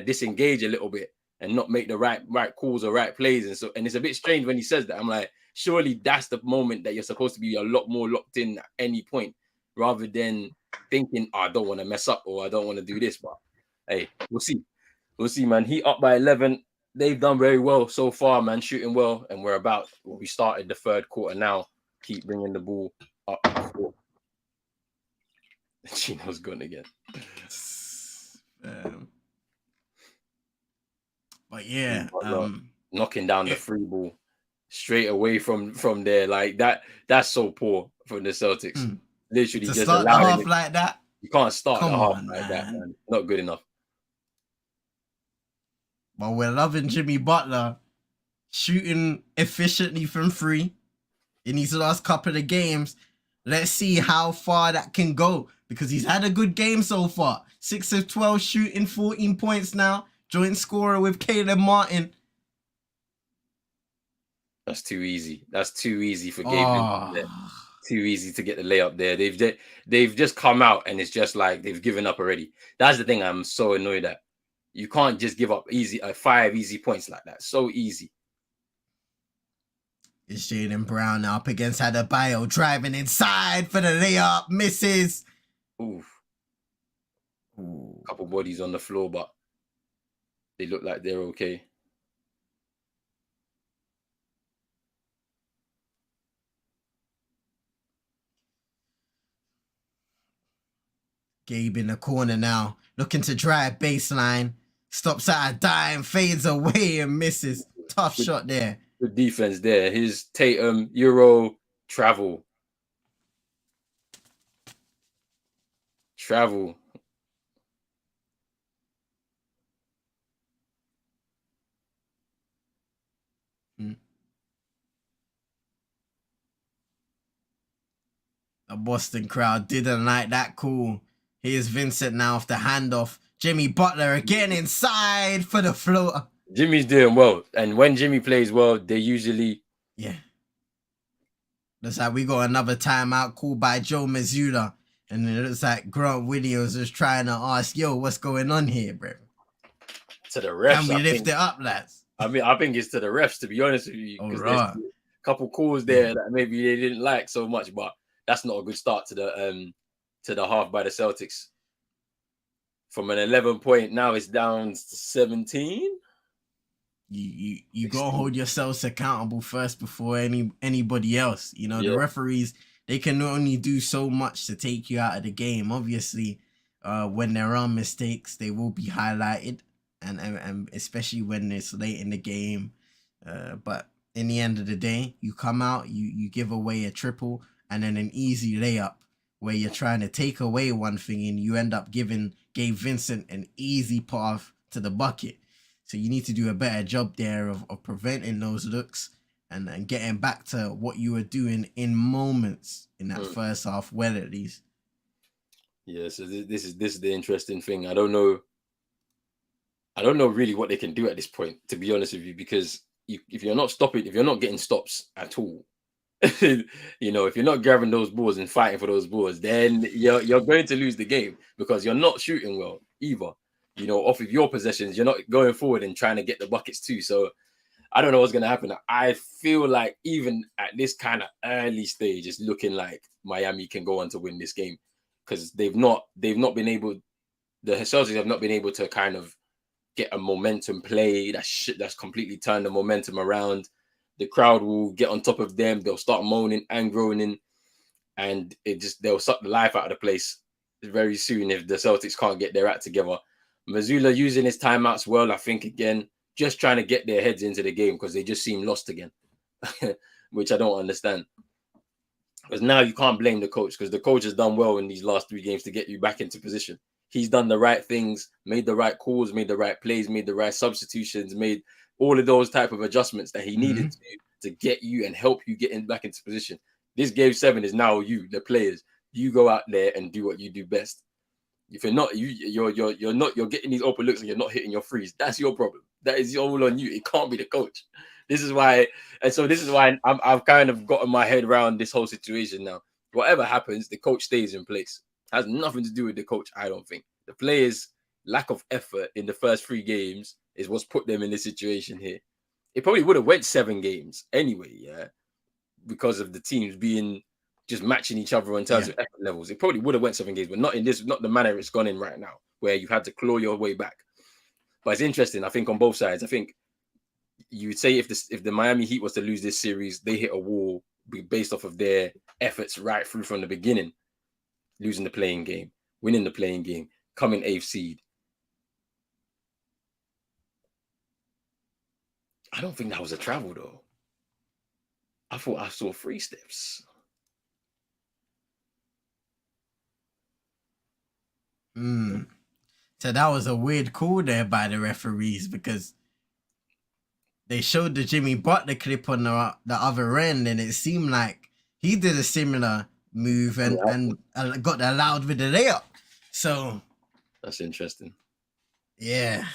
disengage a little bit and not make the right calls or right plays. And it's a bit strange when he says that. I'm like, surely that's the moment that you're supposed to be a lot more locked in at any point, rather than thinking, I don't want to mess up or I don't want to do this. But hey, we'll see. We'll see, man. He up by 11. They've done very well so far, man, shooting well. And we started the third quarter now. Keep bringing the ball up. Chino's gone again. But yeah, knocking down the free ball straight away from there, like that's so poor from the Celtics. Literally to just start the half like that. You can't start the half like that, man. Not good enough. But we're loving Jimmy Butler shooting efficiently from 3 in these last couple of games. Let's see how far that can go, because he's had a good game so far. 6 of 12 shooting, 14 points now. Joint scorer with Caleb Martin. That's too easy. That's too easy for Gabe. Too easy to get the layup there. They've just come out and it's just like they've given up already. That's the thing I'm so annoyed at. You can't just give up 5 easy points like that. So easy. It's Jaylen Brown up against Adebayo, driving inside for the layup, misses. Ooh. Couple bodies on the floor, but they look like they're okay. Gabe in the corner now, looking to drive baseline. Stops at a dime, fades away and misses. Tough shot there. Good defense there. His Tatum, Euro, travel. The Boston crowd didn't like that call. Here's Vincent now off the handoff. Jimmy Butler again inside for the floater. Jimmy's doing well. And when Jimmy plays well, they usually... Yeah. Looks like we got another timeout called by Joe Mazzulla. And it looks like Grant Williams is trying to ask, yo, what's going on here, bro? To the refs. Can we lift it up, lads? I mean, I think it's to the refs, to be honest with you. Because there's a couple calls there that maybe they didn't like so much, but that's not a good start to the half by the Celtics. From an 11 point, now it's down 17. You gotta hold yourselves accountable first before anybody else. You know, the referees, they can only do so much to take you out of the game. Obviously, when there are mistakes, they will be highlighted, and especially when it's late in the game. But in the end of the day, you come out, you give away a triple and then an easy layup where you're trying to take away one thing and you end up giving Gabe Vincent an easy path to the bucket. So you need to do a better job there of preventing those looks and getting back to what you were doing in moments in that first half, well at least. Yeah, so this is the interesting thing. I don't know really what they can do at this point, to be honest with you, because if you're not getting stops at all, you know, if you're not grabbing those balls and fighting for those balls, then you're going to lose the game because you're not shooting well either. You know, off of your possessions, you're not going forward and trying to get the buckets too. So I don't know what's going to happen. I feel like even at this kind of early stage, it's looking like Miami can go on to win this game because they've not been able. The Celtics have not been able to kind of get a momentum play that's completely turned the momentum around. The crowd will get on top of them. They'll start moaning and groaning, and they'll suck the life out of the place very soon if the Celtics can't get their act together. Mazzulla using his timeouts well, I think, again, just trying to get their heads into the game because they just seem lost again, which I don't understand. Because now you can't blame the coach because the coach has done well in these last 3 games to get you back into position. He's done the right things, made the right calls, made the right plays, made the right substitutions, made all of those type of adjustments that he needed to get you and help you get back into position. This game 7 is now you, the players. You go out there and do what you do best. If you're not, you're getting these open looks and you're not hitting your threes. That's your problem. That is all on you. It can't be the coach. This is why I've kind of gotten my head around this whole situation now. Whatever happens, the coach stays in place. Has nothing to do with the coach, I don't think. The players' lack of effort in the first 3 games is what's put them in this situation here. It probably would have went 7 games anyway, yeah, because of the teams being just matching each other in terms of effort levels. It probably would have went 7 games, but not the manner it's gone in right now, where you had to claw your way back. But it's interesting, I think, on both sides. I think you would say if the Miami Heat was to lose this series, they hit a wall based off of their efforts right through from the beginning. Losing the playing game, winning the playing game, coming 8th seed. I don't think that was a travel, though. I thought I saw 3 steps. So that was a weird call there by the referees because they showed the Jimmy Butler clip on the other end, and it seemed like he did a similar move and got allowed with the layup. So that's interesting. Yeah,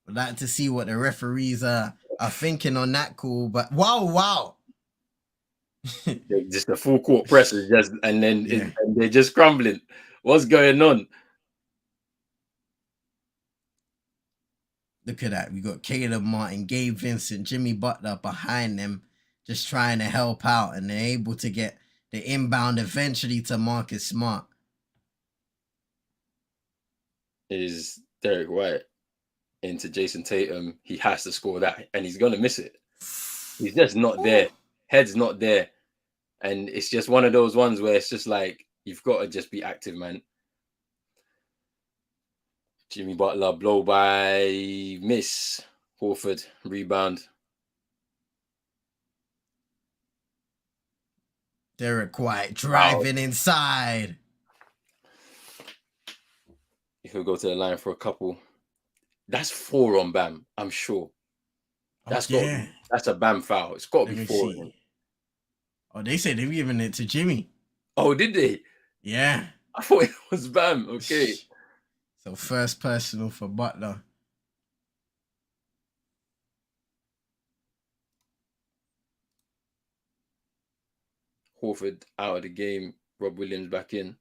I'd like to see what the referees are thinking on that call. But wow, just the full court press is just, and they're just crumbling. What's going on? Look at that. We got Caleb Martin, Gabe Vincent, Jimmy Butler behind them, just trying to help out, and they're able to get the inbound eventually to Marcus Smart. Is Derrick White into Jason Tatum. He has to score that, and he's going to miss it. He's just not there. Head's not there. And it's just one of those ones where it's just like, you've got to just be active, man. Jimmy Butler, blow by, miss. Horford, rebound. Derrick White driving inside. If we go to the line for a couple, that's 4 on Bam, I'm sure. That's a Bam foul. It's got to be 4 on him. Oh, they said they've given it to Jimmy. Oh, did they? Yeah. I thought it was Bam. Okay. So first personal for Butler. Horford out of the game. Rob Williams back in.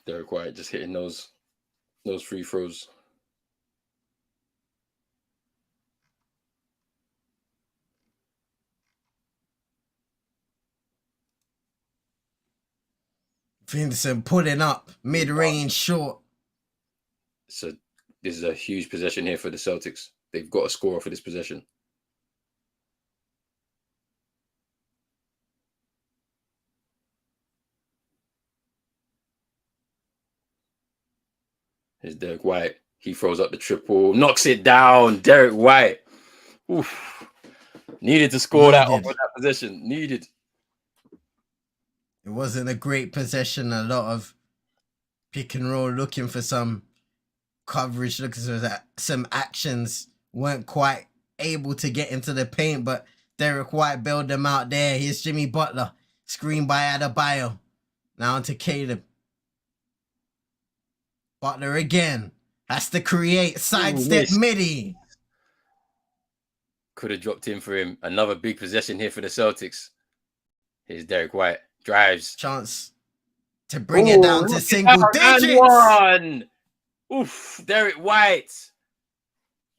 Derrick White just hitting those free throws. Vincent putting up mid-range short. So this is a huge possession here for the Celtics. They've got a score for this possession. Here's Derrick White. He throws up the triple, knocks it down. Derrick White. Oof. Needed to score that off of that position. Needed. It wasn't a great possession. A lot of pick and roll, looking for some coverage, looking for some actions. Weren't quite able to get into the paint, but Derrick White bailed them out there. Here's Jimmy Butler. Screen by Adebayo. Now onto Caleb. Butler again. Has to create. Sidestep midi. Could have dropped in for him. Another big possession here for the Celtics. Here's Derrick White. Drives. Chance to bring it down to single digits. One. Oof. Derrick White.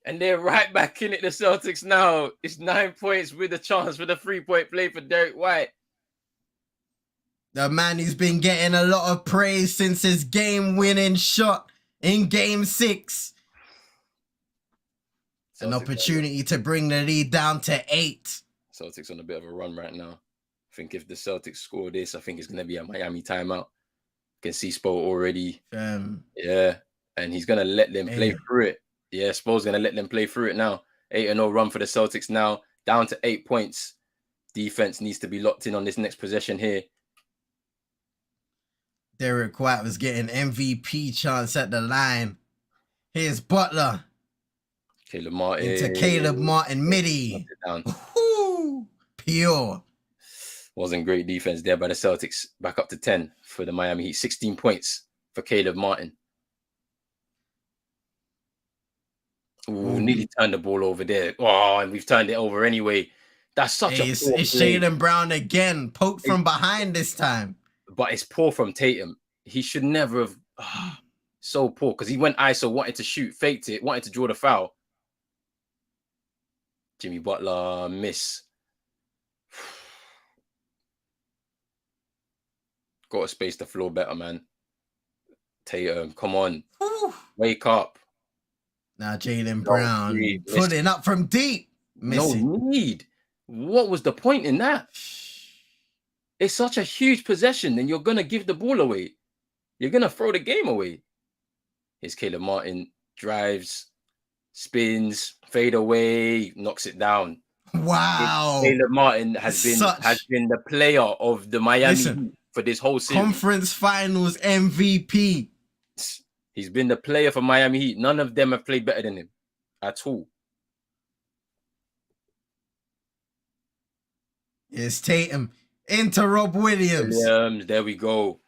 And they're right back in it, the Celtics now. It's 9 points with a chance for the 3-point play for Derrick White. The man who's been getting a lot of praise since his game-winning shot in Game 6. Celtics an opportunity to bring the lead down to 8. Celtics on a bit of a run right now. I think if the Celtics score this, I think it's going to be a Miami timeout. Can see Spo already. Yeah, and he's going to let them play through it. Yeah, Spo's going to let them play through it now. 8-0 run for the Celtics now. Down to 8 points. Defense needs to be locked in on this next possession here. Derrick White was getting MVP chance at the line. Here's Butler. Caleb Martin. Into Caleb Martin midi. Pure. Wasn't great defense there by the Celtics. Back up to 10 for the Miami Heat. 16 points for Caleb Martin. Ooh, nearly turned the ball over there. Oh, and we've turned it over anyway. That's such a It's Jaylen Brown again. Poked from behind this time. But it's poor from Tatum. He should never have. So poor because he went ISO, wanted to shoot, faked it, wanted to draw the foul. Jimmy Butler miss. Got to space the floor better, man. Tatum, come on. Wake up. Now Jaylen Brown putting up from deep. Missing. No need. What was the point in that? It's such a huge possession, and you're going to give the ball away. You're going to throw the game away. Here's Caleb Martin. Drives, spins, fade away, knocks it down. Wow. Caleb Martin has been the player of the Miami Heat for this whole series. Conference Finals MVP. He's been the player for Miami Heat. None of them have played better than him at all. It's Tatum into Rob Williams. There we go.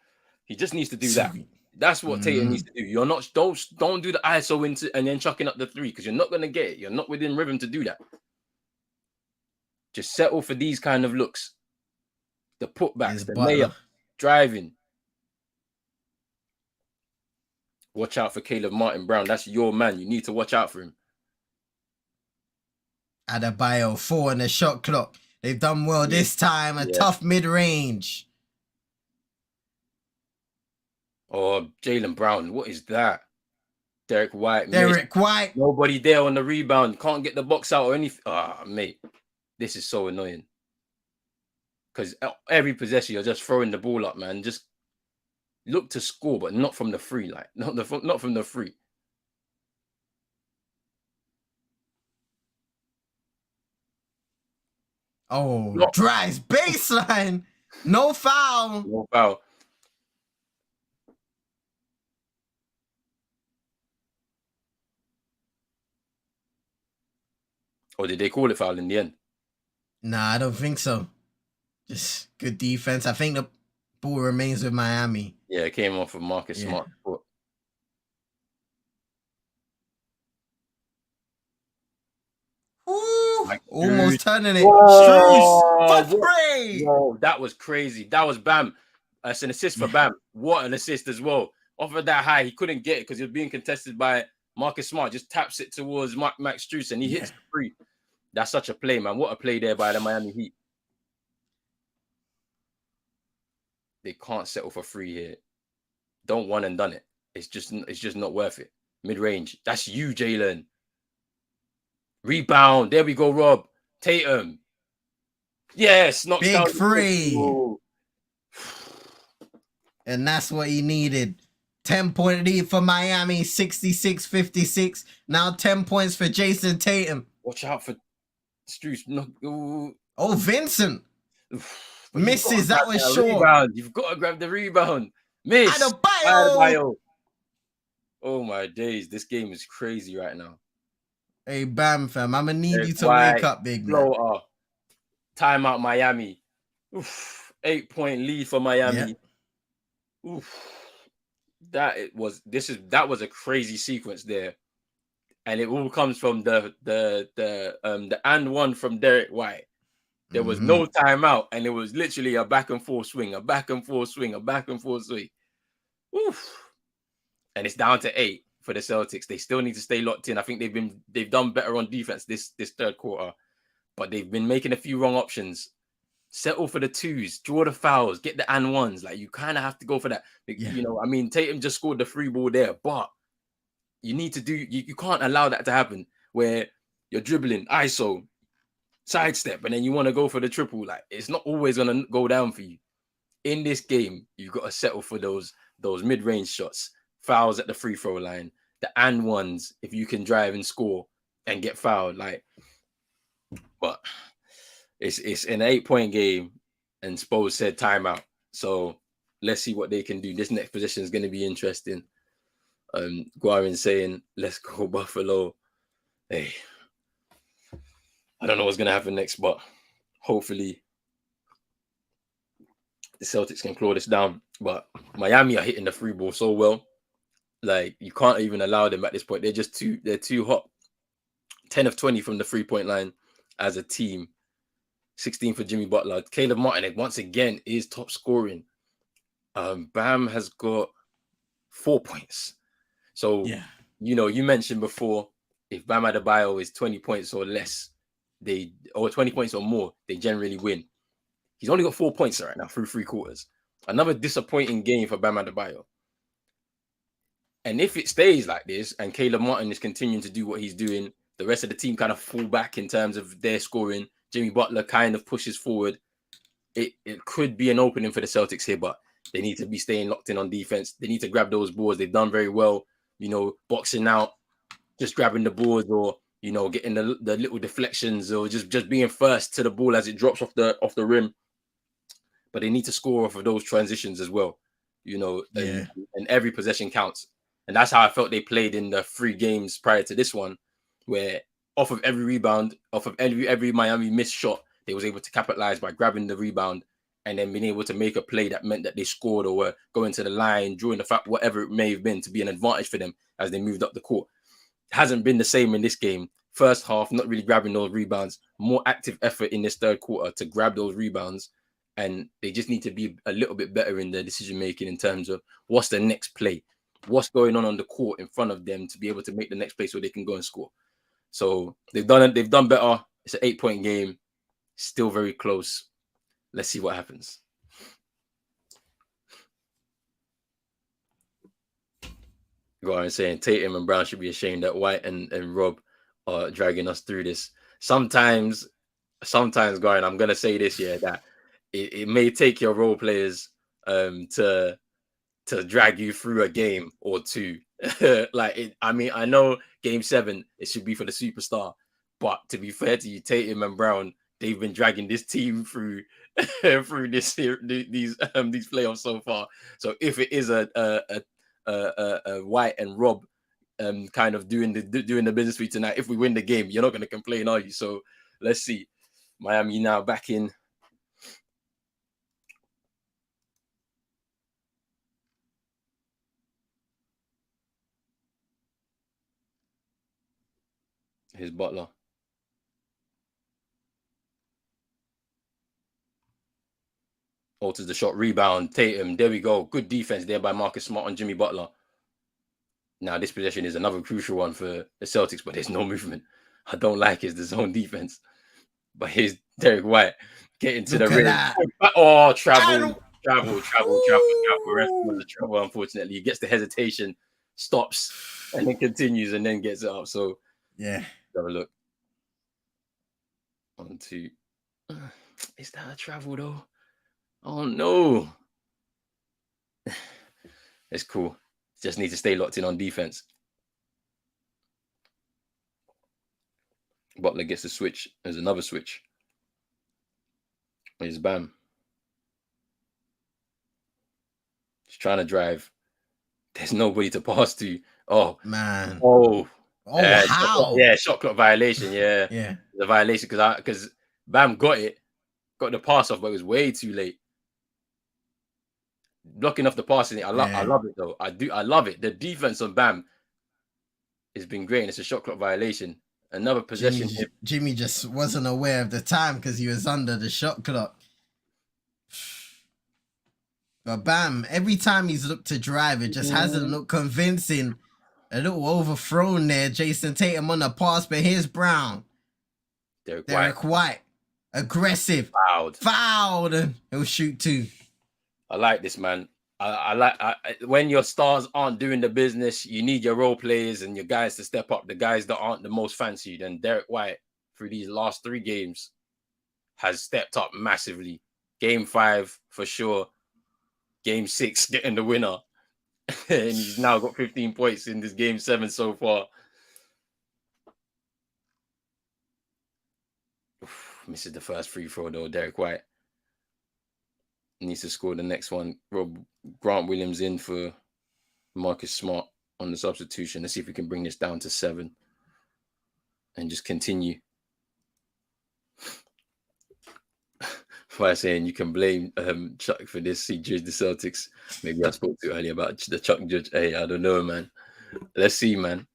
He just needs to do that. That's what Tatum needs to do. You're not don't do the ISO into and then chucking up the 3 because you're not gonna get it. You're not within rhythm to do that. Just settle for these kind of looks. The putbacks, the layup, driving. Watch out for Caleb Martin Brown. That's your man. You need to watch out for him. Adebayo 4 in the shot clock. They've done well this time. A tough mid-range. Oh, Jaylen Brown. What is that? Derrick White. Derrick White. Nobody there on the rebound. Can't get the box out or anything. Mate. This is so annoying. Because every possession, you're just throwing the ball up, man. Just look to score, but not from the free. Like, not from the free. Oh, drives baseline. No foul. No foul. Or did they call it foul in the end? Nah, I don't think so. Just good defense. I think the ball remains with Miami. Yeah, it came off of Marcus Smart. Almost turning it. Whoa, that was crazy. That was Bam. That's an assist for Bam. What an assist as well. Off of that high, he couldn't get it because he was being contested by Marcus Smart. Just taps it towards Max Strus and he hits the 3. That's such a play, man. What a play there by the Miami Heat. They can't settle for 3 here. Don't one and done it. It's just not worth it. Mid-range. That's you, Jaylen. Rebound. There we go, Rob. Tatum. Yes, knocks big 3. And that's what he needed. 10-point lead for Miami, 66-56. Now 10 points for Jason Tatum. Watch out for Struce. No, Oh, Vincent. but Misses. That was short. Rebound. You've got to grab the rebound. Miss. Adebayo. Oh my days. This game is crazy right now. Hey, Bam, fam. I'm going to need Derrick you to White, wake up, big man. floater. Timeout Miami. 8-point lead for Miami. Yeah. That was a crazy sequence there. And it all comes from the and one from Derrick White. There was no timeout, and it was literally a back and forth swing, a back and forth swing, a back and forth swing. And it's down to 8 for the Celtics. They still need to stay locked in. I think they've done better on defense this third quarter, but they've been making a few wrong options. Settle for the twos, draw the fouls, get the and ones. Like, you kind of have to go for that. Yeah. You know, I mean, Tatum just scored the free ball there, but you need to you can't allow that to happen where you're dribbling, ISO, sidestep, and then you want to go for the triple. Like, it's not always going to go down for you. In this game, you've got to settle for those mid-range shots, fouls at the free throw line, the and ones, if you can drive and score and get fouled. Like, but it's an 8-point game, and Spo said timeout. So let's see what they can do. This next position is going to be interesting. Guarin saying, let's go Buffalo. Hey, I don't know what's going to happen next, but hopefully the Celtics can claw this down. But Miami are hitting the free ball so well. Like, you can't even allow them at this point. They're too hot. 10 of 20 from the 3-point line as a team. 16 for Jimmy Butler. Caleb Martin, once again, is top scoring. Bam has got 4 points. So, you know, you mentioned before, if Bam Adebayo is 20 points or less, or 20 points or more, they generally win. He's only got 4 points right now through 3 quarters. Another disappointing game for Bam Adebayo. And if it stays like this and Caleb Martin is continuing to do what he's doing, the rest of the team kind of fall back in terms of their scoring. Jimmy Butler kind of pushes forward. It could be an opening for the Celtics here, but they need to be staying locked in on defense. They need to grab those boards. They've done very well, you know, boxing out, just grabbing the boards, or, you know, getting the little deflections, or just being first to the ball as it drops off the rim. But they need to score off of those transitions as well, you know, and every possession counts. And that's how I felt they played in the 3 games prior to this one, where off of every rebound, off of every Miami missed shot, they was able to capitalize by grabbing the rebound and then being able to make a play that meant that they scored or were going to the line, drawing the fact, whatever it may have been, to be an advantage for them as they moved up the court. It hasn't been the same in this game. First half, not really grabbing those rebounds. More active effort in this third quarter to grab those rebounds. And they just need to be a little bit better in their decision making in terms of what's the next play, what's going on the court in front of them to be able to make the next play so they can go and score. So they've done it. They've done better. It's an 8-point game, still very close. Let's see what happens. Go on saying Tatum and Brown should be ashamed that White and Rob are dragging us through this. Sometimes, Goran, I'm gonna say this, that it may take your role players to drag you through a game or two. I mean, I know game 7, it should be for the superstar, but to be fair to you, Tatum and Brown, they've been dragging this team through these playoffs so far. So if it is a White and Rob kind of doing the business for you tonight, if we win the game, you're not going to complain, are you? So let's see. Miami now back in. Here's Butler. Alters the shot, rebound, Tatum. There we go. Good defense there by Marcus Smart on Jimmy Butler. Now, this possession is another crucial one for the Celtics, but there's no movement. I don't like is the zone defense. But here's Derrick White getting to the rim. Oh, travel. Rest of the travel, unfortunately. He gets the hesitation, stops, and then continues, and then gets it up. So, have a look. 1, 2. Is that a travel, though? Oh, no. It's cool. Just need to stay locked in on defense. Butler gets a switch. There's another switch. It's Bam. He's trying to drive. There's nobody to pass to. Oh, man. Oh, how? Shot clock violation. Yeah, Yeah. The violation because Bam got the pass off, but it was way too late. Blocking off the passing. I love it though. I love it. The defense on Bam has been great. And it's a shot clock violation. Another possession. Jimmy just wasn't aware of the time because he was under the shot clock. But Bam, every time he's looked to drive, it just hasn't looked convincing. A little overthrown there. Jason Tatum on the pass, but here's Brown. Derrick White. Aggressive. Fouled. And he'll shoot too. I like this, man. I like when your stars aren't doing the business, you need your role players and your guys to step up. The guys that aren't the most fancied. And Derrick White, through these last 3 games, has stepped up massively. Game 5, for sure. Game 6, getting the winner. And he's now got 15 points in this game 7 so far. Misses the first free throw though. Derrick White needs to score the next one. Grant Williams in for Marcus Smart on the substitution. Let's see if we can bring this down to 7 and just continue. By saying you can blame Chuck for this. He judged the Celtics. Maybe I spoke too earlier about the Chuck judge. Hey, I don't know, man. Let's see, man.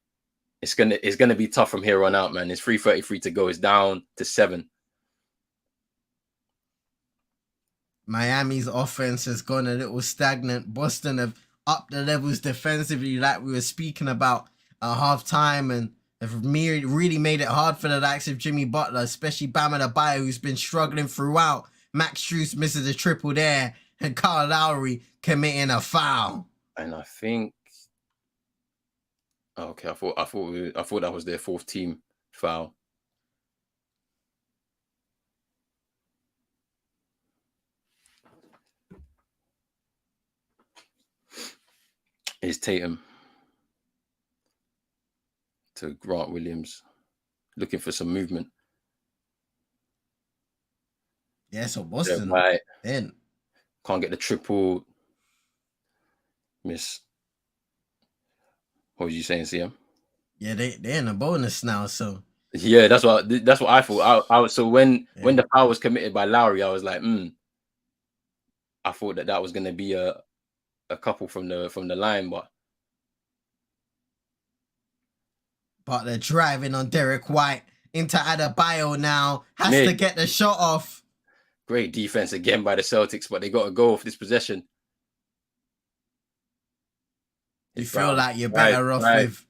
It's gonna be tough from here on out, man. It's 3:33 to go. It's down to 7. Miami's offense has gone a little stagnant. Boston have upped the levels defensively, like we were speaking about at halftime, and have really made it hard for the likes of Jimmy Butler, especially Bam Adebayo, who's been struggling throughout. Max Strus misses a triple there, and Kyle Lowry committing a foul. And I think, okay, I thought that was their 4th team foul. Is Tatum to Grant Williams, looking for some movement. Yeah, so Boston then can't get the triple. Miss. What was you saying, CM? Yeah, they're in a bonus now. So yeah, that's what I thought. I was so when the foul was committed by Lowry, I was like, I thought that was going to be a couple from the line, but they're driving on Derrick White into Adebayo now. Has to get the shot off. Great defense again by the Celtics, but they got to go off this possession. You feel like you're better off with.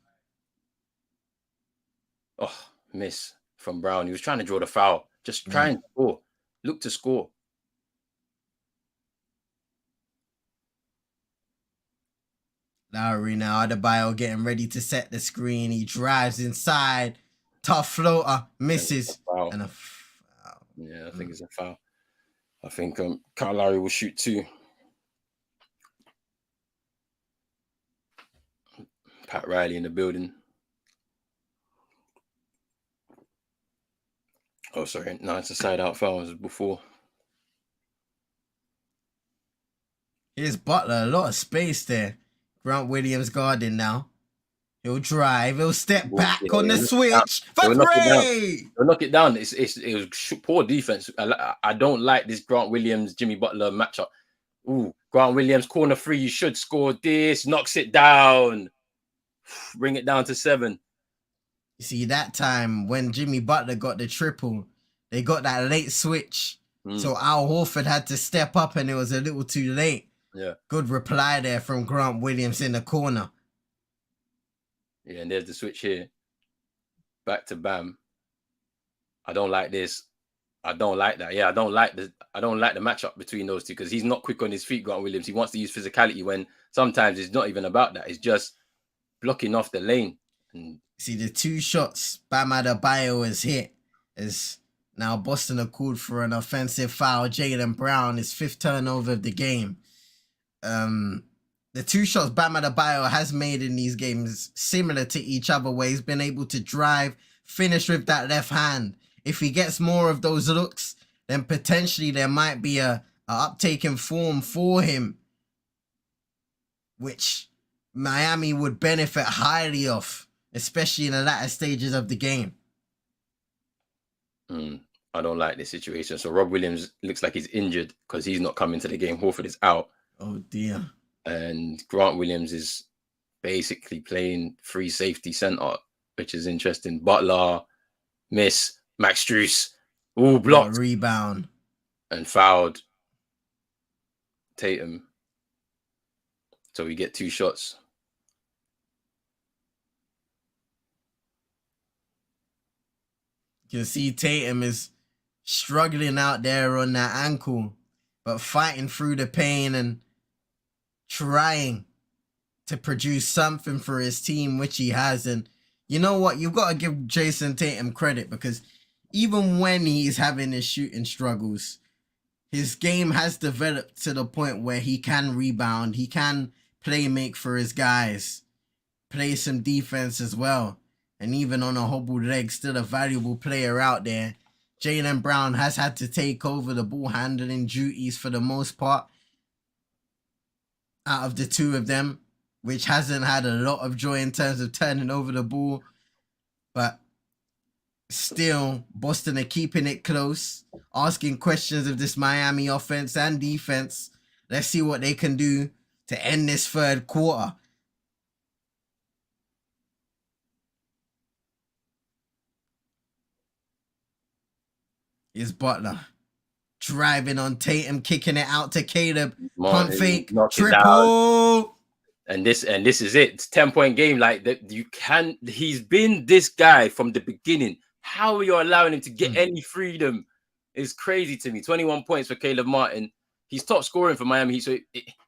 Oh, miss from Brown. He was trying to draw the foul. Just try and score. Look to score. Lowry now, Adebayo getting ready to set the screen. He drives inside. Tough floater. Misses. And a foul. Yeah, I think it's a foul. I think Kyle Lowry will shoot 2. Pat Riley in the building. Oh, sorry. No, it's a side-out foul as before. Here's Butler. A lot of space there. Grant Williams guarding now. He'll drive. He'll step back on the switch for 3. He'll knock it down. It was poor defense. I don't like this Grant Williams, Jimmy Butler matchup. Ooh, Grant Williams, corner 3. You should score this. Knocks it down. Bring it down to 7. You see, that time when Jimmy Butler got the triple, they got that late switch. So Al Horford had to step up and it was a little too late. Yeah. Good reply there from Grant Williams in the corner. Yeah, and there's the switch here. Back to Bam. I don't like this. I don't like that. Yeah, I don't like the matchup between those two because he's not quick on his feet, Grant Williams. He wants to use physicality when sometimes it's not even about that. It's just blocking off the lane. And see, the 2 shots Bam Adebayo has hit is now Boston are called for an offensive foul. Jaylen Brown, his 5th turnover of the game. the two shots Bam Adebayo has made in these games similar to each other, where he's been able to drive, finish with that left hand. If he gets more of those looks, then potentially there might be a uptake in form for him, which Miami would benefit highly of, especially in the latter stages of the game. I don't like this situation. So Rob Williams looks like he's injured because he's not coming to the game. Horford is out. Oh dear. And Grant Williams is basically playing free safety center, which is interesting. Butler, miss, Max Strus, all blocked. Rebound. And fouled Tatum. So we get 2 shots. You can see Tatum is struggling out there on that ankle, but fighting through the pain and trying to produce something for his team, which he has. And you know what? You've got to give Jason Tatum credit, because even when he's having his shooting struggles, his game has developed to the point where he can rebound, he can make for his guys, play some defense as well. And even on a hobbled leg, still a valuable player out there. Jaylen Brown has had to take over the ball handling duties for the most part out of the two of them, which hasn't had a lot of joy in terms of turning over the ball. But still, Boston are keeping it close, asking questions of this Miami offense and defense. Let's see what they can do to end this third quarter. Is Butler driving on Tatum, kicking it out to Caleb. Pump fake, triple. And this is it. It's 10-point game. Like that, he's been this guy from the beginning. How are you allowing him to get any freedom? Is crazy to me. 21 points for Caleb Martin. He's top scoring for Miami. So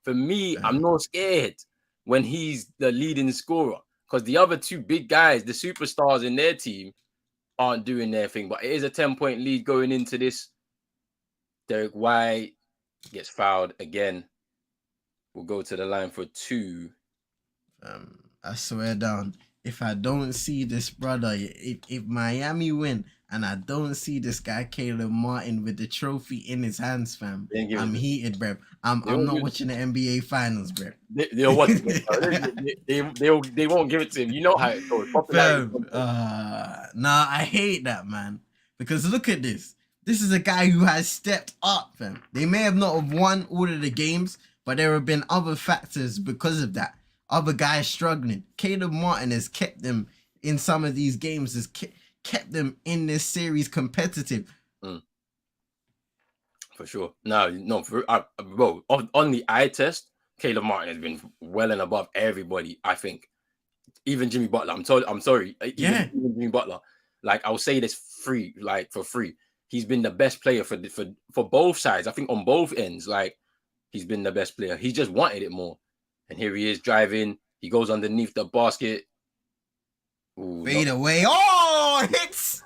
for me, I'm not scared when he's the leading scorer, because the other two big guys, the superstars in their team, aren't doing their thing. But it is a 10-point lead going into this. Derrick White gets fouled again. We'll go to the line for 2. I swear down, if I don't see this brother, if Miami win and I don't see this guy Caleb Martin with the trophy in his hands, fam, I'm heated, bro. I'm not watching the NBA finals, bro. They'll watch it. They won't give it to him. You know how it goes. Nah, I hate that, man. Because look at this. This is a guy who has stepped up, fam. They may have not have won all of the games, but there have been other factors because of that. Other guys struggling. Caleb Martin has kept them in some of these games, has kept them in this series competitive. For sure. No, bro, on the eye test, Caleb Martin has been well and above everybody, I think. Even Jimmy Butler. I'm sorry. Even Jimmy Butler. Like, I'll say this for free. He's been the best player for both sides. I think on both ends, like, he's been the best player. He just wanted it more. And here he is driving. He goes underneath the basket. Fade away. Oh, hits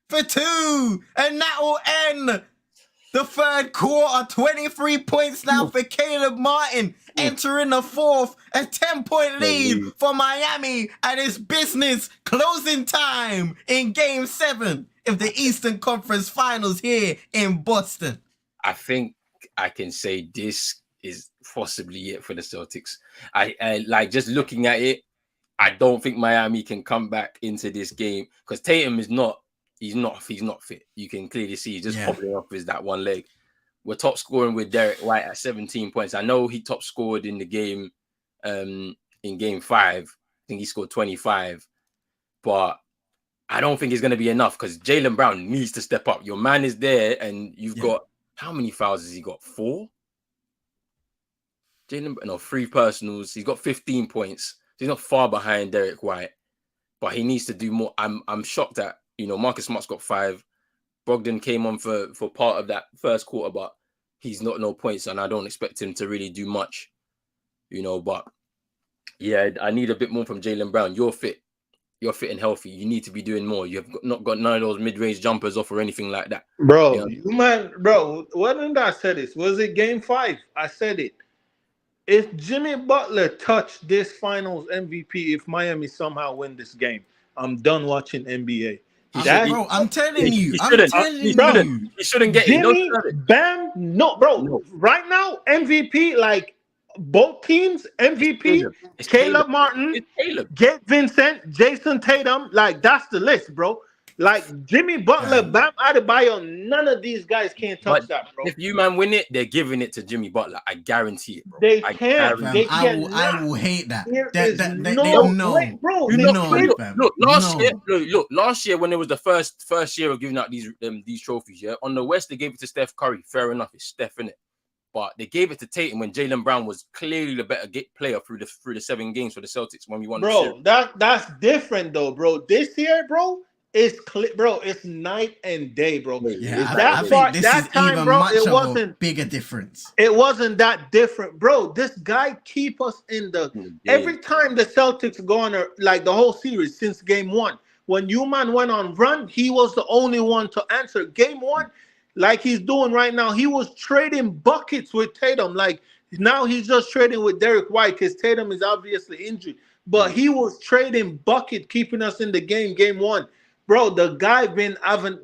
for 2. And that will end the third quarter. 23 points now for Caleb Martin. Entering the fourth. A 10-point lead for Miami. And it's business. Closing time in Game 7 of the Eastern Conference Finals here in Boston. I think I can say this is possibly it for the Celtics. I like, just looking at it, I don't think Miami can come back into this game, because Tatum is not fit. You can clearly see he's just hobbling off his that one leg. We're top scoring with Derrick White at 17 points. I know he top scored in the game in Game 5. I think he scored 25, but I don't think it's going to be enough, because Jaylen Brown needs to step up. Your man is there, and you've got, how many fouls has he got? 4? 3 personals. He's got 15 points. He's not far behind Derrick White, but he needs to do more. I'm shocked that, Marcus Smart's got 5. Brogdon came on for part of that first quarter, but he's not no points, and I don't expect him to really do much, But yeah, I need a bit more from Jaylen Brown. You're fit and healthy. You need to be doing more. You've not got none of those mid-range jumpers off or anything like that, bro. You might, bro. When did I say this? Was it Game 5? I said it. if Jimmy Butler touched this Finals MVP, if Miami somehow win this game, I'm done watching NBA. He should. That Bro, I'm telling He you. I'm shouldn't. He telling bro, shouldn't. you. He shouldn't get it. He don't Jimmy, deserve it. Bam, no, bro. No, Right now, MVP, like both teams, it's MVP, Caleb. It's Caleb. Caleb Martin, It's Caleb. Gabe Vincent, Jason Tatum, like that's the list, bro. Like Jimmy Butler, Damn. Bam Adebayo, none of these guys can't touch But that, bro. if you man win it, they're giving it to Jimmy Butler. I guarantee it, bro. They I can't. guarantee They it. I will hate that. There That is they no way, no. bro. You They know, No, traded- fam. look, last No. year, look, last year when it was the first year of giving out these trophies, yeah, on the West they gave it to Steph Curry. Fair enough, it's Steph in it, but they gave it to Tatum when Jaylen Brown was clearly the better player through the 7 games for the Celtics when we won. The series. bro. That's different though, bro. This year, bro, it's night and day, bro. Yeah, That I part- think this that is time, even bro, much it of a wasn't- bigger difference. It wasn't that different, bro. This guy keep us in the every time the Celtics go on like the whole series since game 1. When Uman went on run, he was the only one to answer. Game 1, like he's doing right now, he was trading buckets with Tatum. Like now he's just trading with Derrick White because Tatum is obviously injured. But he was trading bucket, keeping us in the game 1. Bro, the guy been having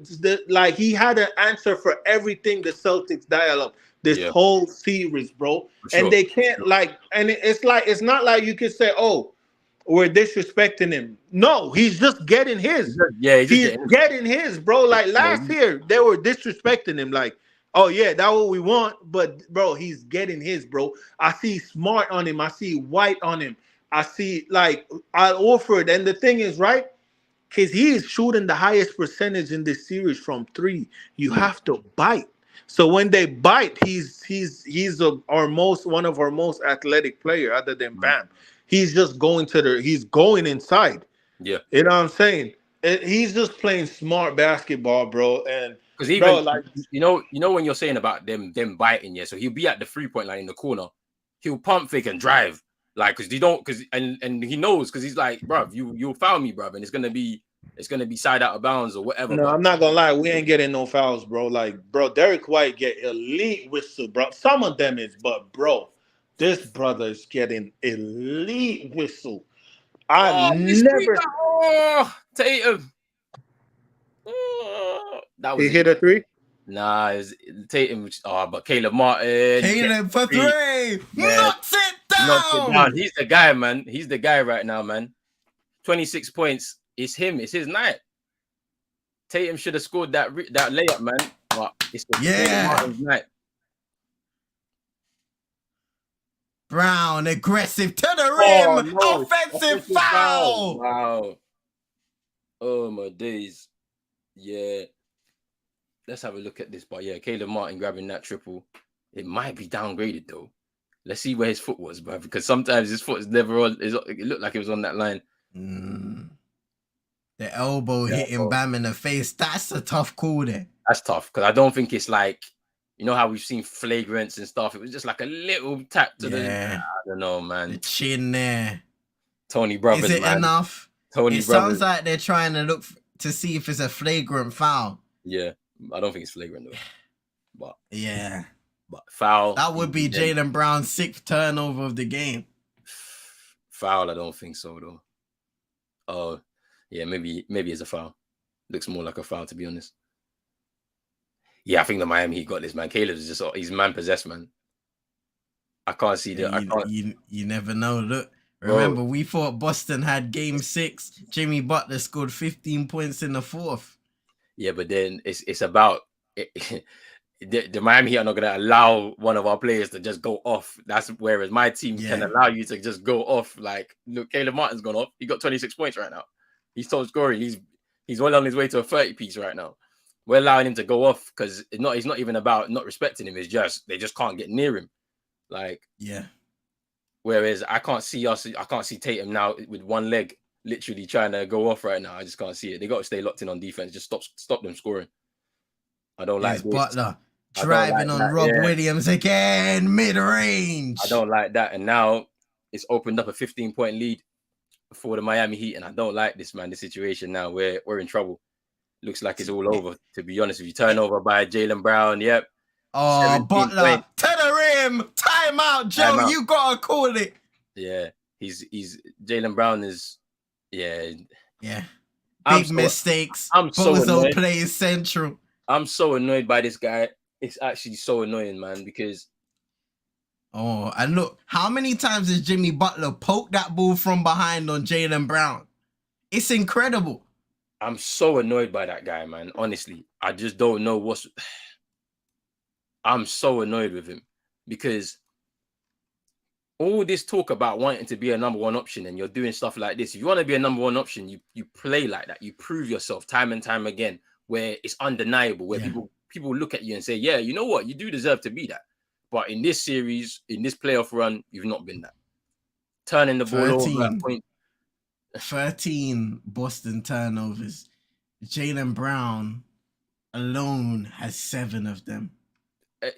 like he had an answer for everything the Celtics dial up this whole series, bro. Sure. And they can't it's not like you can say, oh, we're disrespecting him. No, he's just getting his. He's getting his, bro. Like last year, they were disrespecting him. Like, oh yeah, that's what we want. But bro, he's getting his, bro. I see Smart on him. I see White on him. I see like Al Horford. And the thing is, right? Because he is shooting the highest percentage in this series from 3. You have to bite. So when they bite, he's one of our most athletic player other than Bam. He's just he's going inside. Yeah. You know what I'm saying? He's just playing smart basketball, bro. And because even bro, like you know when you're saying about them biting, yeah. So he'll be at the 3-point line in the corner. He'll pump fake and drive. Like, because he knows, because he's like, bruv, you'll foul me, bruv, and it's gonna be side out of bounds or whatever. No, I'm not gonna lie, we ain't getting no fouls, bro. Like, bro, Derrick White get elite whistle, bro. Some of them is, but bro, this brother is getting elite whistle. Tatum. That was he hit a 3. Nah, it was Tatum. But Caleb Martin. Caleb for 3. Knocks it down. He's the guy, man. He's the guy right now, man. 26 points. It's him. It's his night. Tatum should have scored that layup, man. But it's Caleb Martin's night. Brown, aggressive to the rim. Offensive foul. Wow. Oh, my days. Yeah. Let's have a look at this. But yeah, Caleb Martin grabbing that triple. It might be downgraded though. Let's see where his foot was, bro. Because sometimes his foot is never on. It looked like it was on that line. The elbow hitting Bam in the face. That's a tough call there. That's tough because I don't think it's like, you know how we've seen flagrants and stuff. It was just like a little tap to the. I don't know, man. The chin there. Tony Brothers. Is it enough? Tony It Brothers. sounds like they're trying to look to see if it's a flagrant foul. Yeah. I don't think it's flagrant though. But foul. That would be Jaylen Brown's 6th turnover of the game. Foul, I don't think so though. Oh, yeah, maybe it's a foul. Looks more like a foul, to be honest. Yeah, I think the Miami Heat got this, man. Caleb's just he's man possessed, man. I can't see that. You never know. Look, remember we thought Boston had game 6. Jimmy Butler scored 15 points in the 4th. Yeah, but then it's about the Miami Heat are not going to allow one of our players to just go off. That's whereas my team can allow you to just go off. Like, look, Caleb Martin's gone off. He got 26 points right now. He's top scoring. He's well on his way to a 30-piece right now. We're allowing him to go off because it's not even about not respecting him. It's just they just can't get near him. Like, whereas I can't see Tatum now with one leg literally trying to go off right now. I just can't see it. They got to stay locked in on defense. Just stop them scoring. I don't like this. Butler driving on Rob Williams again, mid-range. I don't like that. And now it's opened up a 15-point lead for the Miami Heat. And I don't like this, man. The situation now, we're in trouble. Looks like it's all over, to be honest. If you turn over by Jaylen Brown, Oh, Butler to the Time out, Joe. Time out. You gotta call it. Yeah, he's Jaylen Brown is Yeah. I'm Big so- mistakes. I'm so Bozo annoyed. plays central. I'm so annoyed by this guy. It's actually so annoying, man, because Oh, and look, how many times has Jimmy Butler poked that ball from behind on Jaylen Brown? It's incredible. I'm so annoyed by that guy, man. Honestly, I just don't know what's. I'm so annoyed with him because all this talk about wanting to be a number one option and you're doing stuff like this. If you want to be a number one option, you play like that. You prove yourself time and time again, where it's undeniable, where people look at you and say, yeah, you know what, you do deserve to be that. But in this series, in this playoff run, you've not been that. Turning the ball over at point. 13 Boston turnovers. Jaylen Brown alone has 7 of them.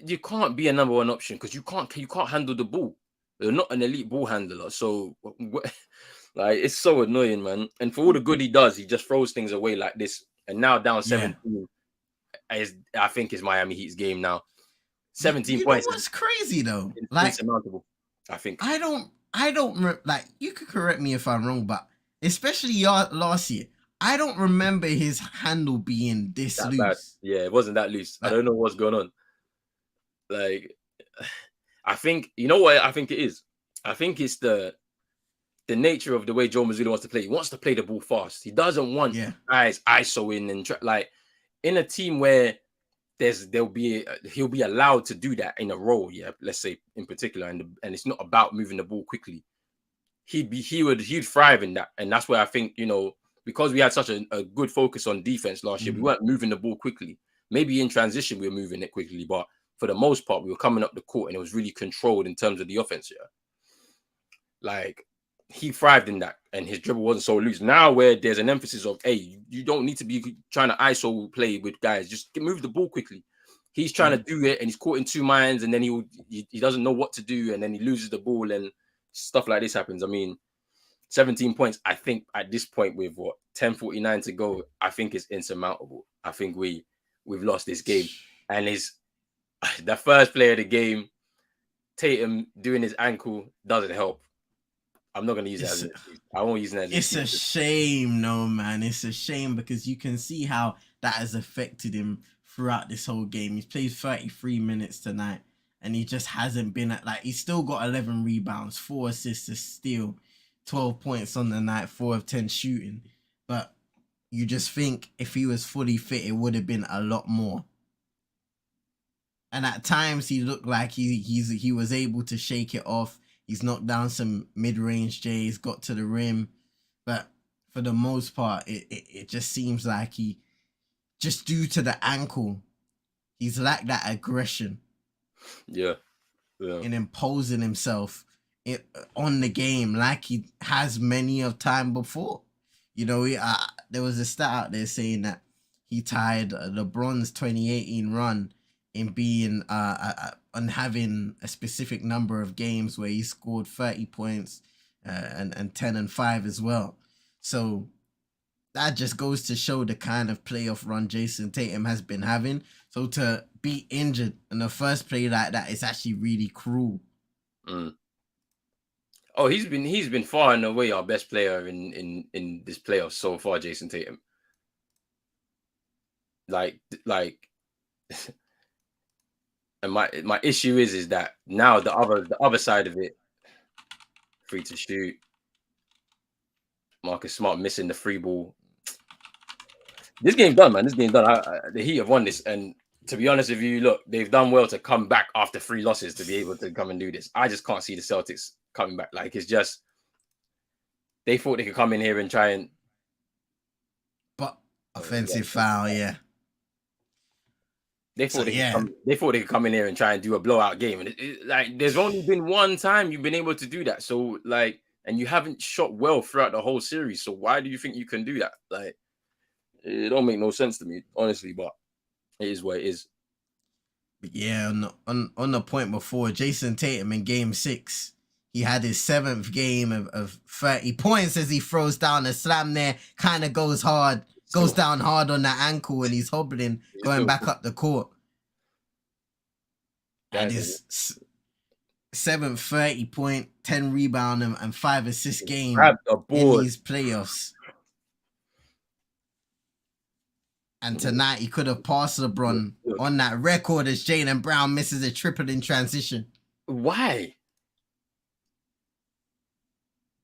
You can't be a number one option because you can't handle the ball. You're not an elite ball handler. So, like, it's so annoying, man. And for all the good he does, he just throws things away like this. And now down 17, I think is Miami Heat's game now. 17 points. Know what's crazy though? Like, insurmountable, I think. I don't like, you could correct me if I'm wrong, but especially last year, I don't remember his handle being this that loose. Bad. Yeah, it wasn't that loose. I don't know what's going on. Like, I think, you know what I think it is? I think it's the nature of the way Joe Mazzulla wants to play. He wants to play the ball fast. He doesn't want guys ISO in and like in a team where he'll be allowed to do that in a role. Yeah, let's say in particular, and it's not about moving the ball quickly. He'd thrive in that, and that's where I think, you know, because we had such a good focus on defense last year, we weren't moving the ball quickly. Maybe in transition we were moving it quickly, but for the most part, we were coming up the court and it was really controlled in terms of the offense. Yeah, like he thrived in that, and his dribble wasn't so loose. Now, where there's an emphasis of, hey, you don't need to be trying to ISO play with guys, just move the ball quickly. He's trying to do it, and he's caught in two minds, and then he doesn't know what to do, and then he loses the ball, and stuff like this happens. I mean, 17 points. I think at this point, with 10:49 to go, I think it's insurmountable. I think we've lost this game, and the first play of the game, Tatum doing his ankle doesn't help. I'm not going to use that as an excuse. I won't use that as an excuse. It's a shame, no, man. It's a shame because you can see how that has affected him throughout this whole game. He's played 33 minutes tonight, and he just hasn't been he's still got 11 rebounds, 4 assists, a steal, 12 points on the night, 4 of 10 shooting. But you just think if he was fully fit, it would have been a lot more. And at times he looked like he was able to shake it off. He's knocked down some mid-range J's, got to the rim. But for the most part, it just seems like he, just due to the ankle, he's lacked that aggression. Yeah. In imposing himself on the game like he has many of time before. You know, there was a stat out there saying that he tied LeBron's 2018 run in being and having a specific number of games where he scored 30 points and 10 and 5 as well. So that just goes to show the kind of playoff run Jason Tatum has been having. So to be injured in the first play like that, it's actually really cruel. Oh, he's been far and away our best player in this playoff so far, Jason Tatum. Like and my issue is that now the other side of it, free to shoot, Marcus Smart missing the free ball. This game done, man. This game done. The Heat have won this, and to be honest with you, look, they've done well to come back after 3 losses to be able to come and do this. I just can't see the Celtics coming back. Like, it's just they thought they could come in here and try and. But offensive foul, yeah. They thought they could come in here and try and do a blowout game, and like there's only been one time you've been able to do that. So like, and you haven't shot well throughout the whole series. So why do you think you can do that? Like, it don't make no sense to me, honestly. But it is what it is. Yeah, on the point before, Jason Tatum in Game 6, he had his 7th game of 30 points as he throws down a slam there. Kind of goes down hard on the ankle, and he's hobbling, going back up the court. And 30 point, 10 rebound and 5 assist game Grab the in board. these playoffs. And tonight he could have passed LeBron on that record as Jaylen Brown misses a triple in transition. Why?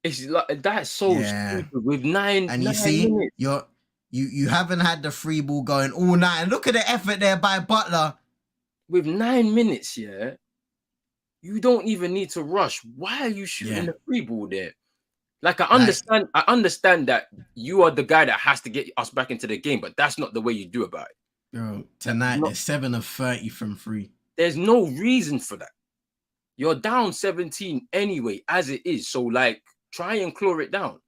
It's like that's so stupid with nine. And you see, minutes. you haven't had the free ball going all night. And look at the effort there by Butler. With 9 minutes, yeah, you don't even need to rush. Why are you shooting the free ball there? Like I understand that you are the guy that has to get us back into the game, but that's not the way you do about it. Bro, tonight they're 7 of 30 from 3. There's no reason for that. You're down 17 anyway, as it is. So like, try and claw it down.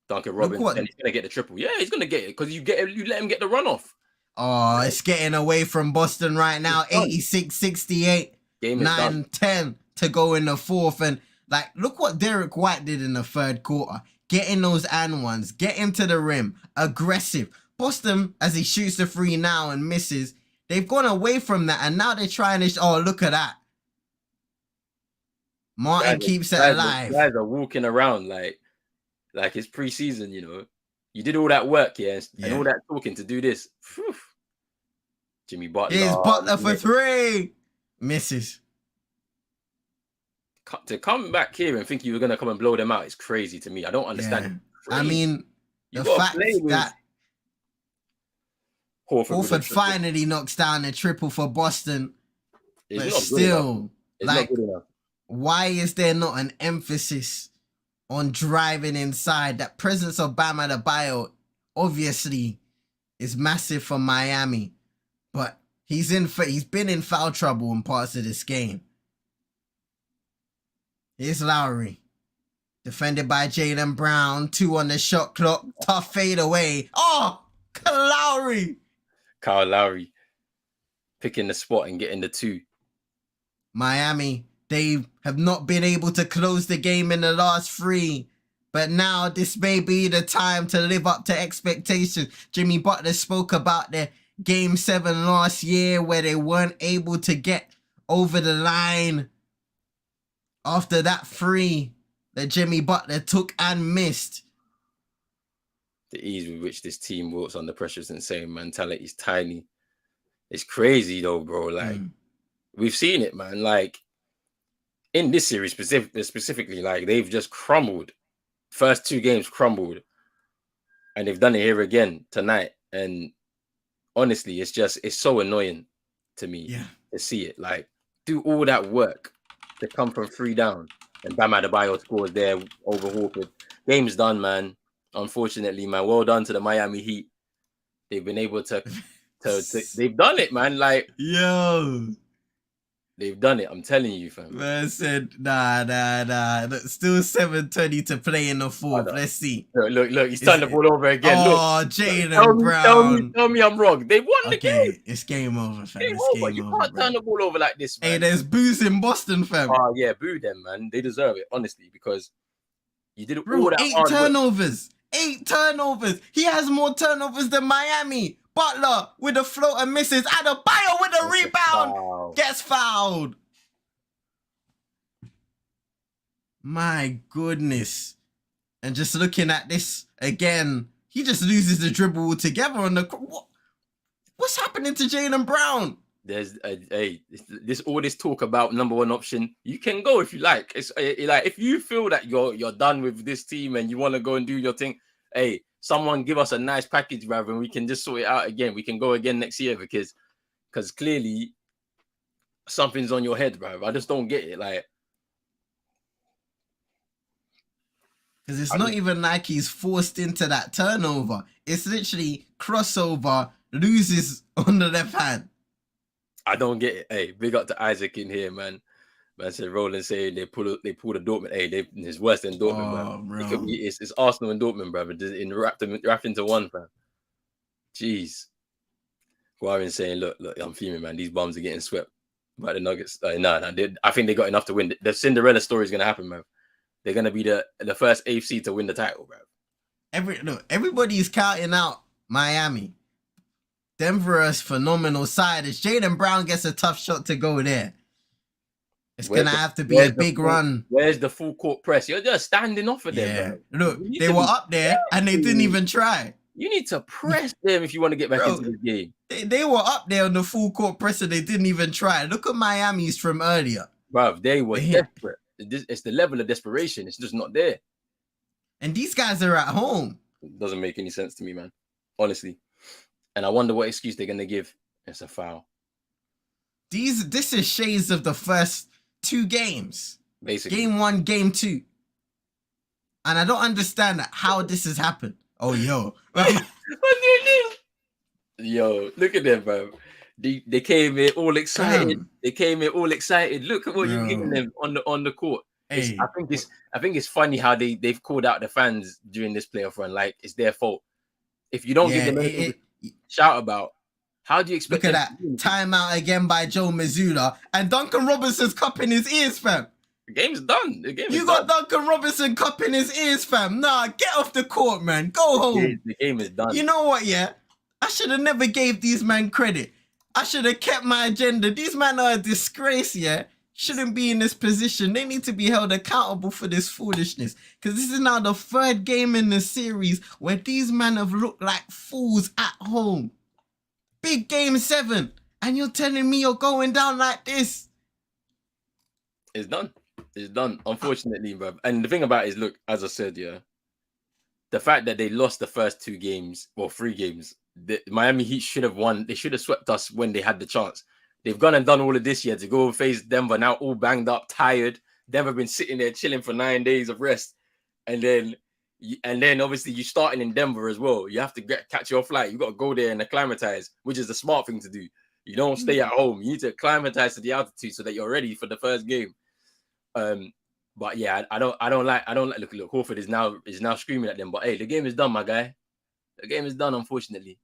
Duncan Robinson, he's gonna get the triple. Yeah, he's gonna get it because you let him get the runoff. Oh, it's getting away from Boston right now. 86-68. 9-10 to go in the fourth. And like, look what Derrick White did in the third quarter. Getting those and ones, getting to the rim, aggressive. Boston, as he shoots the free now and misses, they've gone away from that. And now they're trying to, oh, look at that. Martin keeps it alive. Guys are walking around like it's preseason, you know. You did all that work, and all that talking to do this. Whew. Jimmy Butler. Here's Butler for 3. Misses. To come back here and think you were going to come and blow them out is crazy to me. I don't understand. I mean, the fact that Horford finally knocks down a triple for Boston, but still, like, why is there not an emphasis on driving inside? That presence of Bam Adebayo obviously is massive for Miami, but he's been in foul trouble in parts of this game. Here's Lowry, defended by Jaylen Brown. 2 on the shot clock. Tough fade away. Oh, Kyle Lowry picking the spot and getting the 2. Miami, they have not been able to close the game in the last 3. But now this may be the time to live up to expectations. Jimmy Butler spoke about the Game 7 last year where they weren't able to get over the line after that 3 that Jimmy Butler took and missed. The ease with which this team works under pressure is insane. Mentality is tiny. It's crazy though, bro. Like, we've seen it, man. Like, in this series specifically, like, they've just crumbled. First 2 games crumbled. And they've done it here again tonight. And honestly, it's so annoying to me to see it. Like, do all that work to come from 3 down. And Bam Adebayo scores there over Horford. Game's done, man. Unfortunately, man. Well done to the Miami Heat. They've been able to they've done it, man. Like, yo, they've done it. I'm telling you, fam. Man said, nah. Still 7:20 to play in the fourth. Let's see. Look. He's turned the ball over again. Oh, Jaylen Brown. Tell me I'm wrong. They won the game. It's game over, fam. Game over. You can't turn the ball over like this, man. Hey, there's boos in Boston, fam. Oh, yeah, boo them, man. They deserve it, honestly, because you did all that 8 turnovers. 8 turnovers. He has more turnovers than Miami. Butler with the floater misses. Adebayo with the rebound. Gets fouled. My goodness. And just looking at this again, he just loses the dribble altogether on the... What's happening to Jaylen Brown? There's all this talk about number 1 option. You can go if you like. It's like, if you feel that you're done with this team and you want to go and do your thing, hey, someone give us a nice package, bruv, and we can just sort it out again. We can go again next year because clearly something's on your head, bruv. I just don't get it. Like, because it's not even like he's forced into that turnover. It's literally crossover, loses on the left hand. I don't get it. Hey, big up to Isaac in here, man. Man said Roland saying they pulled a Dortmund. Hey, it's worse than Dortmund, bro. It's Arsenal and Dortmund, bro. Wrapped into one, fam. Jeez. Guarin saying, look, I'm fuming, man. These bums are getting swept by the Nuggets. I think they got enough to win. The Cinderella story is gonna happen, man. They're gonna be the first AFC to win the title, bro. Everybody's counting out Miami. Denver is phenomenal side. As Jaylen Brown gets a tough shot to go there. It's Where's gonna the have to be a big full, run. Where's the full court press? You're just standing off of them, Yeah. bro. Look, You need they to were be up there and they didn't even try. You need to press them if you want to get back Bro, into the game. They were up there on the full court press and they didn't even try. Look at Miami's from earlier. Bruv, they were desperate. It's the level of desperation. It's just not there. And these guys are at home. It doesn't make any sense to me, man. Honestly. And I wonder what excuse they're going to give. It's a foul. This is shades of the first 2 games. Basically. Game 1, game 2. And I don't understand how this has happened. Oh, yo. Yo, look at them, bro. They came here all excited. They came here all excited. Look at what you're giving them on the court. Hey. I think it's funny how they've called out the fans during this playoff run. Like it's their fault. If you don't give them anything to shout about, how do you expect? Look at that timeout again by Joe Mazzulla and Duncan Robinson's cupping his ears, fam. The game's done. You got Duncan Robinson cupping his ears, fam. Nah, get off the court, man. Go home. The game is done. You know what? Yeah, I should have never gave these men credit. I should have kept my agenda. These men are a disgrace. Yeah. Shouldn't be in this position. They need to be held accountable for this foolishness. Because this is now the 3rd game in the series where these men have looked like fools at home. Big game 7. And you're telling me you're going down like this. It's done. It's done, unfortunately, bro. And the thing about it is, look, as I said, yeah, the fact that they lost the first 2 games, or 3 games, the Miami Heat should have won. They should have swept us when they had the chance. They've gone and done all of this year to go face Denver, now all banged up, tired. Denver been sitting there chilling for 9 days of rest. And then obviously you're starting in Denver as well. You have to catch your flight. You got to go there and acclimatize, which is the smart thing to do. You don't stay at home. You need to acclimatize to the altitude so that you're ready for the first game. But yeah, I don't like look, Horford is now screaming at them. But hey, the game is done, my guy. The game is done, unfortunately.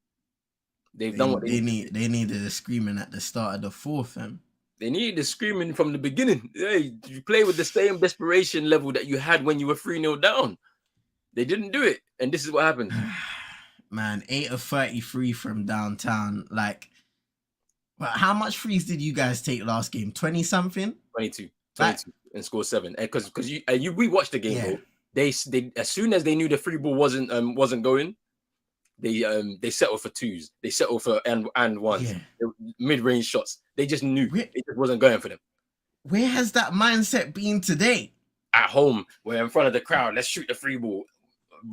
They've done what they need. They needed a screaming at the start of the 4th, fam. They needed the screaming from the beginning. Hey, you play with the same desperation level that you had when you were 3-0 down. They didn't do it, and this is what happened. Man, 8 of 33 from downtown. Like, but how much threes did you guys take last game? 20 something? 22, and score 7. And because we watched the game, bro. They as soon as they knew the free ball wasn't going, they settled for 2s. They settled for and 1s. Mid-range shots. They just knew it just wasn't going for them. Where has that mindset been today? At home, we're in front of the crowd. Let's shoot the free ball.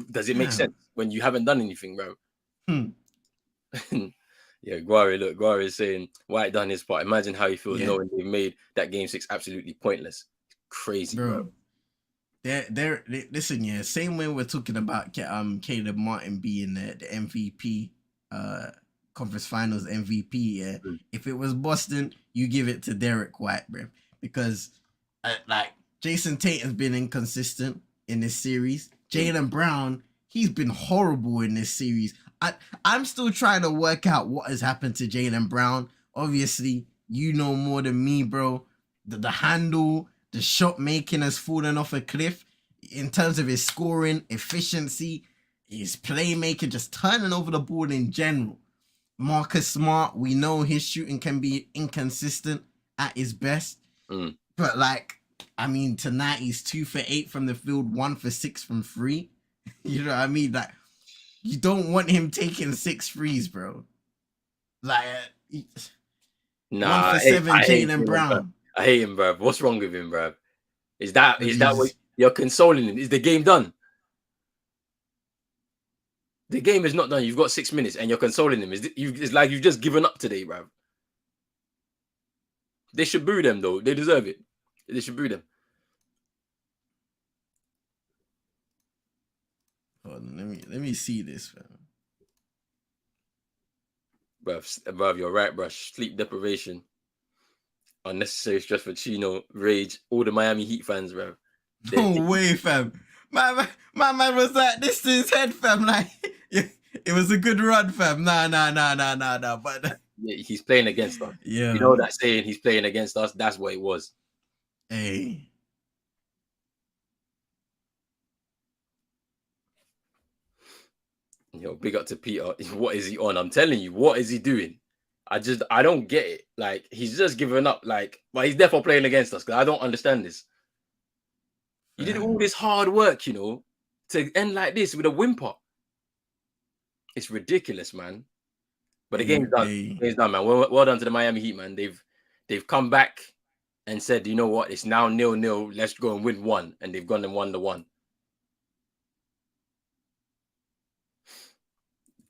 Does it make sense when you haven't done anything, bro? Yeah, Guari is saying White done his part. Imagine how he feels knowing they've made that game 6 absolutely pointless. Crazy, bro. Listen, yeah, same way we're talking about Caleb Martin being the MVP, conference finals MVP, yeah. If it was Boston, you give it to Derrick White, bro. Because like Jason Tatum's been inconsistent in this series. Jaylen Brown, he's been horrible in this series. I'm still trying to work out what has happened to Jaylen Brown. Obviously, you know more than me, bro. The handle, the shot making has fallen off a cliff in terms of his scoring, efficiency, his playmaking, just turning over the ball in general. Marcus Smart, we know his shooting can be inconsistent at his best. But like, I mean, tonight he's 2 for 8 from the field, 1 for 6 from 3. You know what I mean? Like, you don't want him taking 6 threes, bro. Like, 1 for 7, Jaylen Brown. I hate him, bro. What's wrong with him, bro? Is that what you're consoling him? Is the game done? The game is not done. You've got 6 minutes and you're consoling him. It's like you've just given up today, bro. They should boo them, though. They deserve it. They should boo them. Hold on, let me see this, man. Bruv, you're right, bruv. Sleep deprivation. Unnecessary stress for Chino. Rage. All the Miami Heat fans, bruv. No way, fam. My man was like this to his head, fam. Like, it was a good run, fam. Nah. But yeah, he's playing against us. Yeah. You know that saying, he's playing against us? That's what it was. Hey. Yo, big up to Peter. What is he on? I'm telling you, what is he doing? I don't get it. Like, he's just given up. Like, but he's therefore playing against us because I don't understand this. You did all this hard work, you know, to end like this with a whimper. It's ridiculous, man. But the game's done. Game's done, man. Well done to the Miami Heat, man. They've come back and said, you know what? It's now 0-0. Let's go and win one. And they've gone and won the one.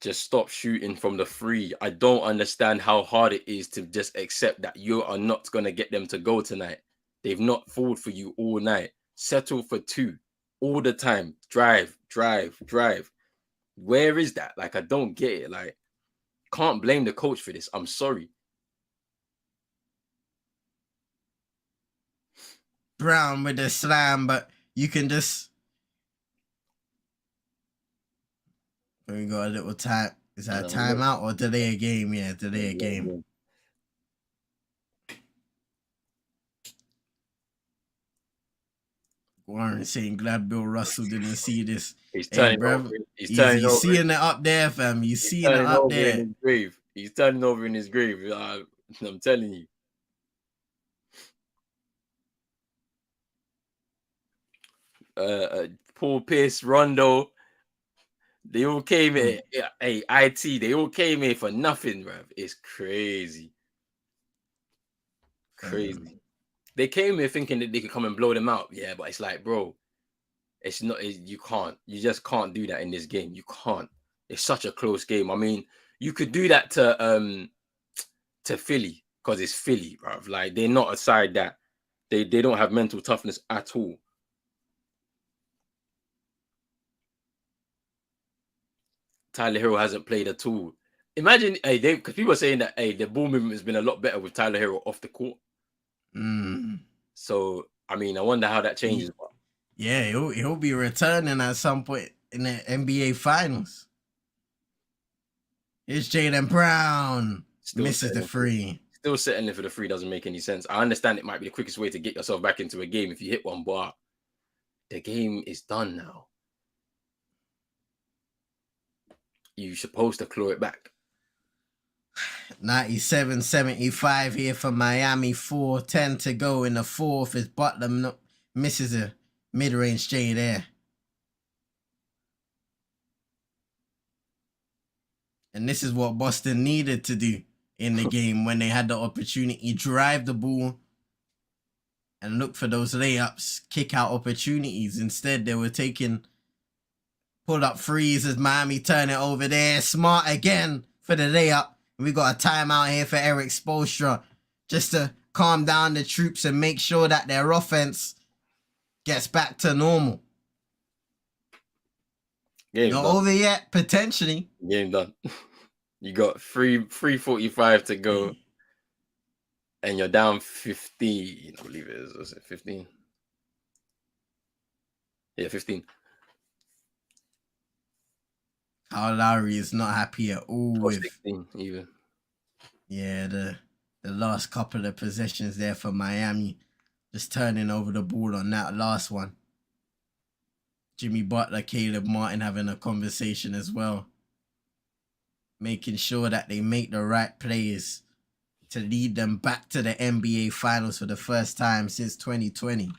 Just stop shooting from the free. I don't understand how hard it is to just accept that you are not going to get them to go tonight. They've not fought for you all night. Settle for 2 all the time. Drive. Where is that? Like, I don't get it. Like, can't blame the coach for this. I'm sorry. Brown with the slam, but you can just... We got a little time. Is that a timeout or delay a game? Yeah, delay a game. Warren saying glad Bill Russell didn't see this. He's turning over. He's turning over. Seeing it up there, fam. You seeing it up there. In his grave. He's turning over in his grave. I'm telling you. Paul Pierce, Rondo. They all came here. Hey, IT, they all came here for nothing, bruv. It's crazy. Crazy. They came here thinking that they could come and blow them out. Yeah, but it's like, bro, it's not. You can't. You just can't do that in this game. You can't. It's such a close game. I mean, you could do that to Philly because it's Philly, bruv. Like, they're not a side that they don't have mental toughness at all. Tyler Hero hasn't played at all. Imagine, because people are saying that, the ball movement has been a lot better with Tyler Hero off the court. So, I mean, I wonder how that changes. Yeah, he'll be returning at some point in the NBA Finals. Here's Jaylen Brown. Misses the free. Still settling for the free doesn't make any sense. I understand it might be the quickest way to get yourself back into a game if you hit one, but the game is done now. You're supposed to claw it back. 97-75 here for Miami. 4:10 to go in the fourth as Butler misses a mid-range J there. And this is what Boston needed to do in the game when they had the opportunity. Drive the ball and look for those layups, kick out opportunities. Instead, they were taking pull-up threes as Miami turn it over there. Smart again for the layup. We got a timeout here for Eric Spoelstra just to calm down the troops and make sure that their offense gets back to normal. Game's not done. Over yet, potentially. Game done. You got 3:45 to go, and you're down 15. I believe it is. Was it 15? Yeah, 15. Kyle Lowry is not happy at all with 16 even. Yeah, the last couple of possessions there for Miami, just turning over the ball on that last one. Jimmy Butler, Caleb Martin having a conversation as well, making sure that they make the right plays to lead them back to the NBA Finals for the first time since 2020.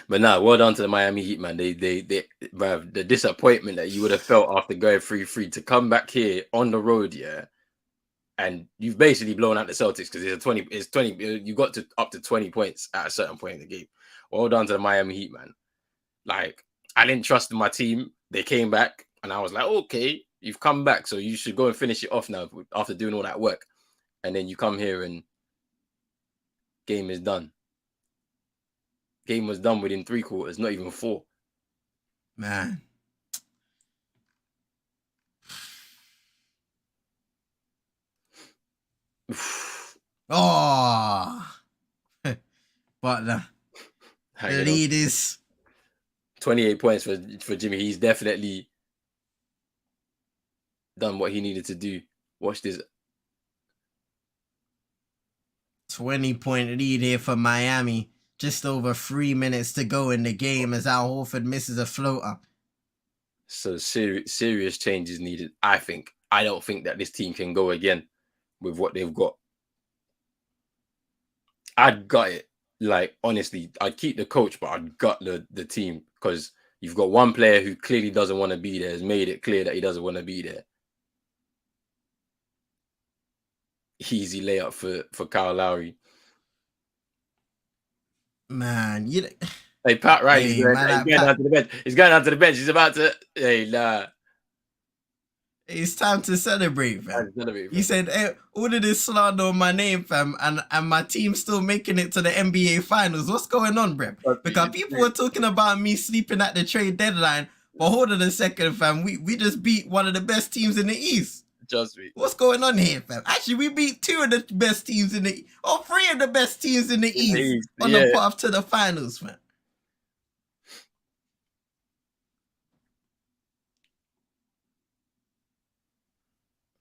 But nah, well done to the Miami Heat, man. They bruv, the disappointment that you would have felt after going 3-3 to come back here on the road, yeah. And you've basically blown out the Celtics because it's 20. You got to up to 20 points at a certain point in the game. Well done to the Miami Heat, man. Like, I didn't trust my team. They came back, and I was like, okay, you've come back, so you should go and finish it off now after doing all that work. And then you come here and game is done. Game was done within 3 quarters, not even 4. Man. Oh. But the lead is 28 points for Jimmy. He's definitely done what he needed to do. Watch this. 20-point lead here for Miami. Just over 3 minutes to go in the game as Al Horford misses a floater. So serious change is needed, I think. I don't think that this team can go again with what they've got. I'd gut it. Like, honestly, I'd keep the coach, but I'd gut the team because you've got one player who clearly doesn't want to be there, has made it clear that he doesn't want to be there. Easy layup for Kyle Lowry. Man, you. Hey, Pat Riley, Hey, he's going down to the bench. He's going down to the bench. He's about to. Hey, nah. It's time to celebrate, fam. You said, hey, all of this slander on my name, fam, and my team's still making it to the NBA Finals. What's going on, bro? Because people were talking about me sleeping at the trade deadline. But hold on a second, fam. We just beat one of the best teams in the East. Trust me. What's going on here, fam? Actually, we beat two of the best teams in the, or three of the best teams in the East on the path to the finals, fam.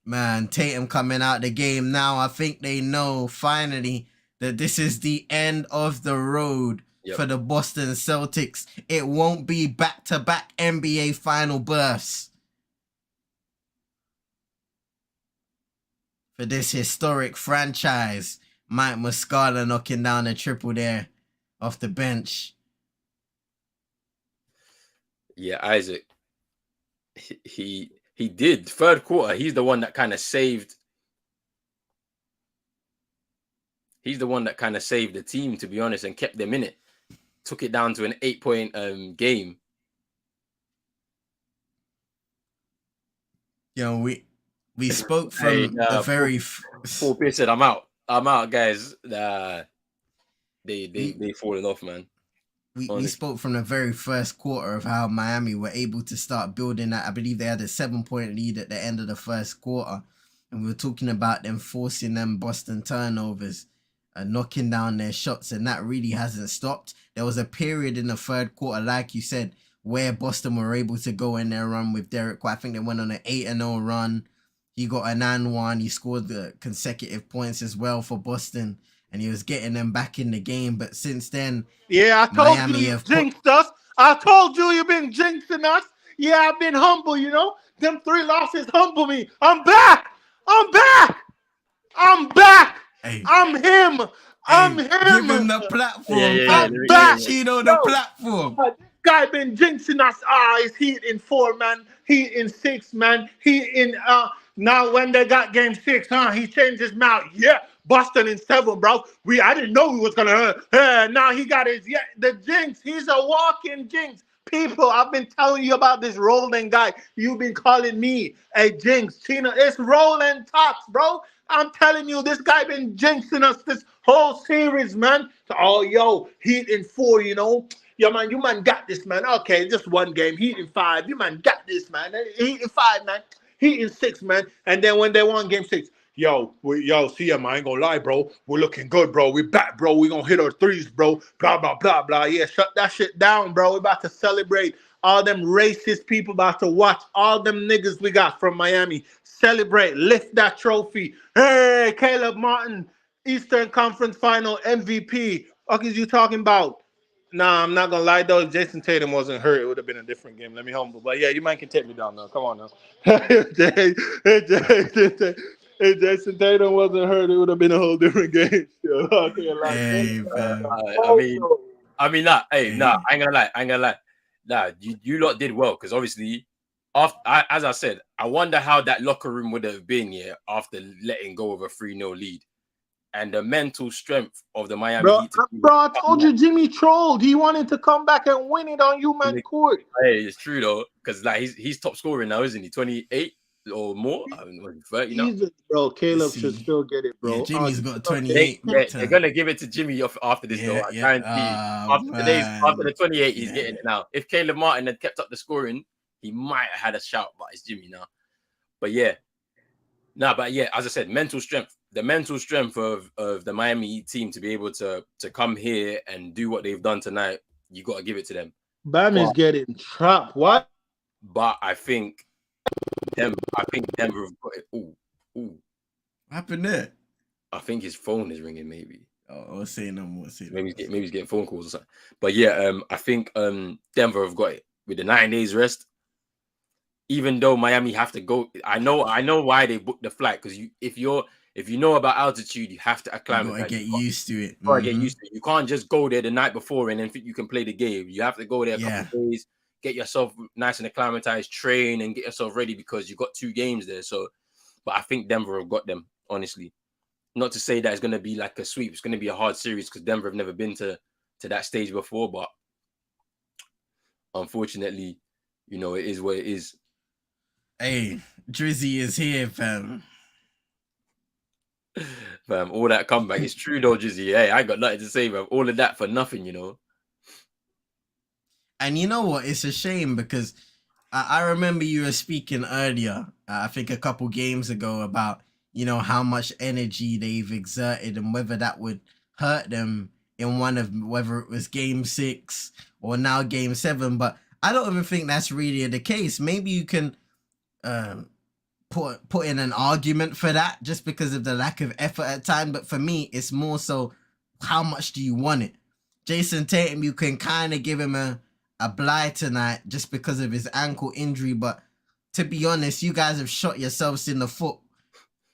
Man, Tatum coming out the game now. I think they know finally that this is the end of the road for the Boston Celtics. It won't be back-to-back NBA final bursts for this historic franchise. Mike Muscala knocking down a triple there off the bench. Yeah, Isaac. He did. Third quarter, he's the one that kind of saved. He's the one that kind of saved the team, to be honest, and kept them in it. Took it down to an 8-point game. Yo, we spoke from the very. Paul Pierce said, "I'm out. I'm out, guys." They falling off, man. We spoke from the very first quarter of how Miami were able to start building that. I believe they had a 7-point lead at the end of the first quarter. And we were talking about them forcing them Boston turnovers and knocking down their shots. And that really hasn't stopped. There was a period in the third quarter, like you said, where Boston were able to go in there and run with Derrick White. I think they went on an 8-0 run. He got an and one. He scored the consecutive points as well for Boston. And he was getting them back in the game. But since then, I told Miami you jinxed us. I told you you've been jinxing us. Yeah, I've been humble, you know. Them 3 losses humble me. I'm back. I'm back. I'm back. Hey. I'm him. I'm him. Give him the platform. I'm back. Chino, the platform. This guy been jinxing us. It's Heat in 4, man. Heat in 6, man. Heat in now when they got game 6, he changed his mouth. Yeah. Boston in 7, bro. I didn't know he was gonna hurt. Now he got the jinx. He's a walking jinx. People, I've been telling you about this Roland guy. You've been calling me a jinx. Tina, it's Roland Talks, bro. I'm telling you, this guy been jinxing us this whole series, man. Heat in 4, you know. Yo, man, you man got this, man. Okay, just one game. Heat in 5. You man got this, man. Heat in 5, man. Heat in 6, man. And then when they won game 6, CM, I ain't gonna lie, bro. We're looking good, bro. We back, bro. We gonna hit our 3s, bro. Blah, blah, blah, blah. Yeah, shut that shit down, bro. We about to celebrate. All them racist people about to watch. All them niggas we got from Miami. Celebrate. Lift that trophy. Hey, Caleb Martin, Eastern Conference Final MVP. What is you talking about? Nah, I'm not gonna lie though. If Jason Tatum wasn't hurt, it would have been a different game. Let me humble. But yeah, you might can take me down now. Come on now. If Jason Tatum wasn't hurt, it would have been a whole different game. I ain't gonna lie. Nah, you lot did well because obviously, as I said, I wonder how that locker room would have been after letting go of a 3-0 lead. And the mental strength of the Miami Heat. Bro, I told you Jimmy trolled. He wanted to come back and win it on you, man. Court. Hey, it's true though, because like he's top scoring now, isn't he? 28 or more? 30 now. Jesus, bro, Caleb should still get it, bro. Yeah, Jimmy's got 28. They're gonna give it to Jimmy after this though. I guarantee. After the 28, he's getting it now. If Caleb Martin had kept up the scoring, he might have had a shout, but it's Jimmy now. But yeah. As I said, mental strength. The mental strength of the Miami team to be able to come here and do what they've done tonight, you got to give it to them. Bam is getting trapped. What? But I think Denver have got it. Ooh. What happened there? I think his phone is ringing. Maybe. Oh, say no more. Maybe he's getting phone calls or something. But yeah, I think Denver have got it with the 9 days rest. Even though Miami have to go, I know why they booked the flight, because if you know about altitude, you have to acclimatize. You gotta get used to it. Get used to it. You can't just go there the night before and then think you can play the game. You have to go there a couple of days, get yourself nice and acclimatized, train, and get yourself ready, because you've got 2 games there. So, but I think Denver have got them, honestly. Not to say that it's going to be like a sweep. It's going to be a hard series because Denver have never been to that stage before. But unfortunately, it is what it is. Hey, Drizzy is here, fam. Fam, all that comeback. It's true though, Drizzy. Hey, I got nothing to say, fam. All of that for nothing, And you know what? It's a shame because I remember you were speaking earlier, I think a couple games ago, about how much energy they've exerted and whether that would hurt them in whether it was game 6 or now game 7. But I don't even think that's really the case. Maybe you can put in an argument for that just because of the lack of effort at time. But for me, it's more so, how much do you want it? Jason Tatum, you can kind of give him a bye tonight just because of his ankle injury. But to be honest, you guys have shot yourselves in the foot,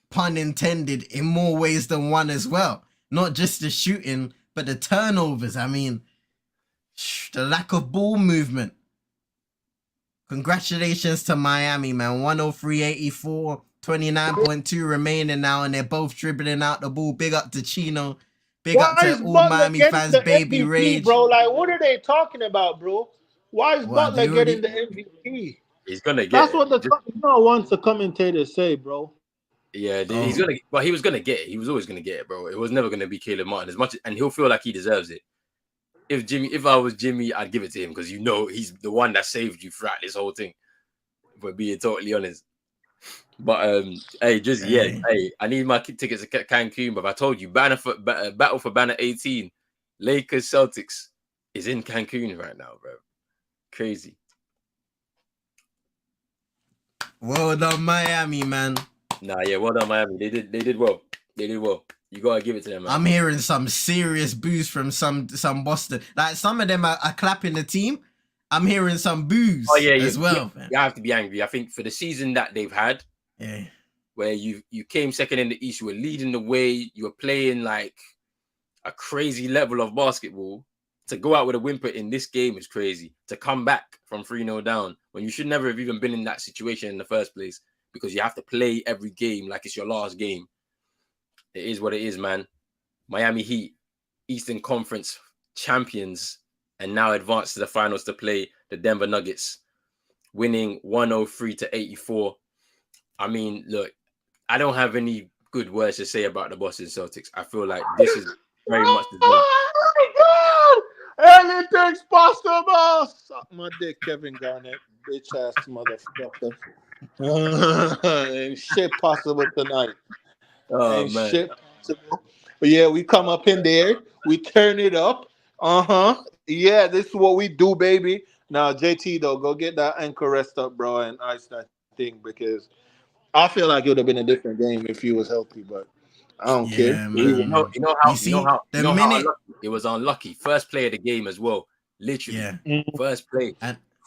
pun intended, in more ways than one as well. Not just the shooting, but the turnovers. I mean, the lack of ball movement. Congratulations to Miami, man. 103-84, 29.2 remaining now, and they're both dribbling out the ball. Big up to Chino. Big up to all Miami fans, baby MVP, rage. Bro, like, what are they talking about, bro? Why is Butler getting the MVP? He's gonna get. That's what wants the commentators say, bro. Yeah, he's gonna. Well, he was gonna get it. He was always gonna get it, bro. It was never gonna be Caleb Martin and he'll feel like he deserves it. If I was Jimmy, I'd give it to him because he's the one that saved you throughout this whole thing. For being totally honest. But hey, just hey, I need my tickets to Cancun. But I told you, battle for banner 18, Lakers Celtics is in Cancun right now, bro. Crazy. Well done, Miami, man. Nah, yeah, well done, Miami. They did well. They did well. You gotta give it to them, man. I'm hearing some serious boos from some Boston. Like, some of them are clapping the team. I'm hearing some boos as well. You have to be angry. I think for the season that they've had, where you came second in the East, you were leading the way, you were playing like a crazy level of basketball. To go out with a whimper in this game is crazy. To come back from 3-0 down when you should never have even been in that situation in the first place, because you have to play every game like it's your last game. It is what it is, man. Miami Heat, Eastern Conference champions, and now advanced to the finals to play the Denver Nuggets, winning 103-84. I mean, look, I don't have any good words to say about the Boston Celtics. I feel like this is very much the game. Oh my God! Anything's possible. Suck my dick, Kevin Garnett, bitch ass motherfucker. Ain't shit possible tonight. Oh, ain't man. Shit possible. But yeah, we come up in there, we turn it up. Yeah, this is what we do, baby. Now, JT though, go get that ankle rest up, bro, and ice that thing, because I feel like it would have been a different game if he was healthy, but I don't care. Man. You know how it was unlucky. First play of the game as well. Literally. First play.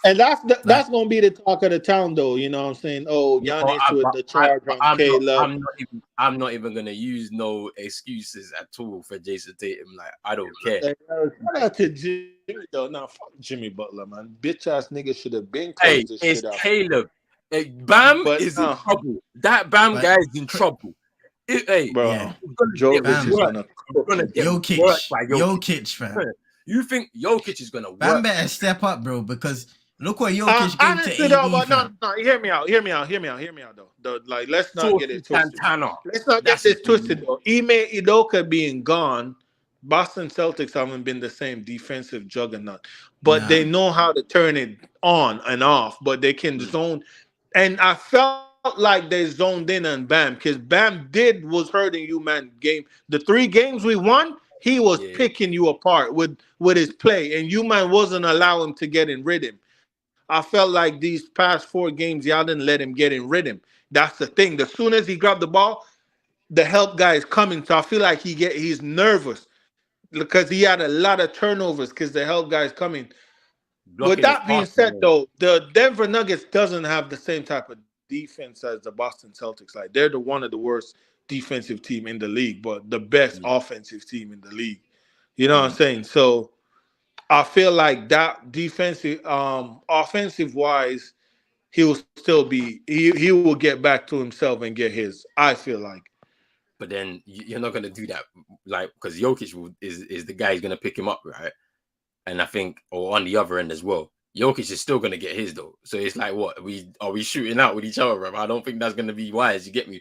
And that's gonna be the talk of the town, though. You know what I'm saying? Oh, Giannis with the charge on Caleb. I'm not even gonna use no excuses at all for Jason Tatum. Like, I don't care. Shout out to Jimmy though. Nah, fuck Jimmy Butler, man. Bitch ass nigga should have been Hey, this it's shit out. Caleb. Hey, Bam is in trouble. That Bam guy is in trouble. Bro, Jokic, fam. You think Jokic is gonna work? Bam better step up, bro, because look what Jokic gave to AD. No, hear me out though. Like, let's not get it twisted. Let's not get this twisted though. Ime Udoka being gone, Boston Celtics haven't been the same defensive juggernaut, but they know how to turn it on and off. But they can zone, and I felt like they zoned in on Bam, because Bam was hurting you, man. The 3 games we won, he was picking you apart with his play, and you, man, wasn't allowing him to get in rhythm. I felt like these past 4 games, y'all didn't let him get in rhythm. That's the thing. As soon as he grabbed the ball, the help guy is coming. So I feel like he's nervous because he had a lot of turnovers because the help guy is coming. With Blocking is that being hard. said, though, the Denver Nuggets doesn't have the same type of defense as the Boston Celtics. Like they're one of the worst defensive team in the league, but the best offensive team in the league. You know what I'm saying? So I feel like that defensive, offensive wise, he will still be. He will get back to himself and get his. I feel like. But then you're not gonna do that, like, because Jokic is the guy who's gonna pick him up, right? And I think, or on the other end as well, Jokic is still gonna get his though. So it's like, what are we shooting out with each other, bro? I don't think that's gonna be wise. You get me?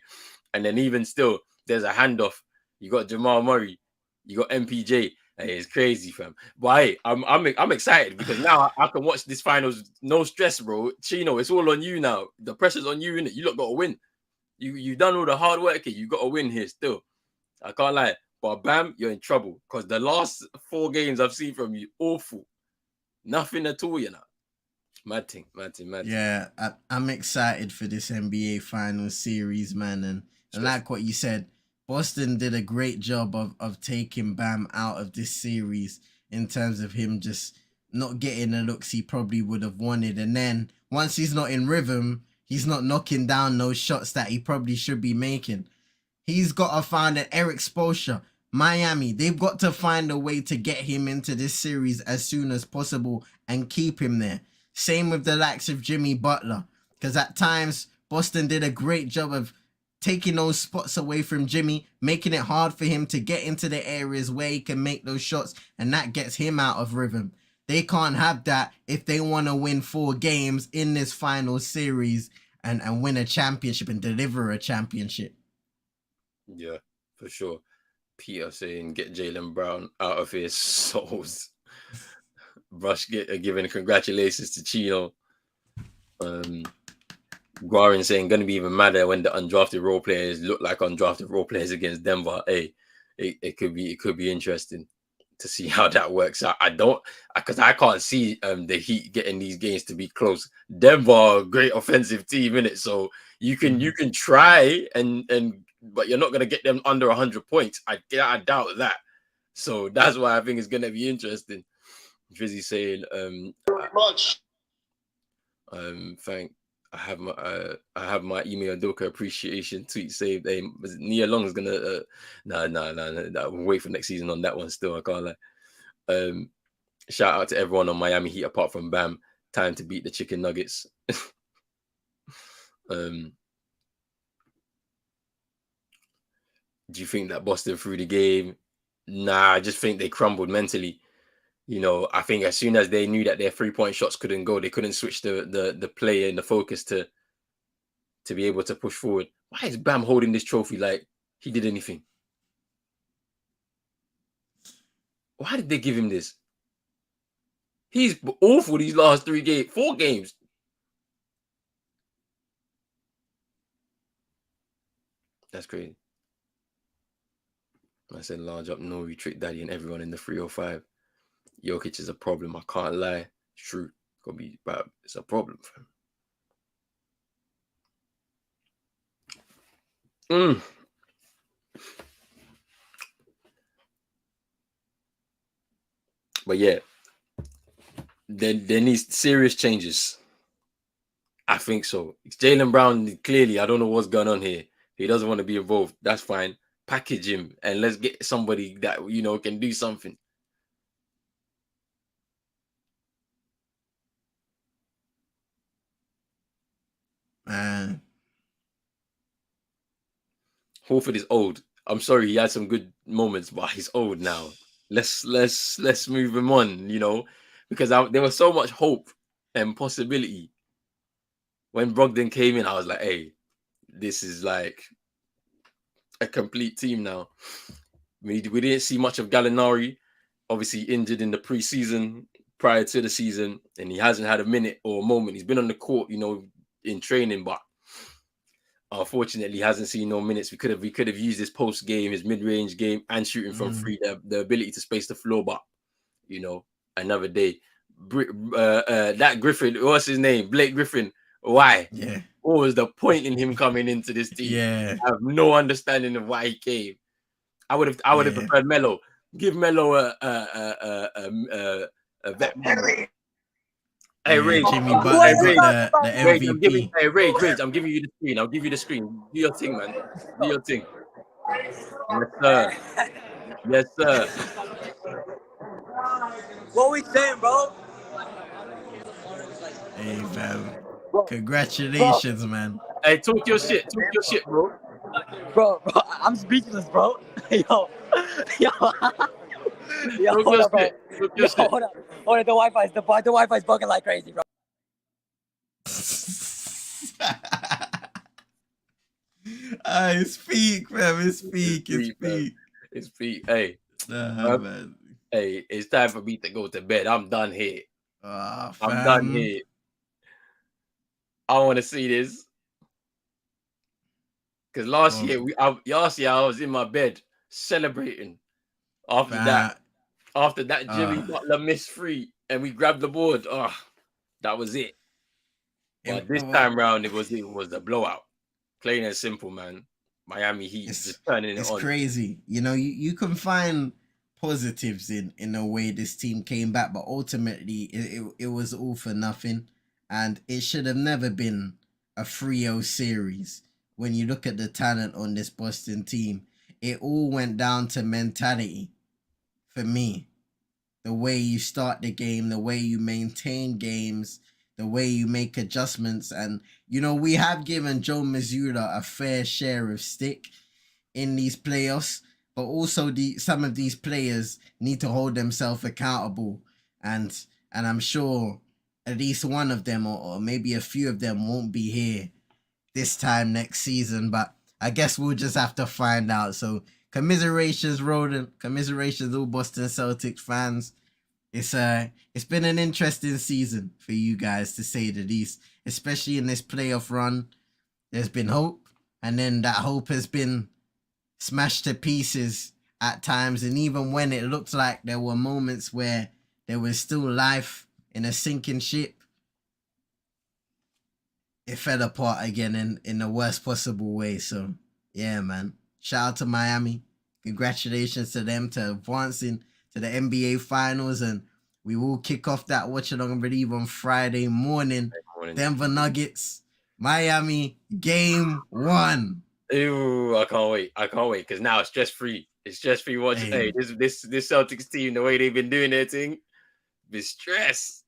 And then even still, there's a handoff. You got Jamal Murray, you got MPJ. Hey, it's crazy, fam. But hey, I'm excited because now I can watch this finals, no stress, bro. Chino, it's all on you now. The pressure's on you, innit? You lot got to win. You done all the hard work here. You got to win here still. I can't lie. But bam, you're in trouble because the last 4 games I've seen from you, awful. Nothing at all, you know. Mad thing. Yeah, I'm excited for this NBA Finals series, man. And like what you said, Boston did a great job of taking Bam out of this series in terms of him just not getting the looks he probably would have wanted. And then once he's not in rhythm, he's not knocking down those shots that he probably should be making. He's got to find an Eric Spoelstra. Miami, they've got to find a way to get him into this series as soon as possible and keep him there. Same with the likes of Jimmy Butler, because at times Boston did a great job of taking those spots away from Jimmy, making it hard for him to get into the areas where he can make those shots, and that gets him out of rhythm. They can't have that if they want to win 4 games in this final series and win a championship and deliver a championship. Yeah, for sure. Peter saying, get Jaylen Brown out of his souls. Rush giving congratulations to Chino. Guarin saying, going to be even madder when the undrafted role players look like undrafted role players against Denver. Hey, it could be interesting to see how that works out. Because I can't see the Heat getting these games to be close. Denver, great offensive team, innit? So you can try but you're not gonna get them under 100 points. I doubt that. So that's why I think it's gonna be interesting. Drizzy saying, Very much. I have my email Doka appreciation tweet saved. Hey, Nia Long is gonna nah. Wait for next season on that one. Still, I can't lie. Shout out to everyone on Miami Heat apart from Bam. Time to beat the chicken nuggets. Do you think that Boston threw the game? Nah, I just think they crumbled mentally. You know, I think as soon as they knew that their 3-point shots couldn't go, they couldn't switch the play and the focus to be able to push forward. Why is Bam holding this trophy like he did anything? Why did they give him this? He's awful these last 4 games. That's crazy. I said large up, no retreat daddy and everyone in the 305. Jokic is a problem. I can't lie. It's true. It's gonna be bad. It's a problem for him. But yeah, there needs serious changes. I think so. Jaylen Brown, clearly, I don't know what's going on here. He doesn't want to be involved. That's fine. Package him and let's get somebody that, can do something. Man. Horford is old. I'm sorry, he had some good moments, but he's old now. Let's move him on, because there was so much hope and possibility. When Brogdon came in, I was like, hey, this is like a complete team now. We didn't see much of Gallinari, obviously injured in the preseason prior to the season, and he hasn't had a minute or a moment. He's been on the court, in training, but unfortunately, he hasn't seen no minutes. We could have used this post game, his mid-range game, and shooting from free, the ability to space the floor, but another day. that Griffin, what's his name? Blake Griffin. Why? Yeah. What was the point in him coming into this team? Yeah. I have no understanding of why he came. I would have preferred Melo. Give Melo a vet. Hey, Rage. Jimmy Hey, Butler Rage. got the Rage, MVP. Rage, I'm giving you the screen. I'll give you the screen. Do your thing, man. Do your thing. Yes, sir. Yes, sir. What we saying, bro? Hey, fam. Congratulations, man. Hey, talk your shit. Talk your shit, bro. Bro, I'm speechless, bro. Yo, yo, yo, Talk hold your up, bro. shit. Talk Yo, your shit. hold up. The Wi-Fi's bugging like crazy, bro. Speak, fam. Speak. It's feet. Hey, Man. hey, it's time for me to go to bed. I'm done here. Fam. I'm done here. I want to see this. Because last year I was in my bed celebrating. After that, Jimmy Butler missed free and we grabbed the board. Oh, that was it. But this time round, it was a blowout. Plain and simple, man. Miami Heat just turning it on. It's crazy. You know, you can find positives in a way this team came back, but ultimately it was all for nothing. And it should have never been a 3-0 series. When you look at the talent on this Boston team, it all went down to mentality for me. The way you start the game, the way you maintain games, the way you make adjustments. And, you know, we have given Joe Mazzulla a fair share of stick in these playoffs, but also some of these players need to hold themselves accountable. And I'm sure at least one of them or maybe a few of them won't be here this time next season, but I guess we'll just have to find out. So commiserations, Roden. Commiserations, all Boston Celtics fans. It's been an interesting season for you guys, to say the least, especially in this playoff run. There's been hope, and then that hope has been smashed to pieces at times. And even when it looked like there were moments where there was still life in a sinking ship, it fell apart again in the worst possible way. So, yeah, man. Shout out to Miami. Congratulations to them to advancing to the NBA Finals. And we will kick off that watch-along, I believe, on Friday morning. Denver Nuggets, Miami, Game 1. Ew, I can't wait. Because now it's stress-free. It's stress-free watching. Hey, this Celtics team, the way they've been doing their thing, be stress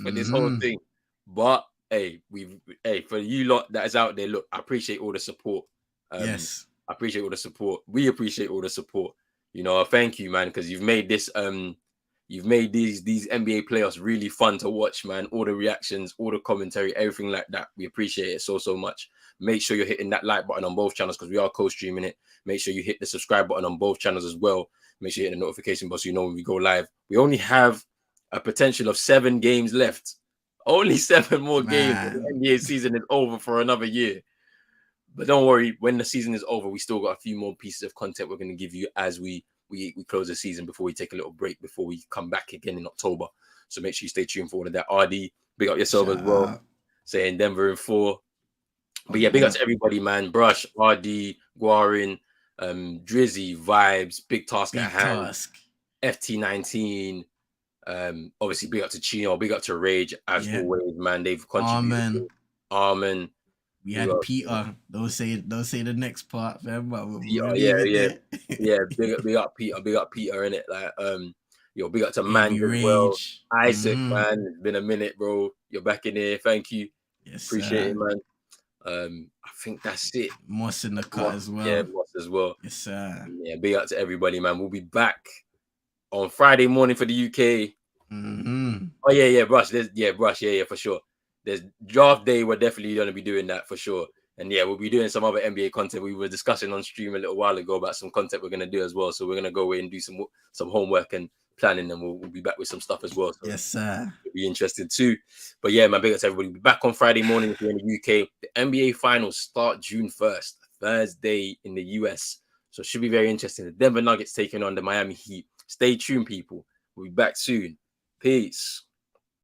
for this whole thing. But hey, for you lot that is out there, look, I appreciate all the support. Yes. I appreciate all the support. We appreciate all the support. You know, thank you, man, because you've made this you've made these NBA playoffs really fun to watch, man. All the reactions, all the commentary, everything like that. We appreciate it so much. Make sure you're hitting that like button on both channels because we are co-streaming it. Make sure you hit the subscribe button on both channels as well. Make sure you hit the notification bell so you know when we go live. We only have a potential of 7 games left. Only 7 more games. The NBA season is over for another year. But don't worry, when the season is over, we still got a few more pieces of content we're going to give you as we close the season before we take a little break, before we come back again in October. So make sure you stay tuned for all of that. RD, big up yourself as well. Saying Denver in 4. But yeah, big up to everybody, man. Brush, RD, Guarin, Drizzy, Vibes, Big Task at Hand, FT19. Obviously, big up to Chino, big up to Rage, as always, man. They've contributed. Armin. We had Peter. Don't say the next part, man. But Peter, yeah. Big up Peter in it. Like, big up to Man as well. Isaac, man. It's been a minute, bro. You're back in here. Thank you. Yes, appreciate it, man. I think that's it. Moss in the cut as well. Yeah, Moss as well. Yes, sir. Yeah, big up to everybody, man. We'll be back on Friday morning for the UK. Oh yeah, Brush. Brush. Yeah, for sure. There's draft day. We're definitely going to be doing that for sure. And yeah, we'll be doing some other NBA content. We were discussing on stream a little while ago about some content we're going to do as well. So we're going to go away and do some homework and planning, and we'll be back with some stuff as well. So yes, sir. It'll be interesting too. But yeah, man, big up to everybody. We'll be back on Friday morning if you're in the UK. The NBA Finals start June 1st, Thursday in the US. So it should be very interesting. The Denver Nuggets taking on the Miami Heat. Stay tuned, people. We'll be back soon. Peace.